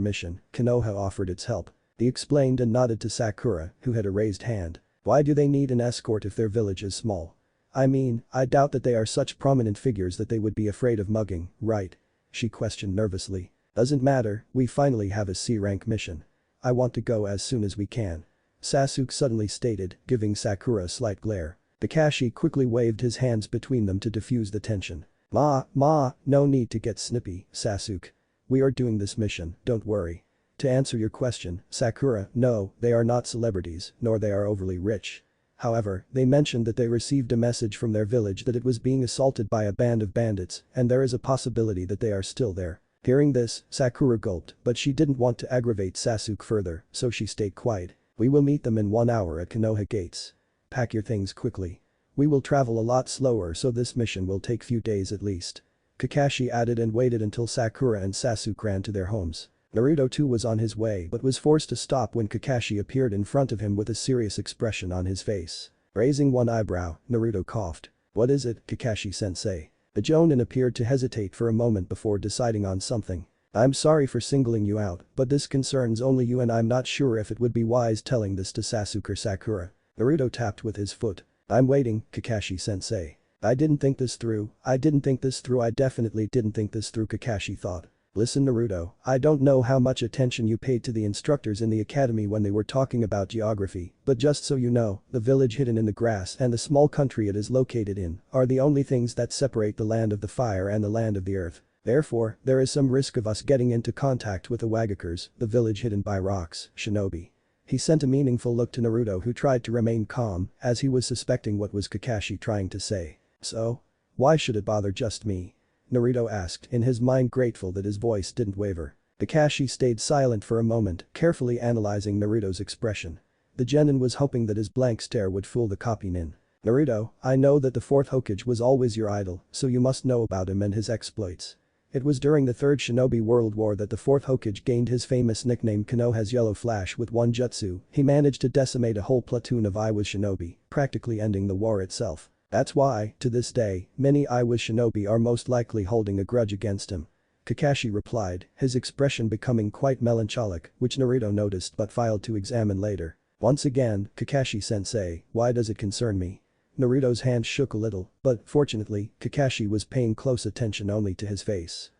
mission, Konoha offered its help. He explained and nodded to Sakura, who had a raised hand. Why do they need an escort if their village is small? I mean, I doubt that they are such prominent figures that they would be afraid of mugging, right? She questioned nervously. Doesn't matter, we finally have a C-rank mission. I want to go as soon as we can. Sasuke suddenly stated, giving Sakura a slight glare. Kakashi quickly waved his hands between them to diffuse the tension. No need to get snippy, Sasuke. We are doing this mission, don't worry. To answer your question, Sakura, no, they are not celebrities, nor they are overly rich. However, they mentioned that they received a message from their village that it was being assaulted by a band of bandits and there is a possibility that they are still there. Hearing this, Sakura gulped, but she didn't want to aggravate Sasuke further, so she stayed quiet. We will meet them in 1 hour at Konoha gates. Pack your things quickly. We will travel a lot slower so this mission will take few days at least. Kakashi added and waited until Sakura and Sasuke ran to their homes. Naruto too was on his way but was forced to stop when Kakashi appeared in front of him with a serious expression on his face. Raising one eyebrow, Naruto coughed. What is it, Kakashi-sensei? The Jonin appeared to hesitate for a moment before deciding on something. I'm sorry for singling you out, but this concerns only you and I'm not sure if it would be wise telling this to Sasuke or Sakura. Naruto tapped with his foot. I'm waiting, Kakashi-sensei. I didn't think this through, I definitely didn't think this through, Kakashi thought. Listen Naruto, I don't know how much attention you paid to the instructors in the academy when they were talking about geography, but just so you know, the village hidden in the grass and the small country it is located in are the only things that separate the land of the fire and the land of the earth. Therefore, there is some risk of us getting into contact with the Wagakers, the village hidden by rocks, shinobi. He sent a meaningful look to Naruto who tried to remain calm as he was suspecting what was Kakashi trying to say. So? Why should it bother just me? Naruto asked, in his mind grateful that his voice didn't waver. Kakashi stayed silent for a moment, carefully analyzing Naruto's expression. The genin was hoping that his blank stare would fool the copy nin. Naruto, I know that the fourth Hokage was always your idol, so you must know about him and his exploits. It was during the Third Shinobi World War that the fourth Hokage gained his famous nickname Konoha's Yellow Flash. With one jutsu, he managed to decimate a whole platoon of Iwa shinobi, practically ending the war itself. That's why, to this day, many Iwa shinobi are most likely holding a grudge against him. Kakashi replied, his expression becoming quite melancholic, which Naruto noticed but failed to examine later. Once again, Kakashi-sensei, why does it concern me? Naruto's hand shook a little, but fortunately, Kakashi was paying close attention only to his face.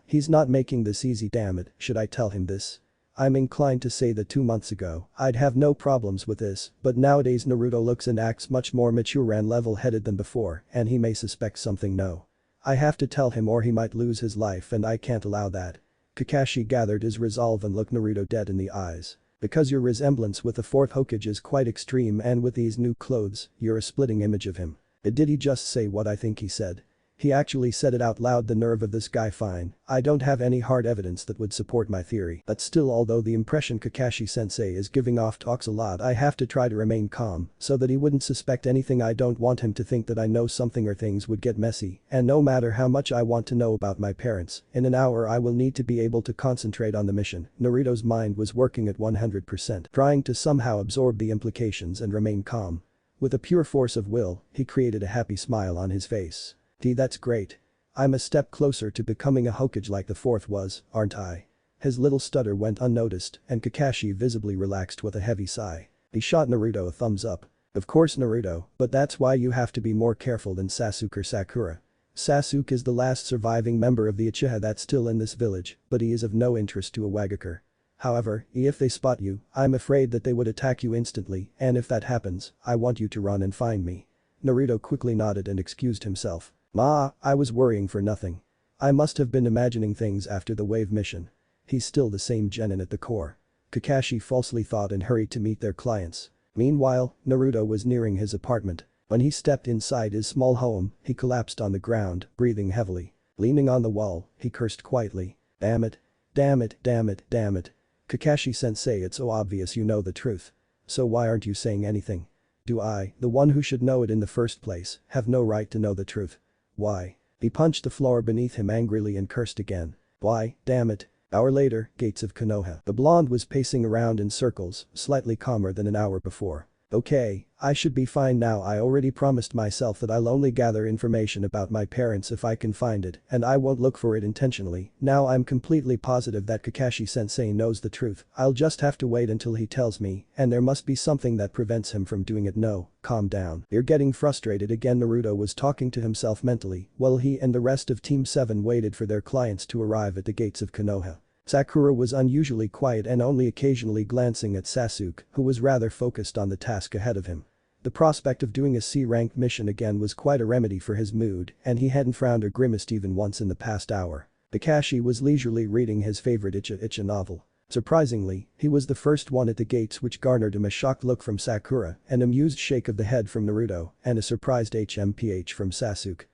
He's not making this easy, damn it, should I tell him this? I'm inclined to say that 2 months ago, I'd have no problems with this, but nowadays Naruto looks and acts much more mature and level-headed than before, and he may suspect something. No. I have to tell him or he might lose his life and I can't allow that. Kakashi gathered his resolve and looked Naruto dead in the eyes. Because your resemblance with the fourth Hokage is quite extreme and with these new clothes, you're a splitting image of him. Did he just say what I think he said? He actually said it out loud. The nerve of this guy. Fine, I don't have any hard evidence that would support my theory, but still, although the impression Kakashi-sensei is giving off talks a lot, I have to try to remain calm so that he wouldn't suspect anything. I don't want him to think that I know something or things would get messy, and no matter how much I want to know about my parents, in an hour I will need to be able to concentrate on the mission. Naruto's mind was working at 100%, trying to somehow absorb the implications and remain calm. With a pure force of will, he created a happy smile on his face. That's great. I'm a step closer to becoming a Hokage like the fourth was, aren't I? His little stutter went unnoticed and Kakashi visibly relaxed with a heavy sigh. He shot Naruto a thumbs up. Of course Naruto, but that's why you have to be more careful than Sasuke or Sakura. Sasuke is the last surviving member of the Uchiha that's still in this village, but he is of no interest to a Wagakure. However, if they spot you, I'm afraid that they would attack you instantly, and if that happens, I want you to run and find me. Naruto quickly nodded and excused himself. I was worrying for nothing. I must have been imagining things after the wave mission. He's still the same genin at the core. Kakashi falsely thought and hurried to meet their clients. Meanwhile, Naruto was nearing his apartment. When he stepped inside his small home, he collapsed on the ground, breathing heavily. Leaning on the wall, he cursed quietly. Damn it. Damn it, damn it, damn it. Kakashi-sensei, it's so obvious you know the truth. So why aren't you saying anything? Do I, the one who should know it in the first place, have no right to know the truth? Why? He punched the floor beneath him angrily and cursed again. Why, damn it. Hour later, gates of Konoha. The blonde was pacing around in circles, slightly calmer than an hour before. Okay, I should be fine now. I already promised myself that I'll only gather information about my parents if I can find it, and I won't look for it intentionally. Now I'm completely positive that Kakashi-sensei knows the truth. I'll just have to wait until he tells me, and there must be something that prevents him from doing it. No, calm down. You're getting frustrated again. Naruto was talking to himself mentally while he and the rest of Team 7 waited for their clients to arrive at the gates of Konoha. Sakura was unusually quiet and only occasionally glancing at Sasuke, who was rather focused on the task ahead of him. The prospect of doing a C-rank mission again was quite a remedy for his mood, and he hadn't frowned or grimaced even once in the past hour. Kakashi was leisurely reading his favorite Icha novel. Surprisingly, he was the first one at the gates, which garnered him a shocked look from Sakura, an amused shake of the head from Naruto, and a surprised HMPH from Sasuke.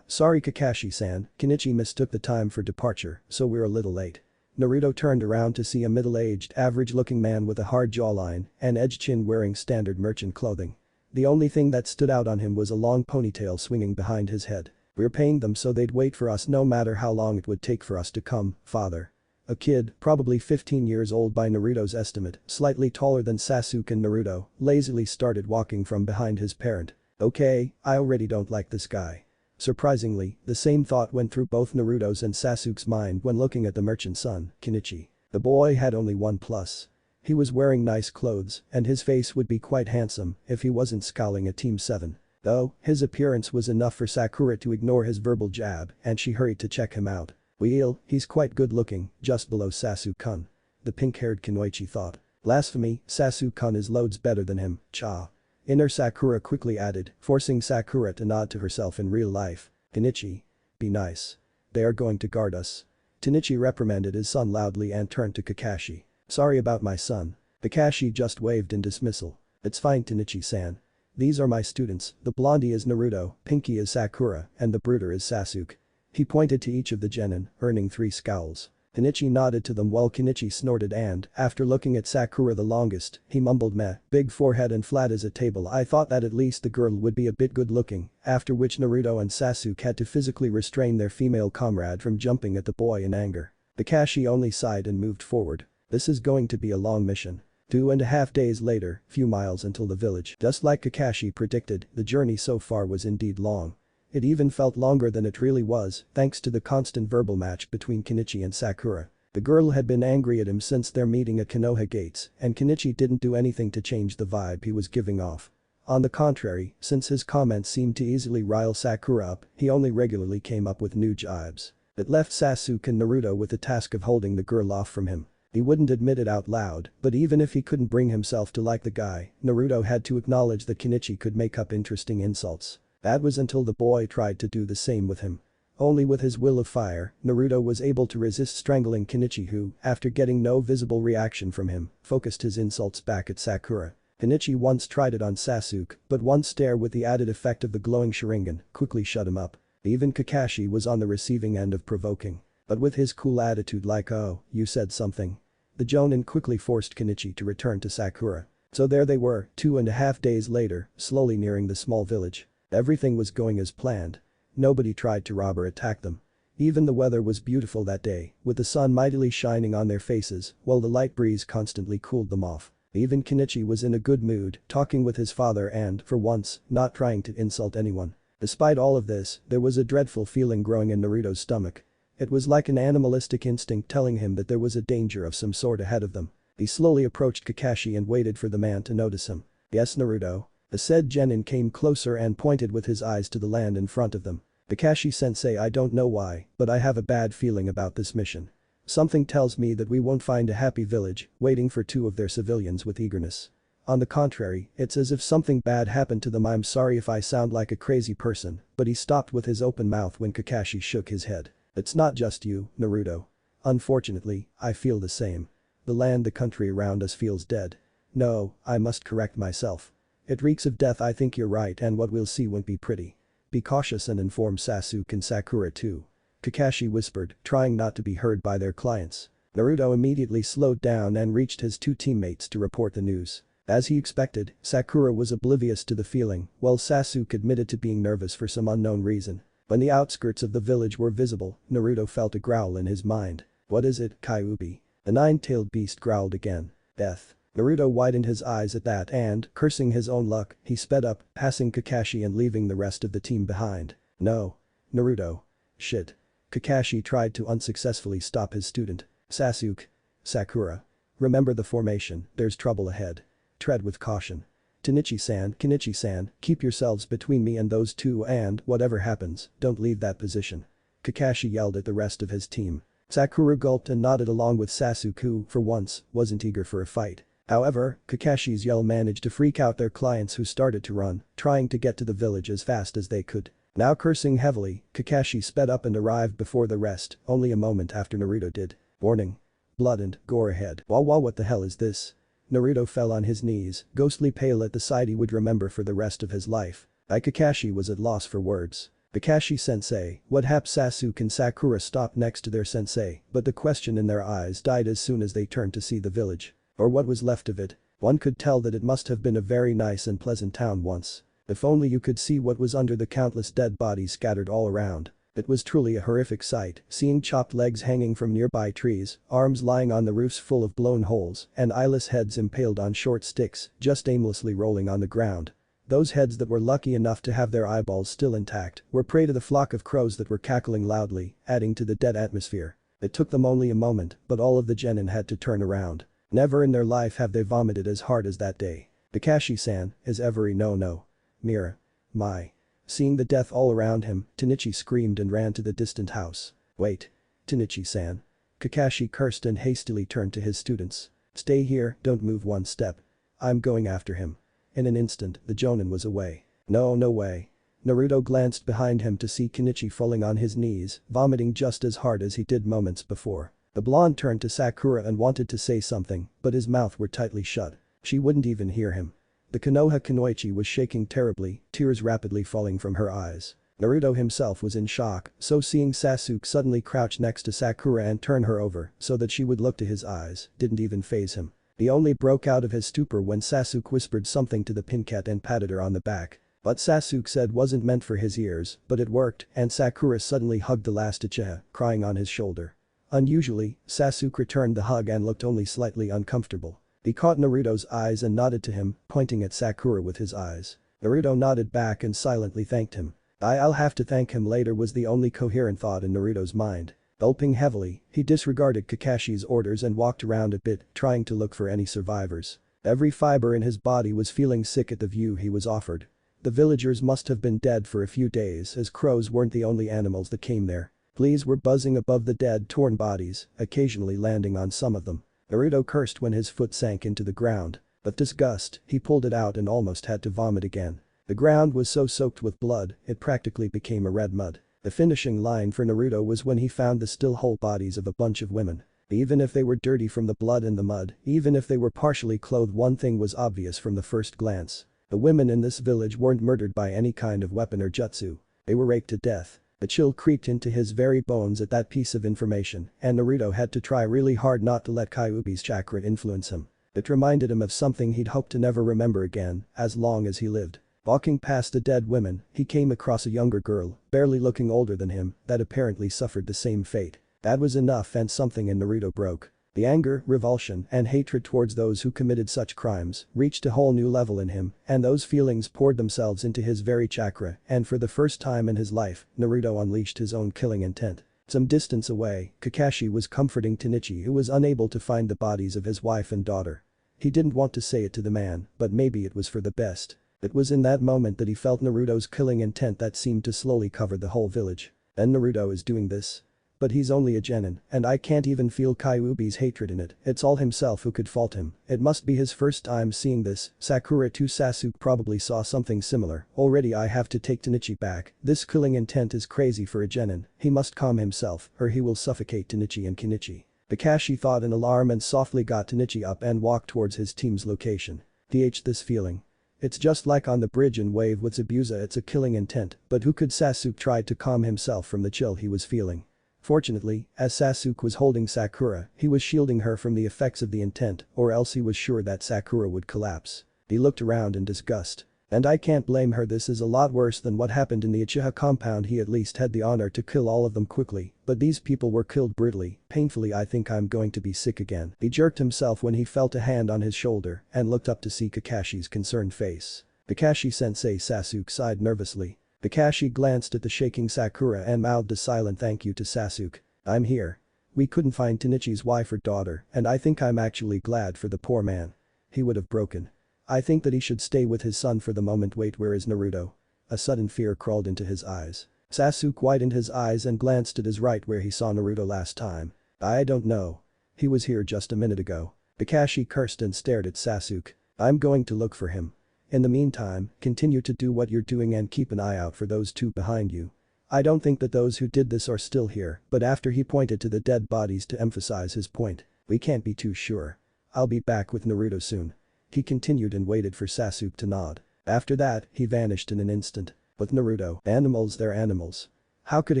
Sorry Kakashi-san, Kenichi mistook the time for departure, so we're a little late. Naruto turned around to see a middle-aged, average-looking man with a hard jawline and edged chin wearing standard merchant clothing. The only thing that stood out on him was a long ponytail swinging behind his head. We're paying them so they'd wait for us no matter how long it would take for us to come, father. A kid, probably 15 years old by Naruto's estimate, slightly taller than Sasuke and Naruto, lazily started walking from behind his parent. Okay, I already don't like this guy. Surprisingly, the same thought went through both Naruto's and Sasuke's mind when looking at the merchant's son, Kenichi. The boy had only one plus. He was wearing nice clothes, and his face would be quite handsome if he wasn't scowling at Team 7. Though, his appearance was enough for Sakura to ignore his verbal jab, and she hurried to check him out. Well, he's quite good looking, just below Sasuke-kun. The pink-haired Kunoichi thought. Blasphemy, Sasuke-kun is loads better than him, cha. Inner Sakura quickly added, forcing Sakura to nod to herself in real life. Kenichi. Be nice. They are going to guard us. Tenichi reprimanded his son loudly and turned to Kakashi. Sorry about my son. Kakashi just waved in dismissal. It's fine Tenichi-san. These are my students, the blondie is Naruto, Pinky is Sakura, and the brooder is Sasuke. He pointed to each of the genin, earning 3 scowls. Kenichi nodded to them while Kenichi snorted and, after looking at Sakura the longest, he mumbled meh, big forehead and flat as a table. I thought that at least the girl would be a bit good looking, after which Naruto and Sasuke had to physically restrain their female comrade from jumping at the boy in anger. Kakashi only sighed and moved forward. This is going to be a long mission. 2.5 days later, few miles until the village. Just like Kakashi predicted, the journey so far was indeed long. It even felt longer than it really was, thanks to the constant verbal match between Kenichi and Sakura. The girl had been angry at him since their meeting at Konoha Gates, and Kenichi didn't do anything to change the vibe he was giving off. On the contrary, since his comments seemed to easily rile Sakura up, he only regularly came up with new jibes. It left Sasuke and Naruto with the task of holding the girl off from him. He wouldn't admit it out loud, but even if he couldn't bring himself to like the guy, Naruto had to acknowledge that Kenichi could make up interesting insults. That was until the boy tried to do the same with him. Only with his will of fire, Naruto was able to resist strangling Kenichi who, after getting no visible reaction from him, focused his insults back at Sakura. Kenichi once tried it on Sasuke, but one stare with the added effect of the glowing Sharingan quickly shut him up. Even Kakashi was on the receiving end of provoking. But with his cool attitude like oh, you said something. The Jonin quickly forced Kenichi to return to Sakura. So there they were, 2.5 days later, slowly nearing the small village. Everything was going as planned. Nobody tried to rob or attack them. Even the weather was beautiful that day, with the sun mightily shining on their faces, while the light breeze constantly cooled them off. Even Kenichi was in a good mood, talking with his father and, for once, not trying to insult anyone. Despite all of this, there was a dreadful feeling growing in Naruto's stomach. It was like an animalistic instinct telling him that there was a danger of some sort ahead of them. He slowly approached Kakashi and waited for the man to notice him. "Yes, Naruto." The said genin came closer and pointed with his eyes to the land in front of them. "Kakashi-sensei, I don't know why, but I have a bad feeling about this mission. Something tells me that we won't find a happy village, waiting for two of their civilians with eagerness. On the contrary, it's as if something bad happened to them. I'm sorry if I sound like a crazy person," but he stopped with his open mouth when Kakashi shook his head. "It's not just you, Naruto. Unfortunately, I feel the same. The country around us feels dead. No, I must correct myself. It reeks of death. I think you're right, and what we'll see won't be pretty. Be cautious and inform Sasuke and Sakura too," Kakashi whispered, trying not to be heard by their clients. Naruto immediately slowed down and reached his two teammates to report the news. As he expected, Sakura was oblivious to the feeling, while Sasuke admitted to being nervous for some unknown reason. When the outskirts of the village were visible, Naruto felt a growl in his mind. "What is it, Kyuubi?" The nine-tailed beast growled again. "Death." Naruto widened his eyes at that and, cursing his own luck, he sped up, passing Kakashi and leaving the rest of the team behind. "No. Naruto. Shit." Kakashi tried to unsuccessfully stop his student. "Sasuke. Sakura. Remember the formation, there's trouble ahead. Tread with caution. Kenichi-san, keep yourselves between me and those two and, whatever happens, don't leave that position." Kakashi yelled at the rest of his team. Sakura gulped and nodded along with Sasuke who, for once, wasn't eager for a fight. However, Kakashi's yell managed to freak out their clients who started to run, trying to get to the village as fast as they could. Now cursing heavily, Kakashi sped up and arrived before the rest, only a moment after Naruto did. "Warning. Blood and gore ahead." What the hell is this? Naruto fell on his knees, ghostly pale at the sight he would remember for the rest of his life. Kakashi was at loss for words. "Kakashi-sensei, what happened?" Sasuke and Sakura stopped next to their sensei, but the question in their eyes died as soon as they turned to see the village. Or what was left of it. One could tell that it must have been a very nice and pleasant town once. If only you could see what was under the countless dead bodies scattered all around. It was truly a horrific sight, seeing chopped legs hanging from nearby trees, arms lying on the roofs full of blown holes, and eyeless heads impaled on short sticks, just aimlessly rolling on the ground. Those heads that were lucky enough to have their eyeballs still intact were prey to the flock of crows that were cackling loudly, adding to the dead atmosphere. It took them only a moment, but all of the genin had to turn around. Never in their life have they vomited as hard as that day. "Kakashi-san, is every no. Mira. My." Seeing the death all around him, Tenichi screamed and ran to the distant house. "Wait. Tenichi-san." Kakashi cursed and hastily turned to his students. "Stay here, don't move one step. I'm going after him." In an instant, the jonin was away. No way. Naruto glanced behind him to see Kenichi falling on his knees, vomiting just as hard as he did moments before. The blonde turned to Sakura and wanted to say something, but his mouth were tightly shut. She wouldn't even hear him. The Konoha Kunoichi was shaking terribly, tears rapidly falling from her eyes. Naruto himself was in shock, so seeing Sasuke suddenly crouch next to Sakura and turn her over so that she would look to his eyes didn't even faze him. He only broke out of his stupor when Sasuke whispered something to the pincat and patted her on the back. What Sasuke said wasn't meant for his ears, but it worked, and Sakura suddenly hugged the last Uchiha, crying on his shoulder. Unusually, Sasuke returned the hug and looked only slightly uncomfortable. He caught Naruto's eyes and nodded to him, pointing at Sakura with his eyes. Naruto nodded back and silently thanked him. "I'll have to thank him later," was the only coherent thought in Naruto's mind. Gulping heavily, he disregarded Kakashi's orders and walked around a bit, trying to look for any survivors. Every fiber in his body was feeling sick at the view he was offered. The villagers must have been dead for a few days, as crows weren't the only animals that came there. Fleas were buzzing above the dead, torn bodies, occasionally landing on some of them. Naruto cursed when his foot sank into the ground. With disgust, he pulled it out and almost had to vomit again. The ground was so soaked with blood, it practically became a red mud. The finishing line for Naruto was when he found the still whole bodies of a bunch of women. Even if they were dirty from the blood and the mud, even if they were partially clothed, one thing was obvious from the first glance. The women in this village weren't murdered by any kind of weapon or jutsu. They were raped to death. A chill creeped into his very bones at that piece of information, and Naruto had to try really hard not to let Kyuubi's chakra influence him. It reminded him of something he'd hoped to never remember again, as long as he lived. Walking past the dead women, he came across a younger girl, barely looking older than him, that apparently suffered the same fate. That was enough, and something in Naruto broke. The anger, revulsion, and hatred towards those who committed such crimes reached a whole new level in him, and those feelings poured themselves into his very chakra, and for the first time in his life, Naruto unleashed his own killing intent. Some distance away, Kakashi was comforting Tenichi, who was unable to find the bodies of his wife and daughter. He didn't want to say it to the man, but maybe it was for the best. It was in that moment that he felt Naruto's killing intent that seemed to slowly cover the whole village. And Naruto is doing this. But he's only a genin, and I can't even feel Kyuubi's hatred in it. It's all himself who could fault him. It must be his first time seeing this. Sakura to Sasuke probably saw something similar. Already I have to take Tenichi back. This killing intent is crazy for a genin. He must calm himself, or he will suffocate Tenichi and Kenichi. Kakashi thought in alarm and softly got Tenichi up and walked towards his team's location. This feeling. It's just like on the bridge in Wave with Zabuza, it's a killing intent, but who could Sasuke try to calm himself from the chill he was feeling? Fortunately, as Sasuke was holding Sakura, he was shielding her from the effects of the intent, or else he was sure that Sakura would collapse. He looked around in disgust. And I can't blame her, this is a lot worse than what happened in the Uchiha compound. He at least had the honor to kill all of them quickly, but these people were killed brutally, painfully. I think I'm going to be sick again. He jerked himself when he felt a hand on his shoulder and looked up to see Kakashi's concerned face. Kakashi-sensei, Sasuke sighed nervously. Kakashi glanced at the shaking Sakura and mouthed a silent thank you to Sasuke. I'm here. We couldn't find Tenichi's wife or daughter, and I think I'm actually glad for the poor man. He would have broken. I think that he should stay with his son for the moment. Wait, where is Naruto? A sudden fear crawled into his eyes. Sasuke widened his eyes and glanced at his right where he saw Naruto last time. I don't know. He was here just a minute ago. Kakashi cursed and stared at Sasuke. I'm going to look for him. In the meantime, continue to do what you're doing and keep an eye out for those two behind you. I don't think that those who did this are still here, but after he pointed to the dead bodies to emphasize his point. We can't be too sure. I'll be back with Naruto soon. He continued and waited for Sasuke to nod. After that, he vanished in an instant. With Naruto, animals, they're animals. How could a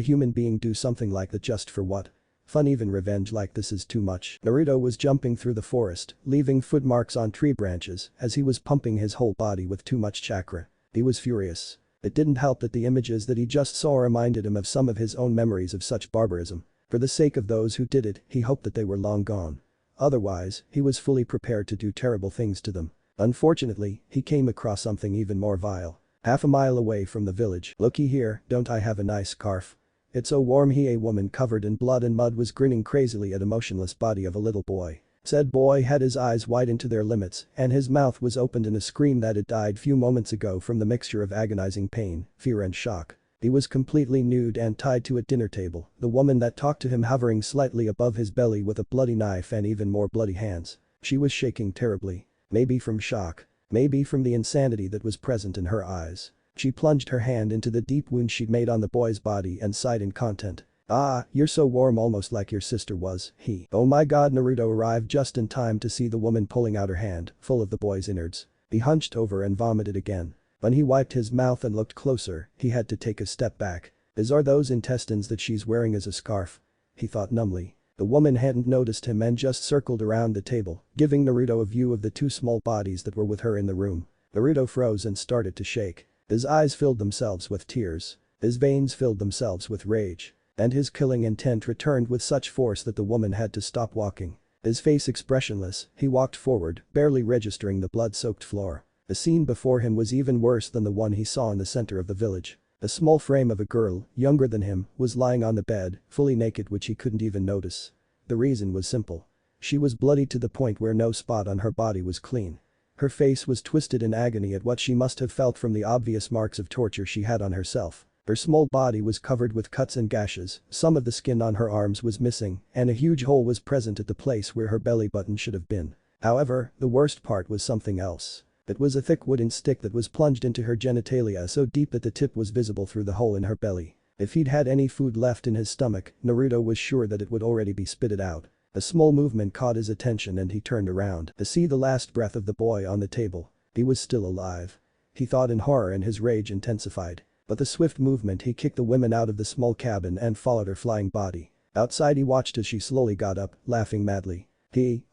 human being do something like that just for what? Fun? Even revenge like this is too much. Naruto was jumping through the forest, leaving footmarks on tree branches as he was pumping his whole body with too much chakra. He was furious. It didn't help that the images that he just saw reminded him of some of his own memories of such barbarism. For the sake of those who did it, he hoped that they were long gone. Otherwise, he was fully prepared to do terrible things to them. Unfortunately, he came across something even more vile. Half a mile away from the village. Looky here, don't I have a nice scarf? It's so warm. A woman covered in blood and mud was grinning crazily at a motionless body of a little boy. Said boy had his eyes widened to their limits and his mouth was opened in a scream that had died few moments ago from the mixture of agonizing pain, fear and shock. He was completely nude and tied to a dinner table, the woman that talked to him hovering slightly above his belly with a bloody knife and even more bloody hands. She was shaking terribly. Maybe from shock. Maybe from the insanity that was present in her eyes. She plunged her hand into the deep wound she'd made on the boy's body and sighed in content. Ah, you're so warm, almost like your sister was. Oh my god. Naruto arrived just in time to see the woman pulling out her hand, full of the boy's innards. He hunched over and vomited again. When he wiped his mouth and looked closer, he had to take a step back. Are those intestines that she's wearing as a scarf? He thought numbly. The woman hadn't noticed him and just circled around the table, giving Naruto a view of the two small bodies that were with her in the room. Naruto froze and started to shake. His eyes filled themselves with tears. His veins filled themselves with rage. And his killing intent returned with such force that the woman had to stop walking. His face expressionless, he walked forward, barely registering the blood-soaked floor. The scene before him was even worse than the one he saw in the center of the village. A small frame of a girl, younger than him, was lying on the bed, fully naked, which he couldn't even notice. The reason was simple. She was bloody to the point where no spot on her body was clean. Her face was twisted in agony at what she must have felt from the obvious marks of torture she had on herself. Her small body was covered with cuts and gashes, some of the skin on her arms was missing, and a huge hole was present at the place where her belly button should have been. However, the worst part was something else. It was a thick wooden stick that was plunged into her genitalia so deep that the tip was visible through the hole in her belly. If he'd had any food left in his stomach, Naruto was sure that it would already be spitted out. A small movement caught his attention and he turned around to see the last breath of the boy on the table. He was still alive. He thought in horror and his rage intensified. But the swift movement, he kicked the woman out of the small cabin and followed her flying body. Outside he watched as she slowly got up, laughing madly.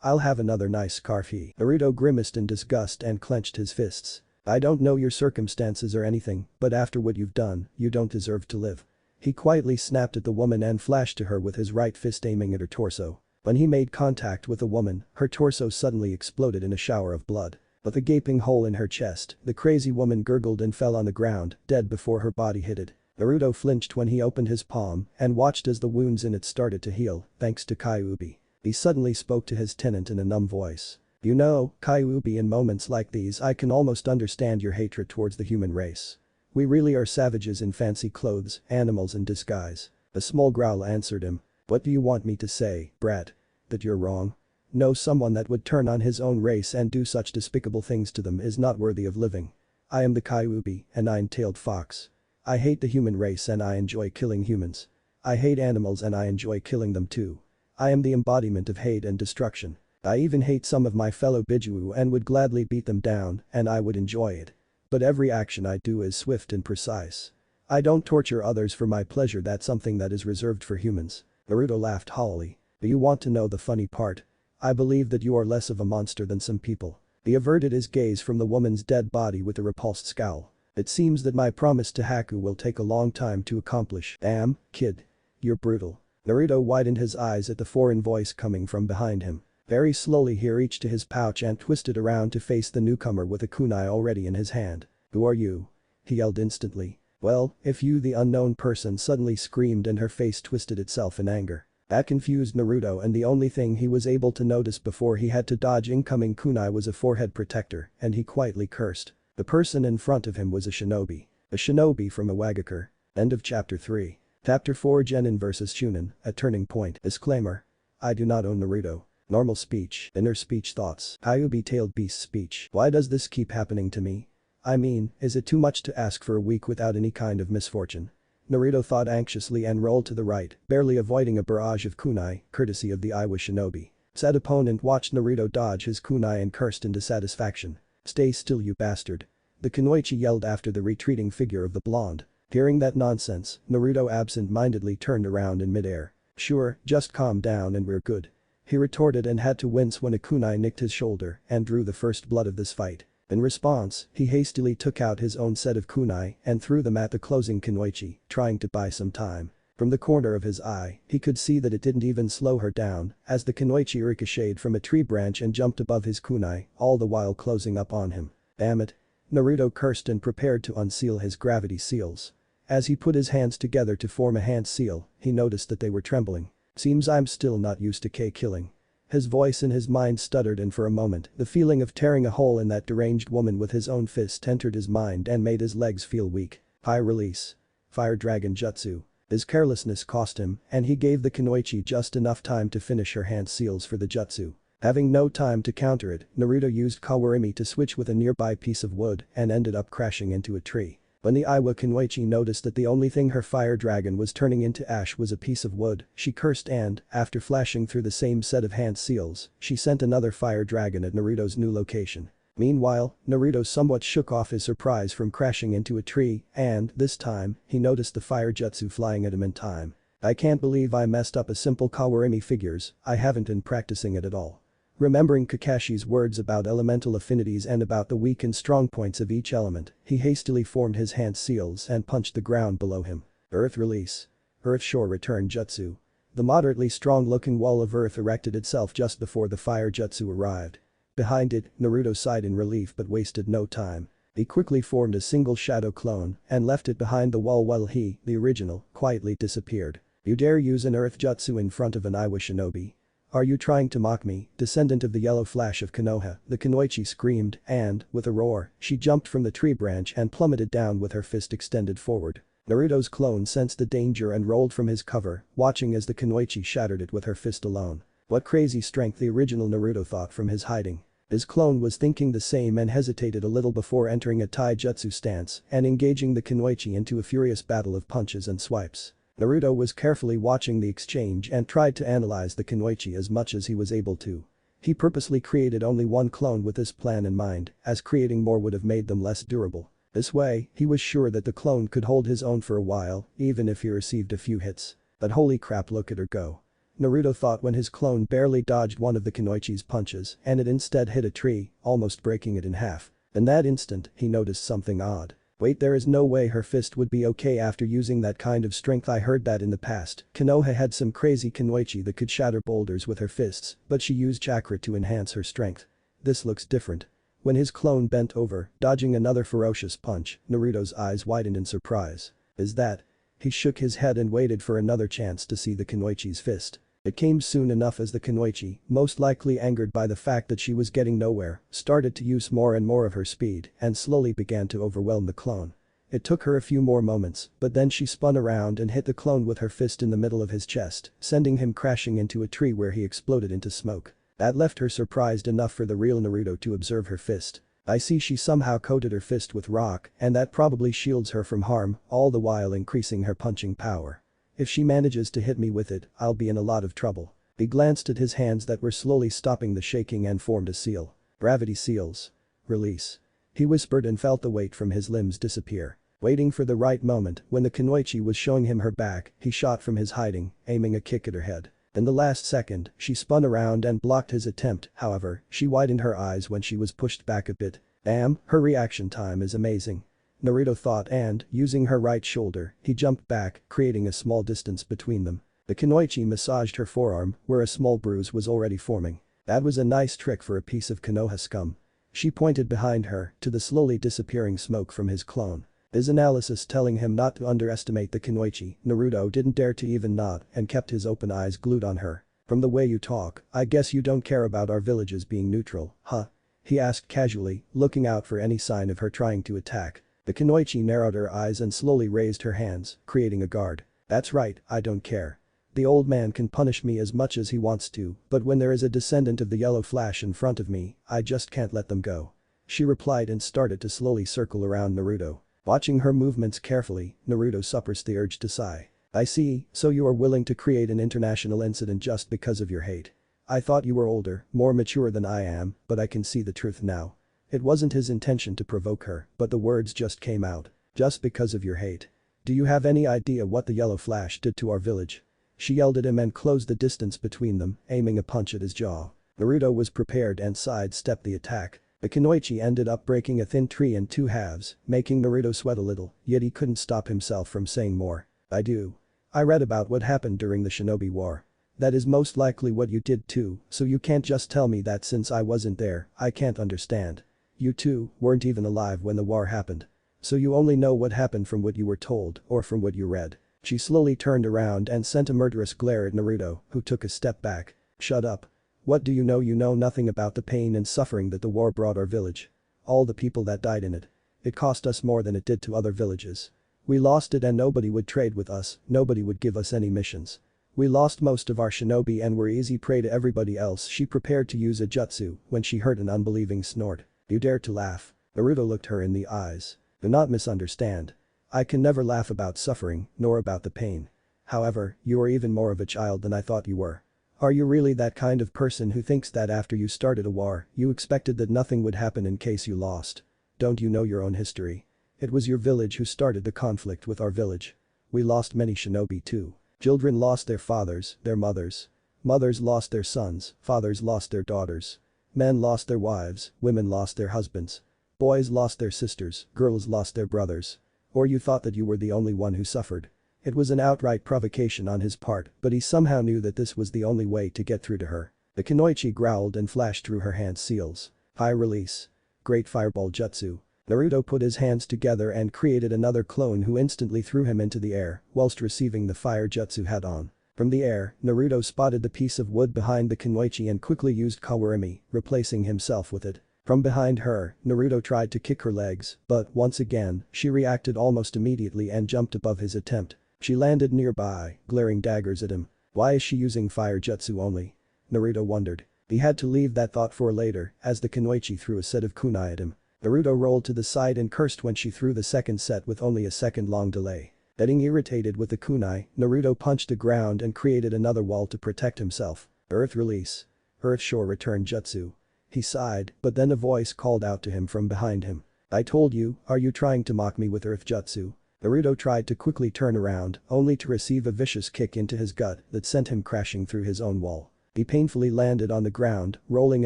I'll have another nice scarf. Naruto grimaced in disgust and clenched his fists. I don't know your circumstances or anything, but after what you've done, you don't deserve to live. He quietly snapped at the woman and flashed to her with his right fist, aiming at her torso. When he made contact with the woman, her torso suddenly exploded in a shower of blood. But the gaping hole in her chest, the crazy woman gurgled and fell on the ground, dead before her body hit it. Naruto flinched when he opened his palm and watched as the wounds in it started to heal, thanks to Kyuubi. He suddenly spoke to his tenant in a numb voice. You know, Kyuubi, in moments like these I can almost understand your hatred towards the human race. We really are savages in fancy clothes, animals in disguise. A small growl answered him. What do you want me to say, brat? That you're wrong? No, someone that would turn on his own race and do such despicable things to them is not worthy of living. I am the Kyuubi, a nine-tailed fox. I hate the human race and I enjoy killing humans. I hate animals and I enjoy killing them too. I am the embodiment of hate and destruction. I even hate some of my fellow Biju and would gladly beat them down, and I would enjoy it. But every action I do is swift and precise. I don't torture others for my pleasure, that's something that is reserved for humans. Naruto laughed hollowly. Do you want to know the funny part? I believe that you are less of a monster than some people. He averted his gaze from the woman's dead body with a repulsed scowl. It seems that my promise to Haku will take a long time to accomplish. Damn, kid. You're brutal. Naruto widened his eyes at the foreign voice coming from behind him. Very slowly he reached to his pouch and twisted around to face the newcomer with a kunai already in his hand. Who are you? He yelled instantly. Well, if you, the unknown person, suddenly screamed and her face twisted itself in anger. That confused Naruto, and the only thing he was able to notice before he had to dodge incoming kunai was a forehead protector, and he quietly cursed. The person in front of him was a shinobi. A shinobi from a Wagakure. End of chapter 3. Chapter 4, Genin vs Chunin, a turning point. Disclaimer. I do not own Naruto. Normal speech, inner speech thoughts, Kyuubi-tailed beast speech. Why does this keep happening to me? I mean, is it too much to ask for a week without any kind of misfortune? Naruto thought anxiously and rolled to the right, barely avoiding a barrage of kunai, courtesy of the Iwa shinobi. Said opponent watched Naruto dodge his kunai and cursed in dissatisfaction. Stay still, you bastard. The kunoichi yelled after the retreating figure of the blonde. Hearing that nonsense, Naruto absent-mindedly turned around in midair. Sure, just calm down and we're good. He retorted and had to wince when a kunai nicked his shoulder and drew the first blood of this fight. In response, he hastily took out his own set of kunai and threw them at the closing kunoichi, trying to buy some time. From the corner of his eye, he could see that it didn't even slow her down as the kunoichi ricocheted from a tree branch and jumped above his kunai, all the while closing up on him. Damn it. Naruto cursed and prepared to unseal his gravity seals. As he put his hands together to form a hand seal, he noticed that they were trembling. Seems I'm still not used to K-killing. His voice in his mind stuttered, and for a moment, the feeling of tearing a hole in that deranged woman with his own fist entered his mind and made his legs feel weak. High release. Fire Dragon Jutsu. His carelessness cost him, and he gave the kunoichi just enough time to finish her hand seals for the jutsu. Having no time to counter it, Naruto used Kawarimi to switch with a nearby piece of wood and ended up crashing into a tree. When the Iwa kunoichi noticed that the only thing her fire dragon was turning into ash was a piece of wood, she cursed and, after flashing through the same set of hand seals, she sent another fire dragon at Naruto's new location. Meanwhile, Naruto somewhat shook off his surprise from crashing into a tree and, this time, he noticed the fire jutsu flying at him in time. I can't believe I messed up a simple Kawarimi figures, I haven't been practicing it at all. Remembering Kakashi's words about elemental affinities and about the weak and strong points of each element, he hastily formed his hand seals and punched the ground below him. Earth release. Earth shore return jutsu. The moderately strong-looking wall of earth erected itself just before the fire jutsu arrived. Behind it, Naruto sighed in relief but wasted no time. He quickly formed a single shadow clone and left it behind the wall while he, the original, quietly disappeared. You dare use an earth jutsu in front of an Iwa shinobi? Are you trying to mock me, descendant of the yellow flash of Konoha? The kunoichi screamed and, with a roar, she jumped from the tree branch and plummeted down with her fist extended forward. Naruto's clone sensed the danger and rolled from his cover, watching as the kunoichi shattered it with her fist alone. What crazy strength, the original Naruto thought from his hiding. His clone was thinking the same and hesitated a little before entering a taijutsu stance and engaging the kunoichi into a furious battle of punches and swipes. Naruto was carefully watching the exchange and tried to analyze the kunoichi as much as he was able to. He purposely created only one clone with this plan in mind, as creating more would have made them less durable. This way, he was sure that the clone could hold his own for a while, even if he received a few hits. But holy crap, look at her go. Naruto thought when his clone barely dodged one of the kunoichi's punches and it instead hit a tree, almost breaking it in half. In that instant, he noticed something odd. Wait, there is no way her fist would be okay after using that kind of strength. I heard that in the past, Konoha had some crazy kunoichi that could shatter boulders with her fists, but she used chakra to enhance her strength. This looks different. When his clone bent over, dodging another ferocious punch, Naruto's eyes widened in surprise. Is that? He shook his head and waited for another chance to see the kunoichi's fist. It came soon enough as the kunoichi, most likely angered by the fact that she was getting nowhere, started to use more and more of her speed and slowly began to overwhelm the clone. It took her a few more moments, but then she spun around and hit the clone with her fist in the middle of his chest, sending him crashing into a tree where he exploded into smoke. That left her surprised enough for the real Naruto to observe her fist. I see she somehow coated her fist with rock and that probably shields her from harm, all the while increasing her punching power. If she manages to hit me with it, I'll be in a lot of trouble. He glanced at his hands that were slowly stopping the shaking and formed a seal. Gravity seals. Release. He whispered and felt the weight from his limbs disappear. Waiting for the right moment, when the kunoichi was showing him her back, he shot from his hiding, aiming a kick at her head. In the last second, she spun around and blocked his attempt, however, she widened her eyes when she was pushed back a bit. Damn, her reaction time is amazing. Naruto thought and, using her right shoulder, he jumped back, creating a small distance between them. The kunoichi massaged her forearm, where a small bruise was already forming. That was a nice trick for a piece of Konoha scum. She pointed behind her, to the slowly disappearing smoke from his clone. His analysis telling him not to underestimate the kunoichi, Naruto didn't dare to even nod and kept his open eyes glued on her. From the way you talk, I guess you don't care about our villages being neutral, huh? He asked casually, looking out for any sign of her trying to attack. The kunoichi narrowed her eyes and slowly raised her hands, creating a guard. That's right, I don't care. The old man can punish me as much as he wants to, but when there is a descendant of the yellow flash in front of me, I just can't let them go. She replied and started to slowly circle around Naruto. Watching her movements carefully, Naruto suppressed the urge to sigh. I see, so you are willing to create an international incident just because of your hate. I thought you were older, more mature than I am, but I can see the truth now. It wasn't his intention to provoke her, but the words just came out. Just because of your hate. Do you have any idea what the yellow flash did to our village? She yelled at him and closed the distance between them, aiming a punch at his jaw. Naruto was prepared and sidestepped the attack. The kunoichi ended up breaking a thin tree in two halves, making Naruto sweat a little, yet he couldn't stop himself from saying more. I do. I read about what happened during the Shinobi War. That is most likely what you did too, so you can't just tell me that since I wasn't there, I can't understand. You two weren't even alive when the war happened. So you only know what happened from what you were told or from what you read. She slowly turned around and sent a murderous glare at Naruto, who took a step back. Shut up. What do you know? You know nothing about the pain and suffering that the war brought our village. All the people that died in it. It cost us more than it did to other villages. We lost it and nobody would trade with us, nobody would give us any missions. We lost most of our shinobi and were easy prey to everybody else. She prepared to use a jutsu when she heard an unbelieving snort. You dare to laugh? Naruto looked her in the eyes. Do not misunderstand. I can never laugh about suffering, nor about the pain. However, you are even more of a child than I thought you were. Are you really that kind of person who thinks that after you started a war, you expected that nothing would happen in case you lost? Don't you know your own history? It was your village who started the conflict with our village. We lost many shinobi too. Children lost their fathers, their mothers. Mothers lost their sons, fathers lost their daughters. Men lost their wives, women lost their husbands. Boys lost their sisters, girls lost their brothers. Or you thought that you were the only one who suffered. It was an outright provocation on his part, but he somehow knew that this was the only way to get through to her. The kunoichi growled and flashed through her hand seals. High release. Great fireball jutsu. Naruto put his hands together and created another clone who instantly threw him into the air whilst receiving the fire jutsu head on. From the air, Naruto spotted the piece of wood behind the kunoichi and quickly used kawarimi, replacing himself with it. From behind her, Naruto tried to kick her legs, but once again, she reacted almost immediately and jumped above his attempt. She landed nearby, glaring daggers at him. Why is she using fire jutsu only? Naruto wondered. He had to leave that thought for later, as the kunoichi threw a set of kunai at him. Naruto rolled to the side and cursed when she threw the second set with only a second-long delay. Getting irritated with the kunai, Naruto punched the ground and created another wall to protect himself. Earth release. Earth shore return jutsu. He sighed, but then a voice called out to him from behind him. I told you, are you trying to mock me with earth jutsu? Naruto tried to quickly turn around, only to receive a vicious kick into his gut that sent him crashing through his own wall. He painfully landed on the ground, rolling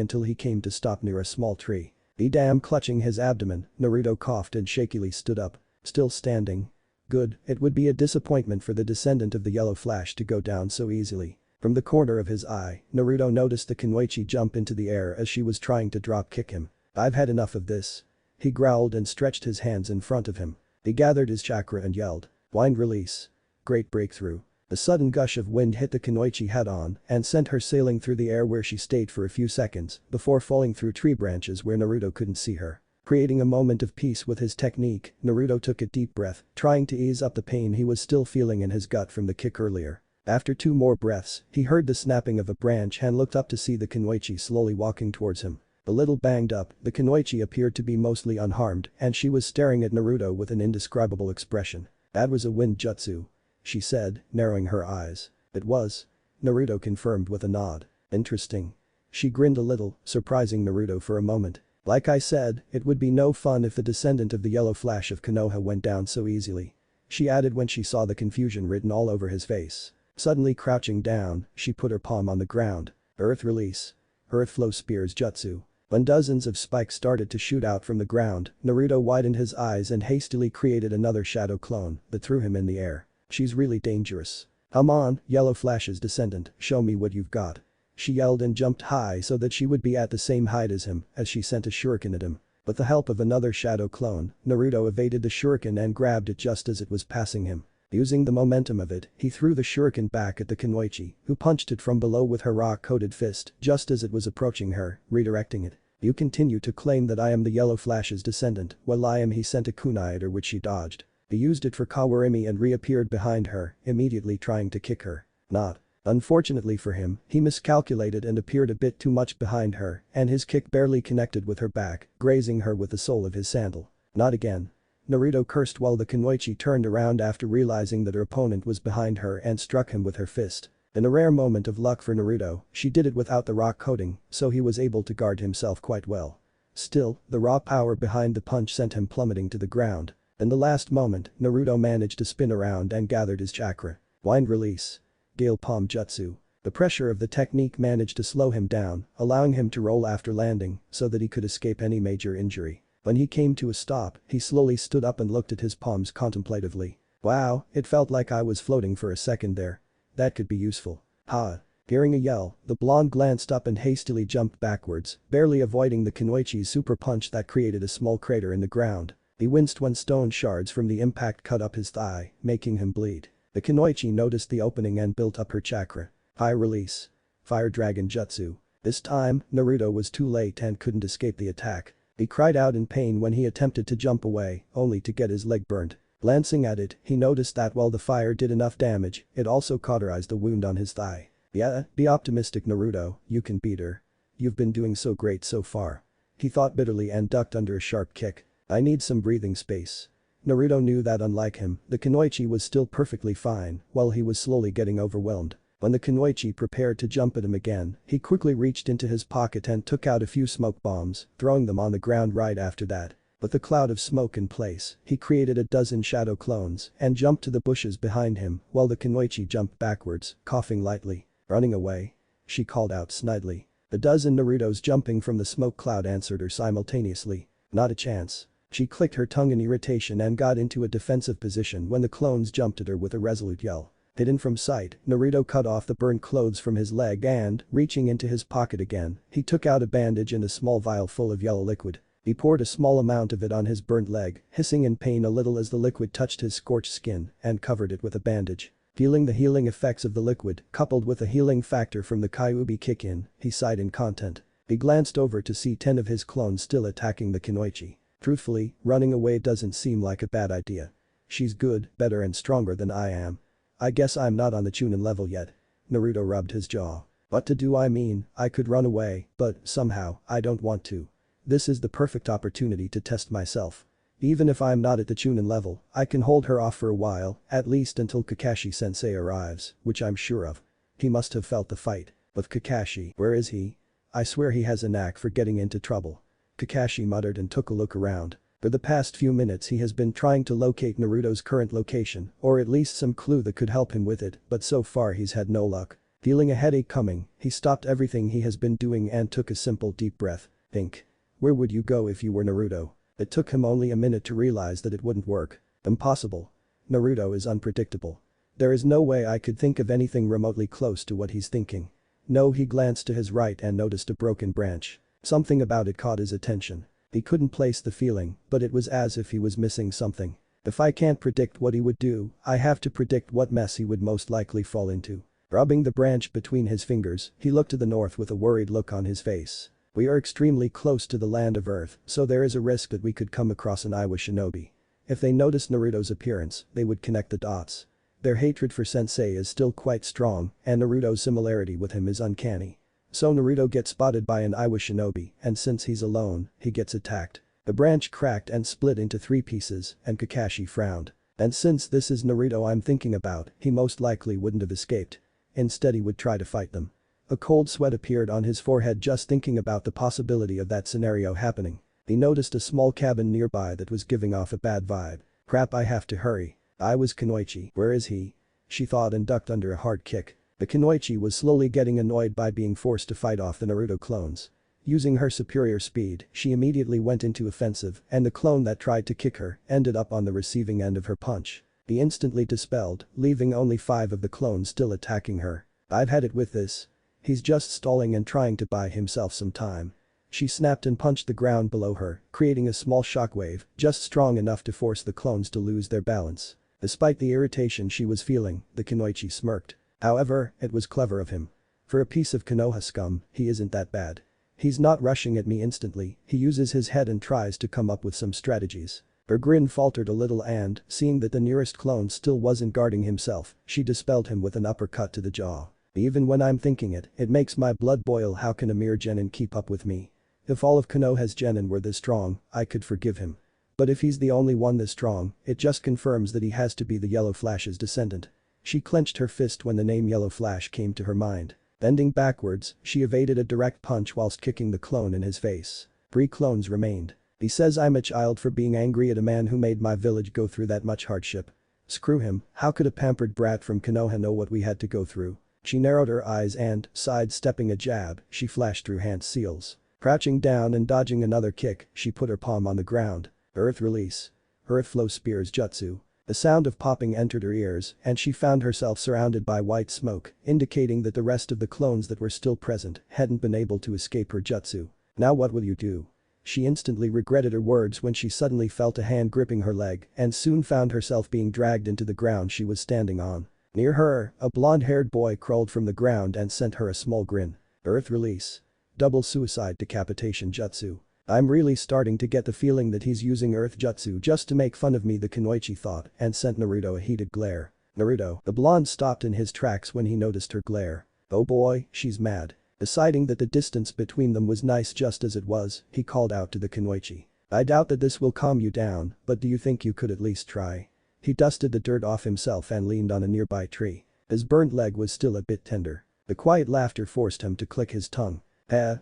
until he came to stop near a small tree. Damn, clutching his abdomen, Naruto coughed and shakily stood up. Still standing. Good, it would be a disappointment for the descendant of the yellow flash to go down so easily. From the corner of his eye, Naruto noticed the Kunoichi jump into the air as she was trying to drop kick him. I've had enough of this. He growled and stretched his hands in front of him. He gathered his chakra and yelled. Wind release. Great breakthrough. A sudden gush of wind hit the Kunoichi head-on and sent her sailing through the air where she stayed for a few seconds before falling through tree branches where Naruto couldn't see her. Creating a moment of peace with his technique, Naruto took a deep breath, trying to ease up the pain he was still feeling in his gut from the kick earlier. After 2 more breaths, he heard the snapping of a branch and looked up to see the Kunoichi slowly walking towards him. A little banged up, the Kunoichi appeared to be mostly unharmed and she was staring at Naruto with an indescribable expression. That was a wind jutsu, she said, narrowing her eyes. It was. Naruto confirmed with a nod. Interesting. She grinned a little, surprising Naruto for a moment. Like I said, it would be no fun if the descendant of the yellow flash of Konoha went down so easily. She added when she saw the confusion written all over his face. Suddenly crouching down, she put her palm on the ground. Earth release. Earth flow spears jutsu. When dozens of spikes started to shoot out from the ground, Naruto widened his eyes and hastily created another shadow clone that threw him in the air. She's really dangerous. Come on, Yellow Flash's descendant, show me what you've got. She yelled and jumped high so that she would be at the same height as him as she sent a shuriken at him. With the help of another shadow clone, Naruto evaded the shuriken and grabbed it just as it was passing him. Using the momentum of it, he threw the shuriken back at the Kunoichi, who punched it from below with her rock-coated fist just as it was approaching her, redirecting it. You continue to claim that I am the Yellow Flash's descendant, while I am. He sent a kunai at her which she dodged. He used it for Kawarimi and reappeared behind her, immediately trying to kick her. Not. Unfortunately for him, he miscalculated and appeared a bit too much behind her, and his kick barely connected with her back, grazing her with the sole of his sandal. Not again. Naruto cursed while the Kunoichi turned around after realizing that her opponent was behind her and struck him with her fist. In a rare moment of luck for Naruto, she did it without the rock coating, so he was able to guard himself quite well. Still, the raw power behind the punch sent him plummeting to the ground. In the last moment, Naruto managed to spin around and gathered his chakra. Wind release. Gale Palm Jutsu. The pressure of the technique managed to slow him down, allowing him to roll after landing so that he could escape any major injury. When he came to a stop, he slowly stood up and looked at his palms contemplatively. Wow, it felt like I was floating for a second there. That could be useful. Ha. Hearing a yell, the blonde glanced up and hastily jumped backwards, barely avoiding the Kunoichi's super punch that created a small crater in the ground. He winced when stone shards from the impact cut up his thigh, making him bleed. The Kunoichi noticed the opening and built up her chakra. High release. Fire Dragon Jutsu. This time, Naruto was too late and couldn't escape the attack. He cried out in pain when he attempted to jump away, only to get his leg burnt. Glancing at it, he noticed that while the fire did enough damage, it also cauterized the wound on his thigh. Yeah, be optimistic Naruto, you can beat her. You've been doing so great so far. He thought bitterly and ducked under a sharp kick. I need some breathing space. Naruto knew that unlike him, the Kunoichi was still perfectly fine, while he was slowly getting overwhelmed. When the Kunoichi prepared to jump at him again, he quickly reached into his pocket and took out a few smoke bombs, throwing them on the ground right after that. With the cloud of smoke in place, he created a dozen shadow clones and jumped to the bushes behind him while the Kunoichi jumped backwards, coughing lightly. Running away? She called out snidely. A dozen Narutos jumping from the smoke cloud answered her simultaneously. Not a chance. She clicked her tongue in irritation and got into a defensive position when the clones jumped at her with a resolute yell. Hidden from sight, Naruto cut off the burnt clothes from his leg and, reaching into his pocket again, he took out a bandage and a small vial full of yellow liquid. He poured a small amount of it on his burnt leg, hissing in pain a little as the liquid touched his scorched skin and covered it with a bandage. Feeling the healing effects of the liquid, coupled with a healing factor from the Kyuubi kick-in, he sighed in content. He glanced over to see 10 of his clones still attacking the Kunoichi. Truthfully, running away doesn't seem like a bad idea. She's good, better and stronger than I am. I guess I'm not on the chunin level yet. Naruto rubbed his jaw. What to do? I mean, I could run away, but somehow, I don't want to. This is the perfect opportunity to test myself. Even if I'm not at the chunin level, I can hold her off for a while, at least until Kakashi-sensei arrives, which I'm sure of. He must have felt the fight. But Kakashi, where is he? I swear he has a knack for getting into trouble. Kakashi muttered and took a look around. For the past few minutes he has been trying to locate Naruto's current location, or at least some clue that could help him with it, but so far he's had no luck. Feeling a headache coming, he stopped everything he has been doing and took a simple deep breath. Think. Where would you go if you were Naruto? It took him only a minute to realize that it wouldn't work. Impossible. Naruto is unpredictable. There is no way I could think of anything remotely close to what he's thinking. No, he glanced to his right and noticed a broken branch. Something about it caught his attention. He couldn't place the feeling, but it was as if he was missing something. If I can't predict what he would do, I have to predict what mess he would most likely fall into. Rubbing the branch between his fingers, he looked to the north with a worried look on his face. We are extremely close to the land of Earth, so there is a risk that we could come across an Iowa shinobi. If they noticed Naruto's appearance, they would connect the dots. Their hatred for Sensei is still quite strong, and Naruto's similarity with him is uncanny. So Naruto gets spotted by an Iowa shinobi, and since he's alone, he gets attacked. The branch cracked and split into 3 pieces, and Kakashi frowned. And since this is Naruto I'm thinking about, he most likely wouldn't have escaped. Instead he would try to fight them. A cold sweat appeared on his forehead just thinking about the possibility of that scenario happening. He noticed a small cabin nearby that was giving off a bad vibe. Crap, I have to hurry. I was Kunoichi, where is he? She thought and ducked under a hard kick. The Kunoichi was slowly getting annoyed by being forced to fight off the Naruto clones. Using her superior speed, she immediately went into offensive and the clone that tried to kick her ended up on the receiving end of her punch. He instantly dispelled, leaving only 5 of the clones still attacking her. I've had it with this. He's just stalling and trying to buy himself some time. She snapped and punched the ground below her, creating a small shockwave, just strong enough to force the clones to lose their balance. Despite the irritation she was feeling, the Kunoichi smirked. However, it was clever of him. For a piece of Konoha scum, he isn't that bad. He's not rushing at me instantly, he uses his head and tries to come up with some strategies. Her grin faltered a little and, seeing that the nearest clone still wasn't guarding himself, she dispelled him with an uppercut to the jaw. Even when I'm thinking it, it makes my blood boil. How can a mere genin keep up with me? If all of Konoha's genin were this strong, I could forgive him. But if he's the only one this strong, it just confirms that he has to be the Yellow Flash's descendant. She clenched her fist when the name Yellow Flash came to her mind. Bending backwards, she evaded a direct punch whilst kicking the clone in his face. 3 clones remained. He says I'm a child for being angry at a man who made my village go through that much hardship. Screw him, how could a pampered brat from Konoha know what we had to go through? She narrowed her eyes and, sidestepping a jab, she flashed through hand seals. Crouching down and dodging another kick, she put her palm on the ground. Earth release. Earth flow spears jutsu. The sound of popping entered her ears and she found herself surrounded by white smoke, indicating that the rest of the clones that were still present hadn't been able to escape her jutsu. Now what will you do? She instantly regretted her words when she suddenly felt a hand gripping her leg and soon found herself being dragged into the ground she was standing on. Near her, a blonde-haired boy crawled from the ground and sent her a small grin. Earth release. Double suicide decapitation jutsu. I'm really starting to get the feeling that he's using Earth Jutsu just to make fun of me, the Kunoichi thought and sent Naruto a heated glare. Naruto, the blonde stopped in his tracks when he noticed her glare. Oh boy, she's mad. Deciding that the distance between them was nice just as it was, he called out to the Kunoichi. I doubt that this will calm you down, but do you think you could at least try? He dusted the dirt off himself and leaned on a nearby tree. His burnt leg was still a bit tender. The quiet laughter forced him to click his tongue.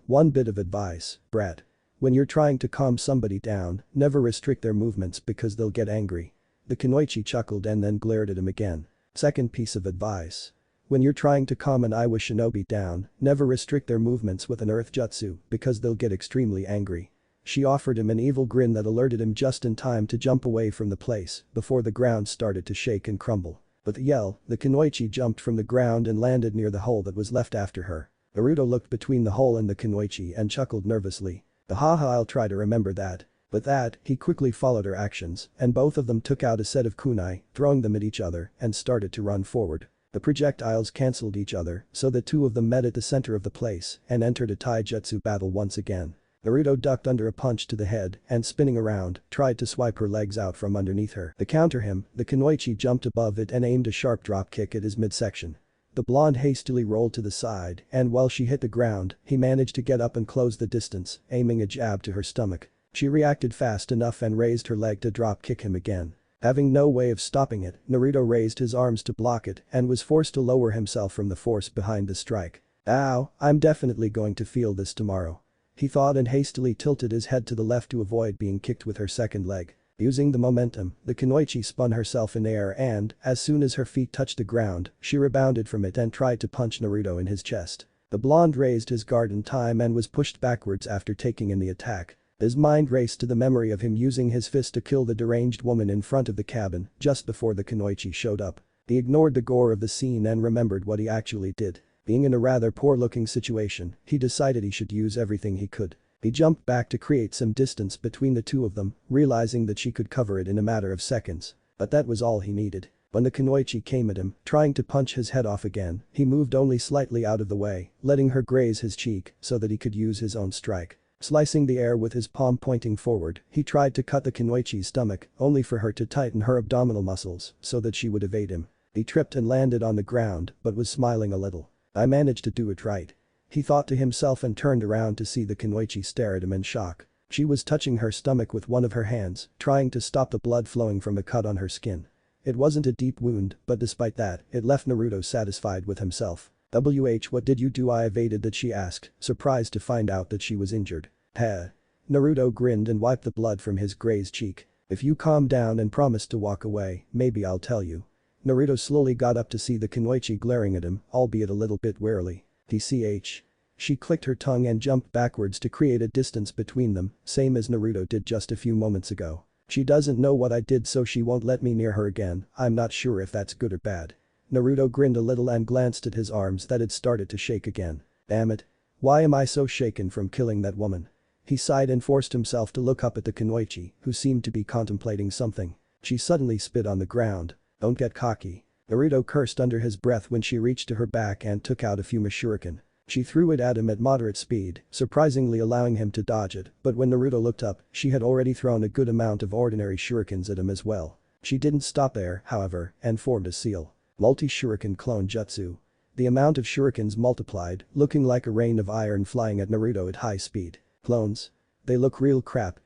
One bit of advice, brat. When you're trying to calm somebody down, never restrict their movements because they'll get angry. The Kunoichi chuckled and then glared at him again. Second piece of advice. When you're trying to calm an Iowa shinobi down, never restrict their movements with an Earth Jutsu because they'll get extremely angry. She offered him an evil grin that alerted him just in time to jump away from the place before the ground started to shake and crumble. With a yell, the Kunoichi jumped from the ground and landed near the hole that was left after her. Naruto looked between the hole and the Kunoichi and chuckled nervously. Haha, I'll try to remember that. With that, he quickly followed her actions and both of them took out a set of kunai, throwing them at each other and started to run forward. The projectiles cancelled each other so the 2 of them met at the center of the place and entered a taijutsu battle once again. Naruto ducked under a punch to the head and spinning around, tried to swipe her legs out from underneath her. To counter him, the Kunoichi jumped above it and aimed a sharp drop kick at his midsection. The blonde hastily rolled to the side and while she hit the ground, he managed to get up and close the distance, aiming a jab to her stomach. She reacted fast enough and raised her leg to drop kick him again. Having no way of stopping it, Naruto raised his arms to block it and was forced to lower himself from the force behind the strike. Ow, I'm definitely going to feel this tomorrow. He thought and hastily tilted his head to the left to avoid being kicked with her second leg. Using the momentum, the Kunoichi spun herself in air and, as soon as her feet touched the ground, she rebounded from it and tried to punch Naruto in his chest. The blonde raised his guard in time and was pushed backwards after taking in the attack. His mind raced to the memory of him using his fist to kill the deranged woman in front of the cabin just before the kunoichi showed up. He ignored the gore of the scene and remembered what he actually did. Being in a rather poor-looking situation, he decided he should use everything he could. He jumped back to create some distance between the two of them, realizing that she could cover it in a matter of seconds. But that was all he needed. When the kunoichi came at him, trying to punch his head off again, he moved only slightly out of the way, letting her graze his cheek so that he could use his own strike. Slicing the air with his palm pointing forward, he tried to cut the kunoichi's stomach, only for her to tighten her abdominal muscles so that she would evade him. He tripped and landed on the ground but was smiling a little. I managed to do it right. He thought to himself and turned around to see the kunoichi stare at him in shock. She was touching her stomach with one of her hands, trying to stop the blood flowing from a cut on her skin. It wasn't a deep wound, but despite that, it left Naruto satisfied with himself. What did you do? I evaded that, she asked, surprised to find out that she was injured. Heh. Naruto grinned and wiped the blood from his grazed cheek. If you calm down and promise to walk away, maybe I'll tell you. Naruto slowly got up to see the kunoichi glaring at him, albeit a little bit warily. TCH. She clicked her tongue and jumped backwards to create a distance between them, same as Naruto did just a few moments ago. She doesn't know what I did, so she won't let me near her again. I'm not sure if that's good or bad. Naruto grinned a little and glanced at his arms that had started to shake again. Damn it. Why am I so shaken from killing that woman? He sighed and forced himself to look up at the kunoichi, who seemed to be contemplating something. She suddenly spit on the ground. Don't get cocky. Naruto cursed under his breath when she reached to her back and took out a Fuma shuriken. She threw it at him at moderate speed, surprisingly allowing him to dodge it, but when Naruto looked up, she had already thrown a good amount of ordinary shurikens at him as well. She didn't stop there, however, and formed a seal. Multi-shuriken clone jutsu. The amount of shurikens multiplied, looking like a rain of iron flying at Naruto at high speed. Clones. They look real crap,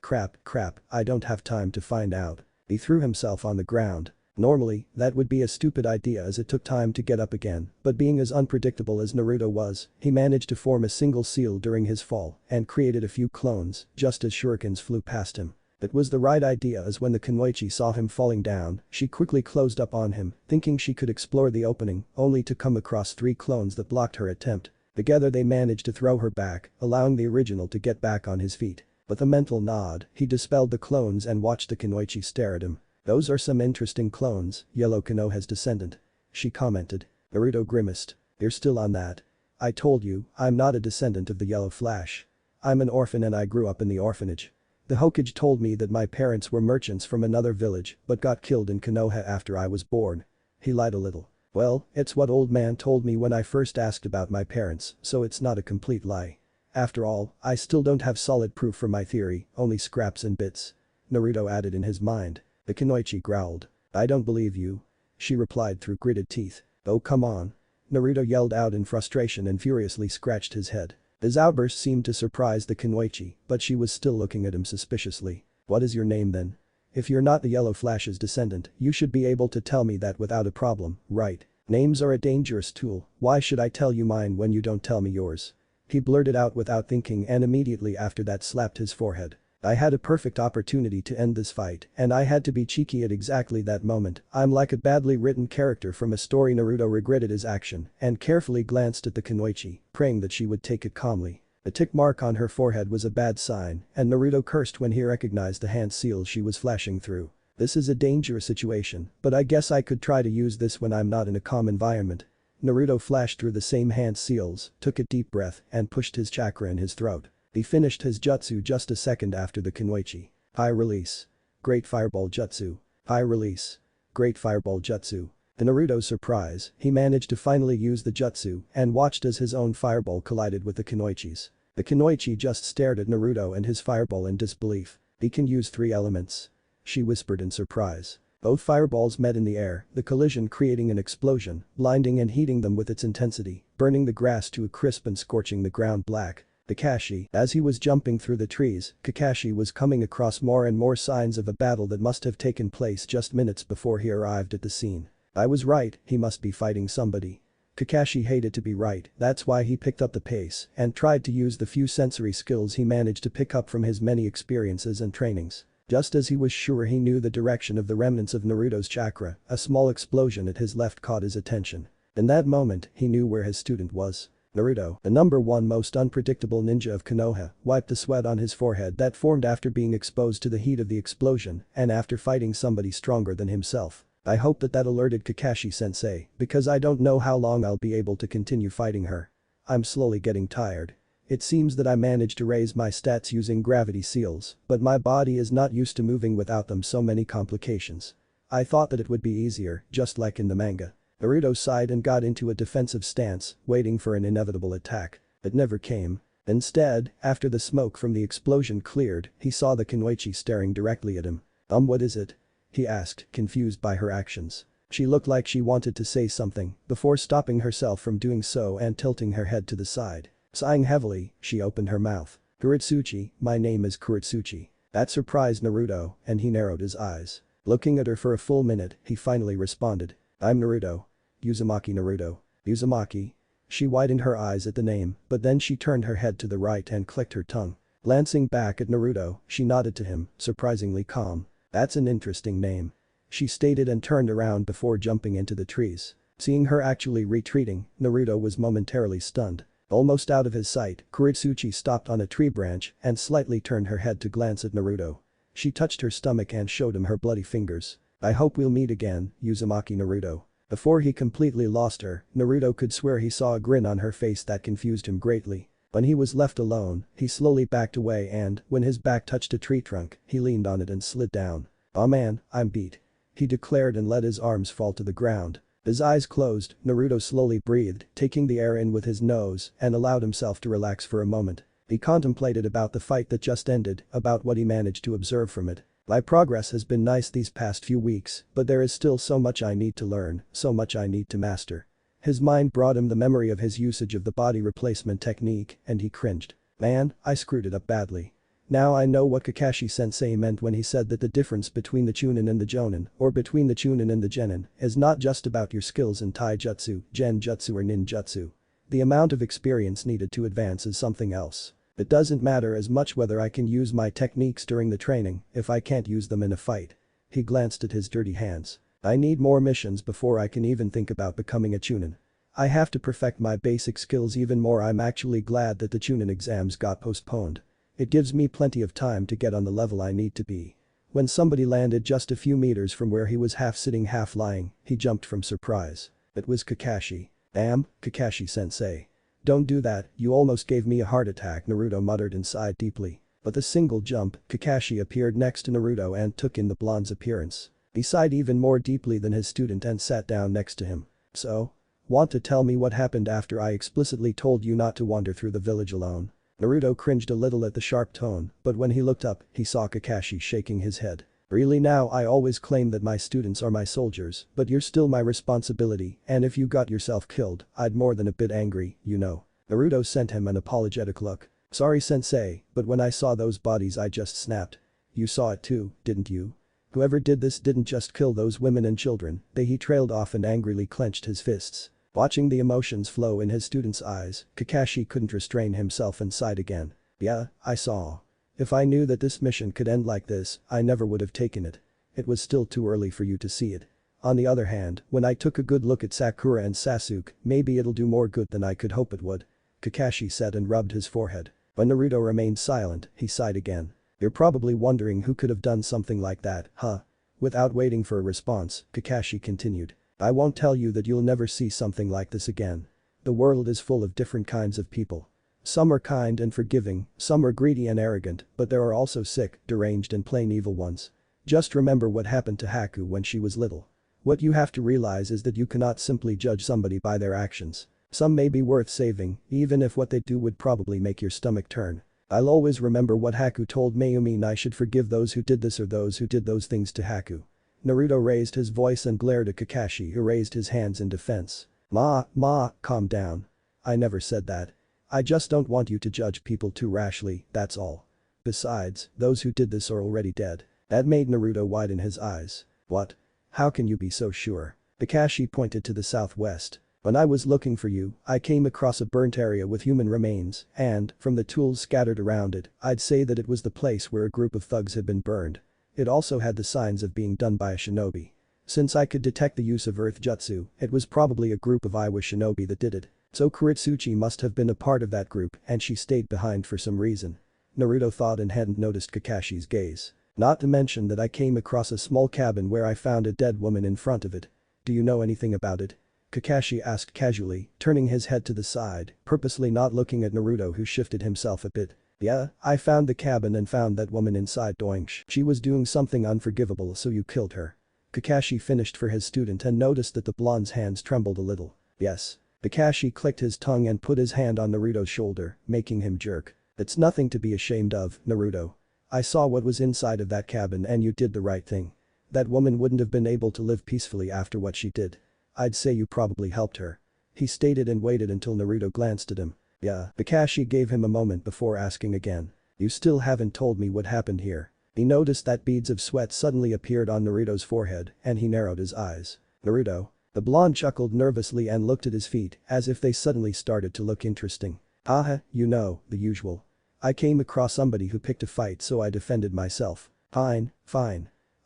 I don't have time to find out. He threw himself on the ground. Normally, that would be a stupid idea as it took time to get up again, but being as unpredictable as Naruto was, he managed to form a single seal during his fall and created a few clones just as shurikens flew past him. It was the right idea, as when the kunoichi saw him falling down, she quickly closed up on him, thinking she could explore the opening, only to come across 3 clones that blocked her attempt. Together they managed to throw her back, allowing the original to get back on his feet. With a mental nod, he dispelled the clones and watched the kunoichi stare at him. Those are some interesting clones, Yellow Konoha's descendant. She commented. Naruto grimaced. You're still on that. I told you, I'm not a descendant of the Yellow Flash. I'm an orphan and I grew up in the orphanage. The Hokage told me that my parents were merchants from another village but got killed in Konoha after I was born. He lied a little. Well, it's what old man told me when I first asked about my parents, so it's not a complete lie. After all, I still don't have solid proof for my theory, only scraps and bits. Naruto added in his mind. The kunoichi growled. I don't believe you. She replied through gritted teeth. Oh come on. Naruto yelled out in frustration and furiously scratched his head. His outburst seemed to surprise the kunoichi, but she was still looking at him suspiciously. What is your name then? If you're not the Yellow Flash's descendant, you should be able to tell me that without a problem, right? Names are a dangerous tool, why should I tell you mine when you don't tell me yours? He blurted out without thinking and immediately after that slapped his forehead. I had a perfect opportunity to end this fight, and I had to be cheeky at exactly that moment. I'm like a badly written character from a story. Naruto regretted his action and carefully glanced at the kunoichi, praying that she would take it calmly. The tick mark on her forehead was a bad sign, and Naruto cursed when he recognized the hand seal she was flashing through. This is a dangerous situation, but I guess I could try to use this when I'm not in a calm environment. Naruto flashed through the same hand seals, took a deep breath, and pushed his chakra in his throat. He finished his jutsu just a second after the kunoichi. High release. Great fireball jutsu. High release. Great fireball jutsu. To Naruto's surprise, he managed to finally use the jutsu and watched as his own fireball collided with the kunoichi's. The kunoichi just stared at Naruto and his fireball in disbelief. He can use 3 elements. She whispered in surprise. Both fireballs met in the air, the collision creating an explosion, blinding and heating them with its intensity, burning the grass to a crisp and scorching the ground black. Kakashi, as he was jumping through the trees, Kakashi was coming across more and more signs of a battle that must have taken place just minutes before he arrived at the scene. I was right, he must be fighting somebody. Kakashi hated to be right, that's why he picked up the pace and tried to use the few sensory skills he managed to pick up from his many experiences and trainings. Just as he was sure he knew the direction of the remnants of Naruto's chakra, a small explosion at his left caught his attention. In that moment, he knew where his student was. Naruto, the #1 most unpredictable ninja of Konoha, wiped the sweat on his forehead that formed after being exposed to the heat of the explosion and after fighting somebody stronger than himself. I hope that alerted Kakashi-sensei, because I don't know how long I'll be able to continue fighting her. I'm slowly getting tired. It seems that I managed to raise my stats using gravity seals, but my body is not used to moving without them, so many complications. I thought that it would be easier, just like in the manga. Naruto sighed and got into a defensive stance, waiting for an inevitable attack. It never came. Instead, after the smoke from the explosion cleared, he saw the Kunoichi staring directly at him. What is it?" he asked, confused by her actions. She looked like she wanted to say something before stopping herself from doing so and tilting her head to the side. Sighing heavily, she opened her mouth. "Kuretsuchi, my name is Kuretsuchi." That surprised Naruto, and he narrowed his eyes. Looking at her for a full minute, he finally responded. "I'm Naruto. Uzumaki Naruto." "Uzumaki?" She widened her eyes at the name, but then she turned her head to the right and clicked her tongue. Glancing back at Naruto, she nodded to him, surprisingly calm. "That's an interesting name," she stated and turned around before jumping into the trees. Seeing her actually retreating, Naruto was momentarily stunned. Almost out of his sight, Kuretsuchi stopped on a tree branch and slightly turned her head to glance at Naruto. She touched her stomach and showed him her bloody fingers. "I hope we'll meet again, Uzumaki Naruto." Before he completely lost her, Naruto could swear he saw a grin on her face that confused him greatly. When he was left alone, he slowly backed away and, when his back touched a tree trunk, he leaned on it and slid down. "Aw man, I'm beat," he declared and let his arms fall to the ground. His eyes closed, Naruto slowly breathed, taking the air in with his nose and allowed himself to relax for a moment. He contemplated about the fight that just ended, about what he managed to observe from it. "My progress has been nice these past few weeks, but there is still so much I need to learn, so much I need to master." His mind brought him the memory of his usage of the body replacement technique and he cringed. "Man, I screwed it up badly." Now I know what Kakashi-sensei meant when he said that the difference between the chunin and the jonin, or between the chunin and the genin, is not just about your skills in taijutsu, genjutsu or ninjutsu. The amount of experience needed to advance is something else. It doesn't matter as much whether I can use my techniques during the training if I can't use them in a fight. He glanced at his dirty hands. "I need more missions before I can even think about becoming a chunin. I have to perfect my basic skills even more. I'm actually glad that the chunin exams got postponed. It gives me plenty of time to get on the level I need to be." When somebody landed just a few meters from where he was half sitting half lying, he jumped from surprise. It was Kakashi. "Damn, Kakashi-sensei. Don't do that, you almost gave me a heart attack," Naruto muttered and sighed deeply. With a single jump, Kakashi appeared next to Naruto and took in the blonde's appearance. He sighed even more deeply than his student and sat down next to him. "So? Want to tell me what happened after I explicitly told you not to wander through the village alone?" Naruto cringed a little at the sharp tone, but when he looked up, he saw Kakashi shaking his head. "Really now I always claim that my students are my soldiers, but you're still my responsibility and if you got yourself killed, I'd more than a bit angry, you know." Naruto sent him an apologetic look. "Sorry sensei, but when I saw those bodies I just snapped." "You saw it too, didn't you? Whoever did this didn't just kill those women and children, he trailed off and angrily clenched his fists. Watching the emotions flow in his student's eyes, Kakashi couldn't restrain himself and sighed again. "Yeah, I saw. If I knew that this mission could end like this, I never would have taken it. It was still too early for you to see it. On the other hand, when I took a good look at Sakura and Sasuke, maybe it'll do more good than I could hope it would." Kakashi said and rubbed his forehead. When Naruto remained silent, he sighed again. "You're probably wondering who could have done something like that, huh?" Without waiting for a response, Kakashi continued. "I won't tell you that you'll never see something like this again. The world is full of different kinds of people. Some are kind and forgiving, some are greedy and arrogant, but there are also sick, deranged and plain evil ones. Just remember what happened to Haku when she was little. What you have to realize is that you cannot simply judge somebody by their actions. Some may be worth saving, even if what they do would probably make your stomach turn. I'll always remember what Haku told Mayumi, I should forgive those who did this or those who did those things to Haku." Naruto raised his voice and glared at Kakashi, who raised his hands in defense. Calm down. I never said that. I just don't want you to judge people too rashly, that's all. Besides, those who did this are already dead." That made Naruto widen his eyes. "What? How can you be so sure?" Kakashi pointed to the southwest. "When I was looking for you, I came across a burnt area with human remains and, from the tools scattered around it, I'd say that it was the place where a group of thugs had been burned. It also had the signs of being done by a shinobi. Since I could detect the use of earth jutsu, it was probably a group of Iwa shinobi that did it." So Kuretsuchi must have been a part of that group and she stayed behind for some reason. Naruto thought and hadn't noticed Kakashi's gaze. Not to mention that I came across a small cabin where I found a dead woman in front of it. Do you know anything about it? Kakashi asked casually, turning his head to the side, purposely not looking at Naruto who shifted himself a bit. Yeah, I found the cabin and found that woman inside. Doinch. She was doing something unforgivable, so you killed her. Kakashi finished for his student and noticed that the blonde's hands trembled a little. Yes. Kakashi clicked his tongue and put his hand on Naruto's shoulder, making him jerk. It's nothing to be ashamed of, Naruto. I saw what was inside of that cabin and you did the right thing. That woman wouldn't have been able to live peacefully after what she did. I'd say you probably helped her. He stated and waited until Naruto glanced at him. Yeah. Kakashi gave him a moment before asking again. You still haven't told me what happened here. He noticed that beads of sweat suddenly appeared on Naruto's forehead and he narrowed his eyes. Naruto. The blonde chuckled nervously and looked at his feet as if they suddenly started to look interesting. Haha, you know, the usual. I came across somebody who picked a fight so I defended myself. Fine.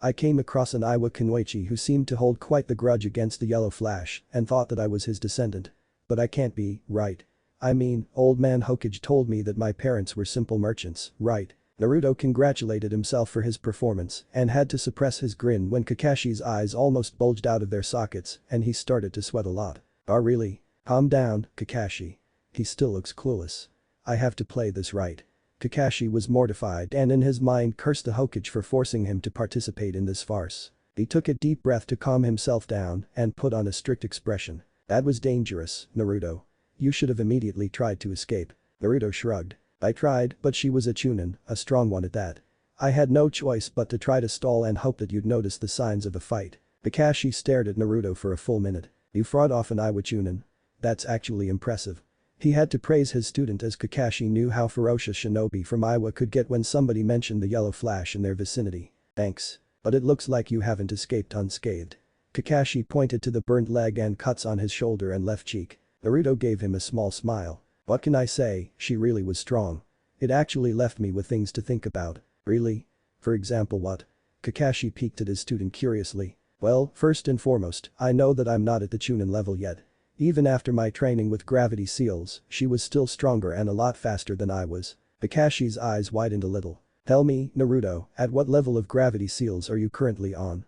I came across an Iwa Kunoichi who seemed to hold quite the grudge against the Yellow Flash and thought that I was his descendant. But I can't be, right? I mean, old man Hokage told me that my parents were simple merchants, right? Naruto congratulated himself for his performance and had to suppress his grin when Kakashi's eyes almost bulged out of their sockets and he started to sweat a lot. Oh really? Calm down, Kakashi. He still looks clueless. I have to play this right. Kakashi was mortified and in his mind cursed the Hokage for forcing him to participate in this farce. He took a deep breath to calm himself down and put on a strict expression. That was dangerous, Naruto. You should have immediately tried to escape. Naruto shrugged. I tried, but she was a chunin, a strong one at that. I had no choice but to try to stall and hope that you'd notice the signs of a fight. Kakashi stared at Naruto for a full minute. You fought off an Iwa chunin. That's actually impressive. He had to praise his student as Kakashi knew how ferocious shinobi from Iwa could get when somebody mentioned the Yellow Flash in their vicinity. Thanks. But it looks like you haven't escaped unscathed. Kakashi pointed to the burnt leg and cuts on his shoulder and left cheek. Naruto gave him a small smile. What can I say, she really was strong. It actually left me with things to think about. Really? For example what? Kakashi peeked at his student curiously. Well, first and foremost, I know that I'm not at the chunin level yet. Even after my training with gravity seals, she was still stronger and a lot faster than I was. Kakashi's eyes widened a little. Tell me, Naruto, at what level of gravity seals are you currently on?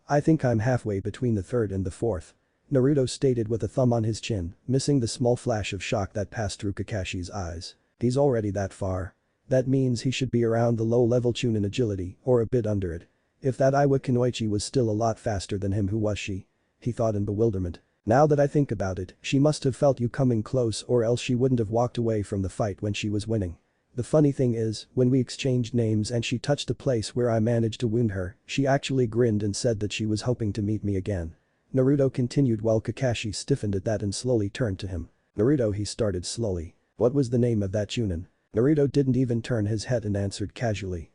I think I'm halfway between the third and the fourth. Naruto stated with a thumb on his chin, missing the small flash of shock that passed through Kakashi's eyes. He's already that far. That means he should be around the low-level chunin agility or a bit under it. If that Iwa Kunoichi was still a lot faster than him, who was she? He thought in bewilderment. Now that I think about it, she must have felt you coming close or else she wouldn't have walked away from the fight when she was winning. The funny thing is, when we exchanged names and she touched the place where I managed to wound her, she actually grinned and said that she was hoping to meet me again. Naruto continued while Kakashi stiffened at that and slowly turned to him. Naruto, he started slowly. What was the name of that chunin? Naruto didn't even turn his head and answered casually.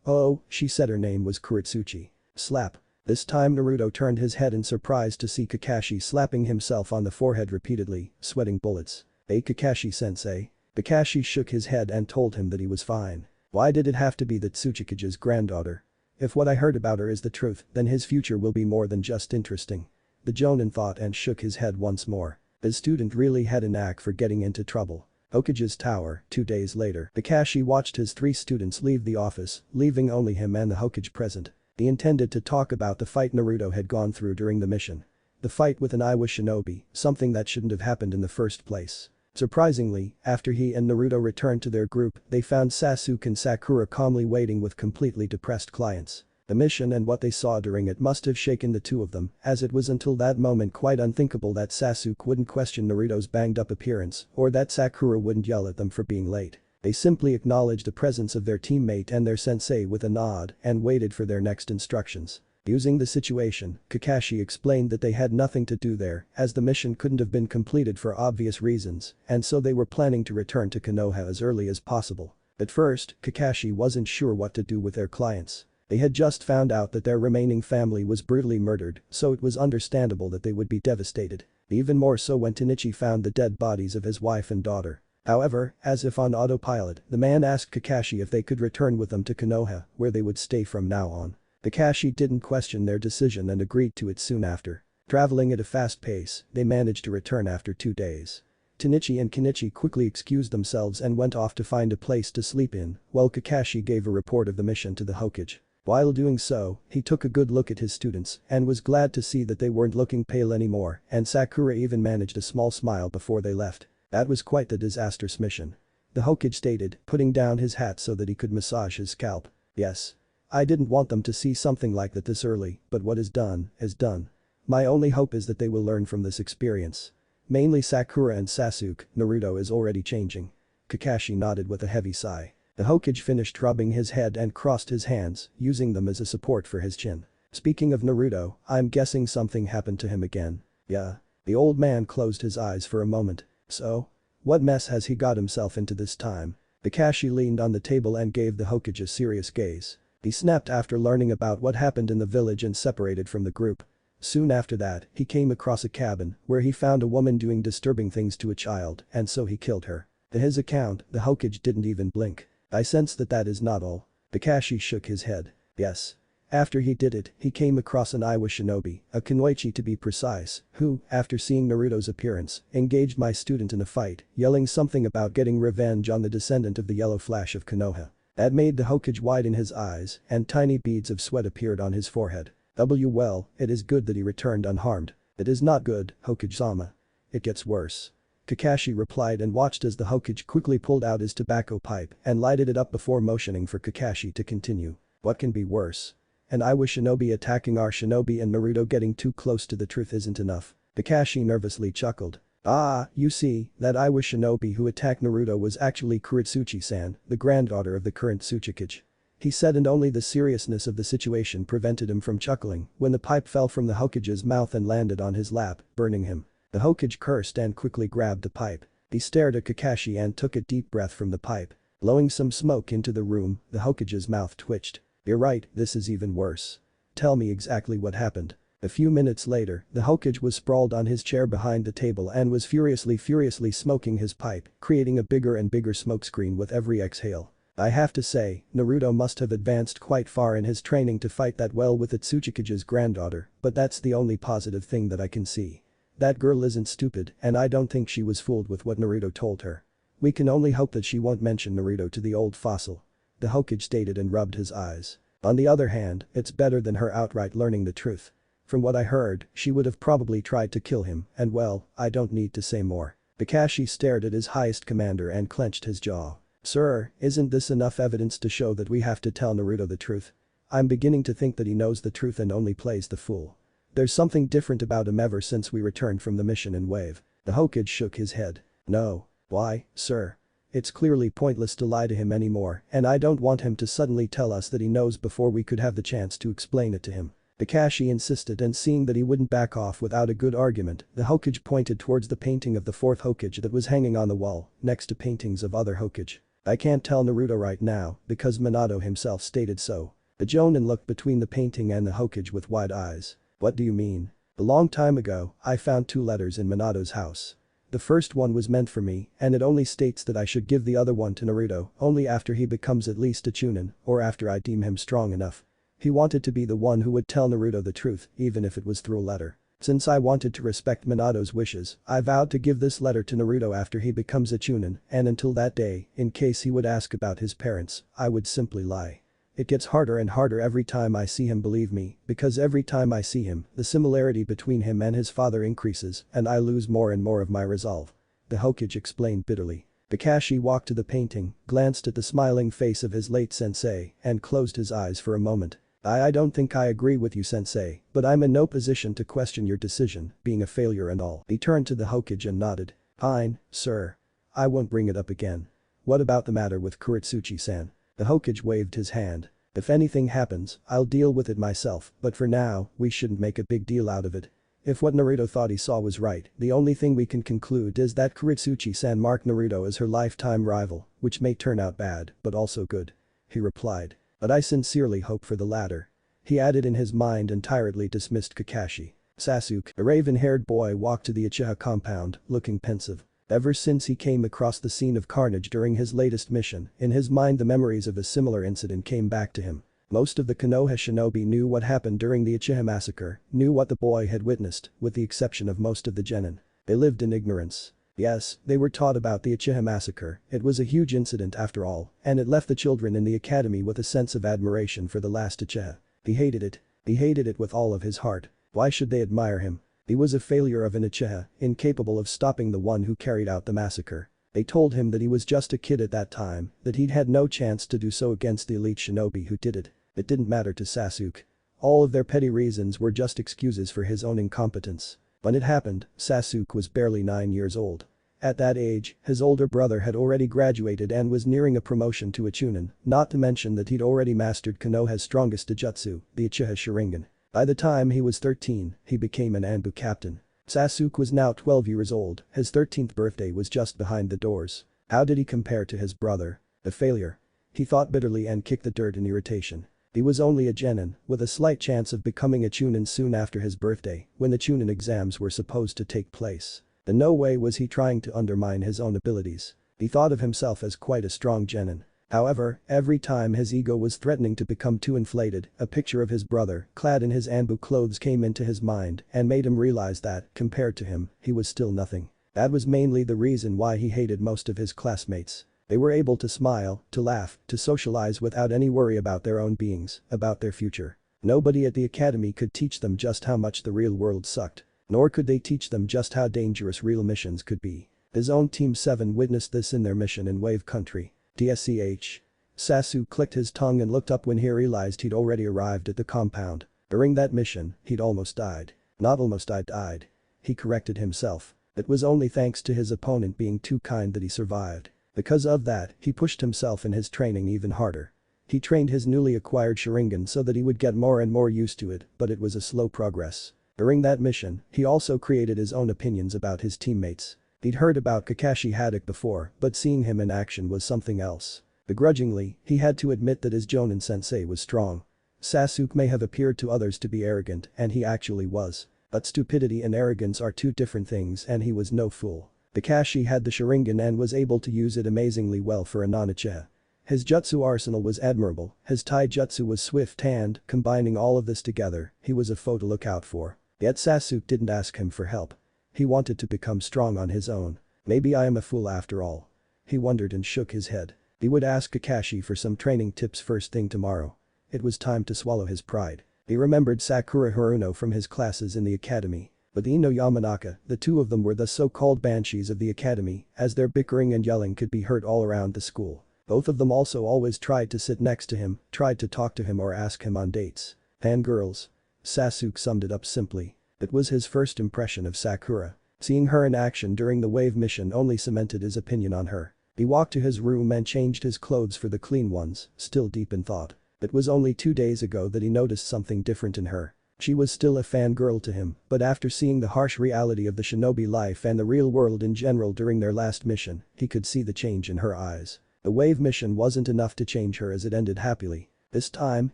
Oh, she said her name was Kuretsuchi. Slap. This time Naruto turned his head in surprise to see Kakashi slapping himself on the forehead repeatedly, sweating bullets. Hey Kakashi-sensei. Kakashi shook his head and told him that he was fine. Why did it have to be that Tsuchikage's granddaughter? If what I heard about her is the truth, then his future will be more than just interesting. The Jonin thought and shook his head once more. His student really had a knack for getting into trouble. Hokage's tower, 2 days later. Kakashi watched his 3 students leave the office, leaving only him and the Hokage present. He intended to talk about the fight Naruto had gone through during the mission. The fight with an Iwa shinobi, something that shouldn't have happened in the first place. Surprisingly, after he and Naruto returned to their group, they found Sasuke and Sakura calmly waiting with completely depressed clients. The mission and what they saw during it must have shaken the two of them, as it was until that moment quite unthinkable that Sasuke wouldn't question Naruto's banged-up appearance or that Sakura wouldn't yell at them for being late. They simply acknowledged the presence of their teammate and their sensei with a nod and waited for their next instructions. Using the situation, Kakashi explained that they had nothing to do there as the mission couldn't have been completed for obvious reasons and so they were planning to return to Konoha as early as possible. At first, Kakashi wasn't sure what to do with their clients. They had just found out that their remaining family was brutally murdered, so it was understandable that they would be devastated. Even more so when Tenichi found the dead bodies of his wife and daughter. However, as if on autopilot, the man asked Kakashi if they could return with them to Konoha, where they would stay from now on. Kakashi didn't question their decision and agreed to it soon after. Traveling at a fast pace, they managed to return after 2 days. Tanichi and Kenichi quickly excused themselves and went off to find a place to sleep in, while Kakashi gave a report of the mission to the Hokage. While doing so, he took a good look at his students and was glad to see that they weren't looking pale anymore, and Sakura even managed a small smile before they left. That was quite the disastrous mission. The Hokage stated, putting down his hat so that he could massage his scalp. Yes. I didn't want them to see something like that this early, but what is done, is done. My only hope is that they will learn from this experience. Mainly Sakura and Sasuke, Naruto is already changing. Kakashi nodded with a heavy sigh. The Hokage finished rubbing his head and crossed his hands, using them as a support for his chin. Speaking of Naruto, I'm guessing something happened to him again. Yeah. The old man closed his eyes for a moment. So? What mess has he got himself into this time? Kakashi leaned on the table and gave the Hokage a serious gaze. He snapped after learning about what happened in the village and separated from the group. Soon after that, he came across a cabin where he found a woman doing disturbing things to a child, and so he killed her. To his account, the Hokage didn't even blink. I sense that is not all. Kakashi shook his head. Yes. After he did it, he came across an Iwa shinobi, a kunoichi to be precise, who, after seeing Naruto's appearance, engaged my student in a fight, yelling something about getting revenge on the descendant of the yellow flash of Konoha. That made the Hokage widen his eyes, and tiny beads of sweat appeared on his forehead. Well, it is good that he returned unharmed. It is not good, Hokage-sama. It gets worse. Kakashi replied and watched as the Hokage quickly pulled out his tobacco pipe and lighted it up before motioning for Kakashi to continue. What can be worse? An Iwa shinobi attacking our shinobi and Naruto getting too close to the truth isn't enough. Kakashi nervously chuckled. Ah, you see, that Iwa shinobi who attacked Naruto was actually Kuretsuchi-san, the granddaughter of the current Tsuchikage. He said, and only the seriousness of the situation prevented him from chuckling when the pipe fell from the Hokage's mouth and landed on his lap, burning him. The Hokage cursed and quickly grabbed the pipe. He stared at Kakashi and took a deep breath from the pipe. Blowing some smoke into the room, the Hokage's mouth twitched. You're right, this is even worse. Tell me exactly what happened. A few minutes later, the Hokage was sprawled on his chair behind the table and was furiously smoking his pipe, creating a bigger and bigger smokescreen with every exhale. I have to say, Naruto must have advanced quite far in his training to fight that well with the Tsuchikage's granddaughter, but that's the only positive thing that I can see. That girl isn't stupid, and I don't think she was fooled with what Naruto told her. We can only hope that she won't mention Naruto to the old fossil. The Hokage stated and rubbed his eyes. On the other hand, it's better than her outright learning the truth. From what I heard, she would have probably tried to kill him, and well, I don't need to say more. Kakashi stared at his highest commander and clenched his jaw. Sir, isn't this enough evidence to show that we have to tell Naruto the truth? I'm beginning to think that he knows the truth and only plays the fool. There's something different about him ever since we returned from the mission in Wave. The Hokage shook his head. No. Why, sir? It's clearly pointless to lie to him anymore, and I don't want him to suddenly tell us that he knows before we could have the chance to explain it to him. Kakashi insisted, and seeing that he wouldn't back off without a good argument, the Hokage pointed towards the painting of the fourth Hokage that was hanging on the wall, next to paintings of other Hokage. I can't tell Naruto right now, because Minato himself stated so. The Jonin looked between the painting and the Hokage with wide eyes. What do you mean? A long time ago, I found 2 letters in Minato's house. The first one was meant for me, and it only states that I should give the other one to Naruto only after he becomes at least a chunin, or after I deem him strong enough. He wanted to be the one who would tell Naruto the truth, even if it was through a letter. Since I wanted to respect Minato's wishes, I vowed to give this letter to Naruto after he becomes a chunin, and until that day, in case he would ask about his parents, I would simply lie. It gets harder and harder every time I see him, believe me, because every time I see him, the similarity between him and his father increases and I lose more and more of my resolve. The Hokage explained bitterly. Kakashi walked to the painting, glanced at the smiling face of his late sensei, and closed his eyes for a moment. I don't think I agree with you, sensei, but I'm in no position to question your decision, being a failure and all. He turned to the Hokage and nodded. Fine, sir. I won't bring it up again. What about the matter with Kuretsuchi-san? The Hokage waved his hand. If anything happens, I'll deal with it myself, but for now, we shouldn't make a big deal out of it. If what Naruto thought he saw was right, the only thing we can conclude is that Kuretsuchi-san marked Naruto as her lifetime rival, which may turn out bad, but also good. He replied. But I sincerely hope for the latter. He added in his mind and tiredly dismissed Kakashi. Sasuke, a raven-haired boy, walked to the Uchiha compound, looking pensive. Ever since he came across the scene of carnage during his latest mission, in his mind the memories of a similar incident came back to him. Most of the Konoha shinobi knew what happened during the Uchiha massacre, knew what the boy had witnessed, with the exception of most of the genin. They lived in ignorance. Yes, they were taught about the Uchiha massacre, it was a huge incident after all, and it left the children in the academy with a sense of admiration for the last Uchiha. He hated it. He hated it with all of his heart. Why should they admire him? He was a failure of an Uchiha, incapable of stopping the one who carried out the massacre. They told him that he was just a kid at that time, that he'd had no chance to do so against the elite shinobi who did it. It didn't matter to Sasuke. All of their petty reasons were just excuses for his own incompetence. When it happened, Sasuke was barely 9 years old. At that age, his older brother had already graduated and was nearing a promotion to a chunin, not to mention that he'd already mastered Konoha's strongest jutsu, the Uchiha Sharingan. By the time he was 13, he became an Anbu captain. Sasuke was now 12 years old, his 13th birthday was just behind the doors. How did he compare to his brother? A failure. He thought bitterly and kicked the dirt in irritation. He was only a genin, with a slight chance of becoming a chunin soon after his birthday, when the chunin exams were supposed to take place. In no way was he trying to undermine his own abilities. He thought of himself as quite a strong genin. However, every time his ego was threatening to become too inflated, a picture of his brother, clad in his Anbu clothes came into his mind and made him realize that, compared to him, he was still nothing. That was mainly the reason why he hated most of his classmates. They were able to smile, to laugh, to socialize without any worry about their own beings, about their future. Nobody at the academy could teach them just how much the real world sucked. Nor could they teach them just how dangerous real missions could be. His own Team 7 witnessed this in their mission in Wave Country. DSCH. Sasuke clicked his tongue and looked up when he realized he'd already arrived at the compound. During that mission, he'd almost died. Not almost died. He corrected himself. It was only thanks to his opponent being too kind that he survived. Because of that, he pushed himself in his training even harder. He trained his newly acquired Sharingan so that he would get more and more used to it, but it was a slow progress. During that mission, he also created his own opinions about his teammates. He'd heard about Kakashi Haddock before, but seeing him in action was something else. Begrudgingly, he had to admit that his Jonin sensei was strong. Sasuke may have appeared to others to be arrogant, and he actually was. But stupidity and arrogance are two different things and he was no fool. Kakashi had the Sharingan and was able to use it amazingly well for a non-Uchiha. His jutsu arsenal was admirable, his taijutsu was swift and, combining all of this together, he was a foe to look out for. Yet Sasuke didn't ask him for help. He wanted to become strong on his own. Maybe I am a fool after all. He wondered and shook his head. He would ask Kakashi for some training tips first thing tomorrow. It was time to swallow his pride. He remembered Sakura Haruno from his classes in the academy. With Ino Yamanaka, the two of them were the so-called banshees of the academy, as their bickering and yelling could be heard all around the school. Both of them also always tried to sit next to him, tried to talk to him or ask him on dates. Fangirls. Sasuke summed it up simply. It was his first impression of Sakura. Seeing her in action during the wave mission only cemented his opinion on her. He walked to his room and changed his clothes for the clean ones, still deep in thought. It was only 2 days ago that he noticed something different in her. She was still a fangirl to him, but after seeing the harsh reality of the shinobi life and the real world in general during their last mission, he could see the change in her eyes. The wave mission wasn't enough to change her as it ended happily. This time,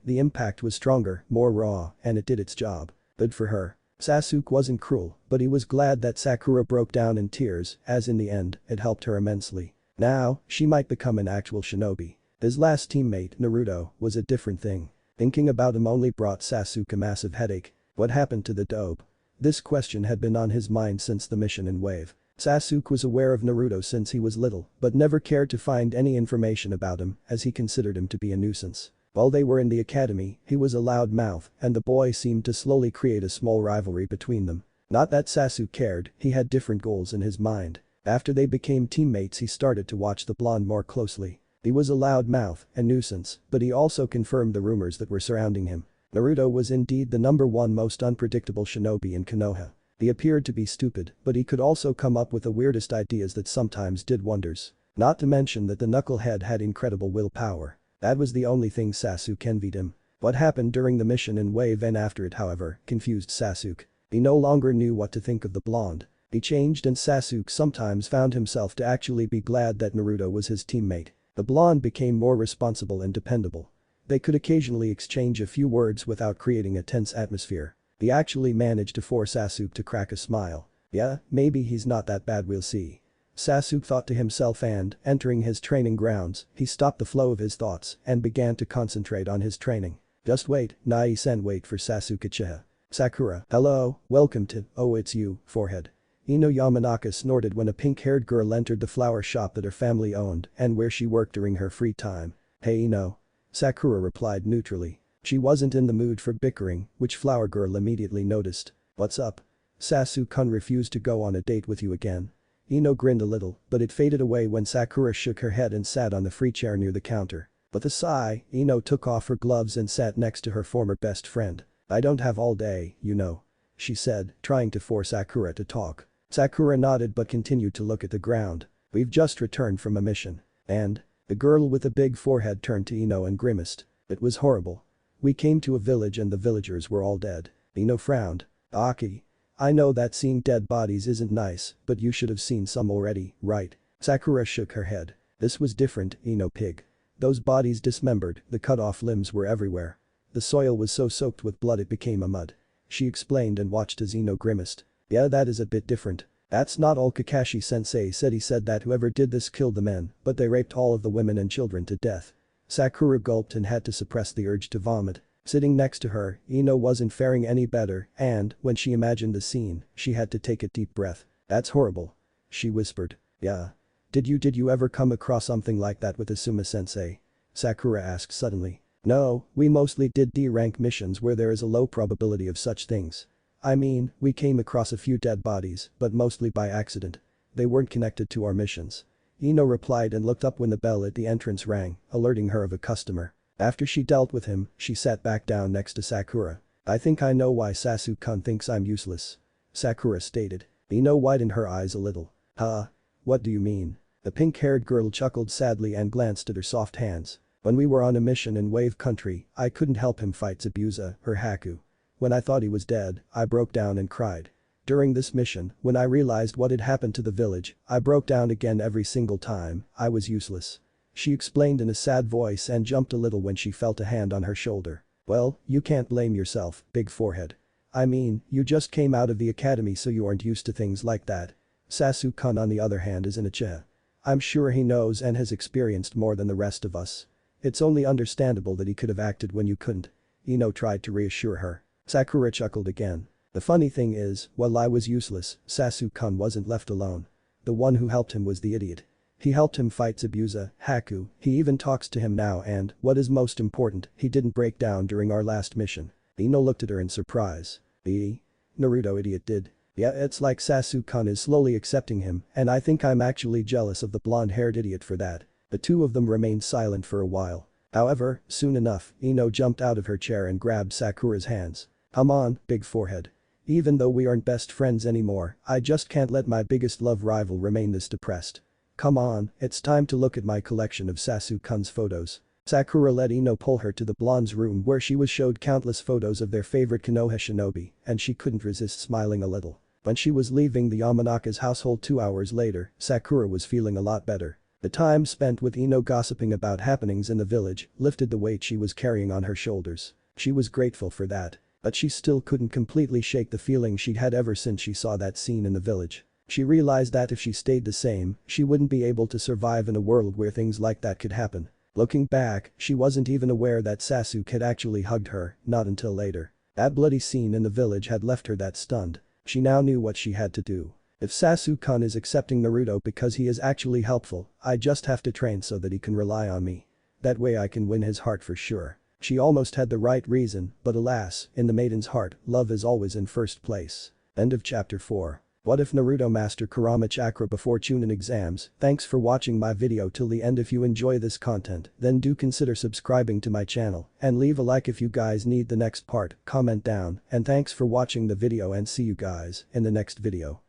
the impact was stronger, more raw, and it did its job. Good for her. Sasuke wasn't cruel, but he was glad that Sakura broke down in tears, as in the end, it helped her immensely. Now, she might become an actual shinobi. His last teammate, Naruto, was a different thing. Thinking about him only brought Sasuke a massive headache. What happened to the dope? This question had been on his mind since the mission in Wave. Sasuke was aware of Naruto since he was little, but never cared to find any information about him, as he considered him to be a nuisance. While they were in the academy, he was a loud mouth, and the boy seemed to slowly create a small rivalry between them. Not that Sasuke cared, he had different goals in his mind. After they became teammates he started to watch the blonde more closely. He was a loud mouth, a nuisance, but he also confirmed the rumors that were surrounding him. Naruto was indeed the #1 most unpredictable shinobi in Konoha. He appeared to be stupid, but he could also come up with the weirdest ideas that sometimes did wonders. Not to mention that the knucklehead had incredible willpower. That was the only thing Sasuke envied him. What happened during the mission in Wave and after it, however, confused Sasuke. He no longer knew what to think of the blonde. He changed and Sasuke sometimes found himself to actually be glad that Naruto was his teammate. The blonde became more responsible and dependable. They could occasionally exchange a few words without creating a tense atmosphere. He actually managed to force Sasuke to crack a smile. Yeah, maybe he's not that bad, we'll see. Sasuke thought to himself and, entering his training grounds, he stopped the flow of his thoughts and began to concentrate on his training. Just wait, Nai-sen wait for Sasuke-cha. Sakura, hello, welcome to, oh it's you, forehead. Ino Yamanaka snorted when a pink-haired girl entered the flower shop that her family owned and where she worked during her free time. Hey Ino. Sakura replied neutrally. She wasn't in the mood for bickering, which flower girl immediately noticed. What's up? Sasuke-kun refused to go on a date with you again. Ino grinned a little, but it faded away when Sakura shook her head and sat on the free chair near the counter. With a sigh, Ino took off her gloves and sat next to her former best friend. I don't have all day, you know. She said, trying to force Sakura to talk. Sakura nodded but continued to look at the ground. We've just returned from a mission. And? The girl with the big forehead turned to Ino and grimaced. It was horrible. We came to a village and the villagers were all dead. Ino frowned. Aki. I know that seeing dead bodies isn't nice, but you should have seen some already, right? Sakura shook her head. This was different, Ino pig. Those bodies dismembered, the cut-off limbs were everywhere. The soil was so soaked with blood it became a mud. She explained and watched as Ino grimaced. Yeah, that is a bit different. That's not all. Kakashi-sensei said. He said that whoever did this killed the men, but they raped all of the women and children to death. Sakura gulped and had to suppress the urge to vomit. Sitting next to her, Ino wasn't faring any better and, when she imagined the scene, she had to take a deep breath. That's horrible. She whispered. Yeah. Did you ever come across something like that with Asuma-sensei? Sakura asked suddenly. No, we mostly did D-rank missions where there is a low probability of such things. I mean, we came across a few dead bodies, but mostly by accident. They weren't connected to our missions. Ino replied and looked up when the bell at the entrance rang, alerting her of a customer. After she dealt with him, she sat back down next to Sakura. I think I know why Sasuke-kun thinks I'm useless. Sakura stated. Ino widened her eyes a little. Huh? What do you mean? The pink-haired girl chuckled sadly and glanced at her soft hands. When we were on a mission in Wave Country, I couldn't help him fight Zabuza, her Haku. When I thought he was dead, I broke down and cried. During this mission, when I realized what had happened to the village, I broke down again every single time. I was useless. She explained in a sad voice and jumped a little when she felt a hand on her shoulder. Well, you can't blame yourself, big forehead. I mean, you just came out of the academy so you aren't used to things like that. Sasuke-kun on the other hand is in a chair. I'm sure he knows and has experienced more than the rest of us. It's only understandable that he could have acted when you couldn't. Ino tried to reassure her. Sakura chuckled again. The funny thing is, while I was useless, Sasuke-kun wasn't left alone. The one who helped him was the idiot. He helped him fight Zabuza, Haku, he even talks to him now and, what is most important, he didn't break down during our last mission. Ino looked at her in surprise. Naruto idiot did. Yeah, it's like Sasuke-kun is slowly accepting him and I think I'm actually jealous of the blonde-haired idiot for that. The two of them remained silent for a while. However, soon enough, Ino jumped out of her chair and grabbed Sakura's hands. Come on, big forehead. Even though we aren't best friends anymore, I just can't let my biggest love rival remain this depressed. Come on, it's time to look at my collection of Sasuke-kun's photos. Sakura let Ino pull her to the blonde's room where she was showed countless photos of their favorite Konoha shinobi, and she couldn't resist smiling a little. When she was leaving the Yamanaka's household 2 hours later, Sakura was feeling a lot better. The time spent with Ino gossiping about happenings in the village lifted the weight she was carrying on her shoulders. She was grateful for that. But she still couldn't completely shake the feeling she'd had ever since she saw that scene in the village. She realized that if she stayed the same, she wouldn't be able to survive in a world where things like that could happen. Looking back, she wasn't even aware that Sasuke had actually hugged her, not until later. That bloody scene in the village had left her that stunned. She now knew what she had to do. If Sasuke-kun is accepting Naruto because he is actually helpful, I just have to train so that he can rely on me. That way I can win his heart for sure. She almost had the right reason, but alas, in the maiden's heart, love is always in first place. End of chapter 4. What if Naruto mastered Kurama chakra before chunin exams? Thanks for watching my video till the end. If you enjoy this content, then do consider subscribing to my channel and leave a like if you guys need the next part, comment down, and thanks for watching the video and see you guys in the next video.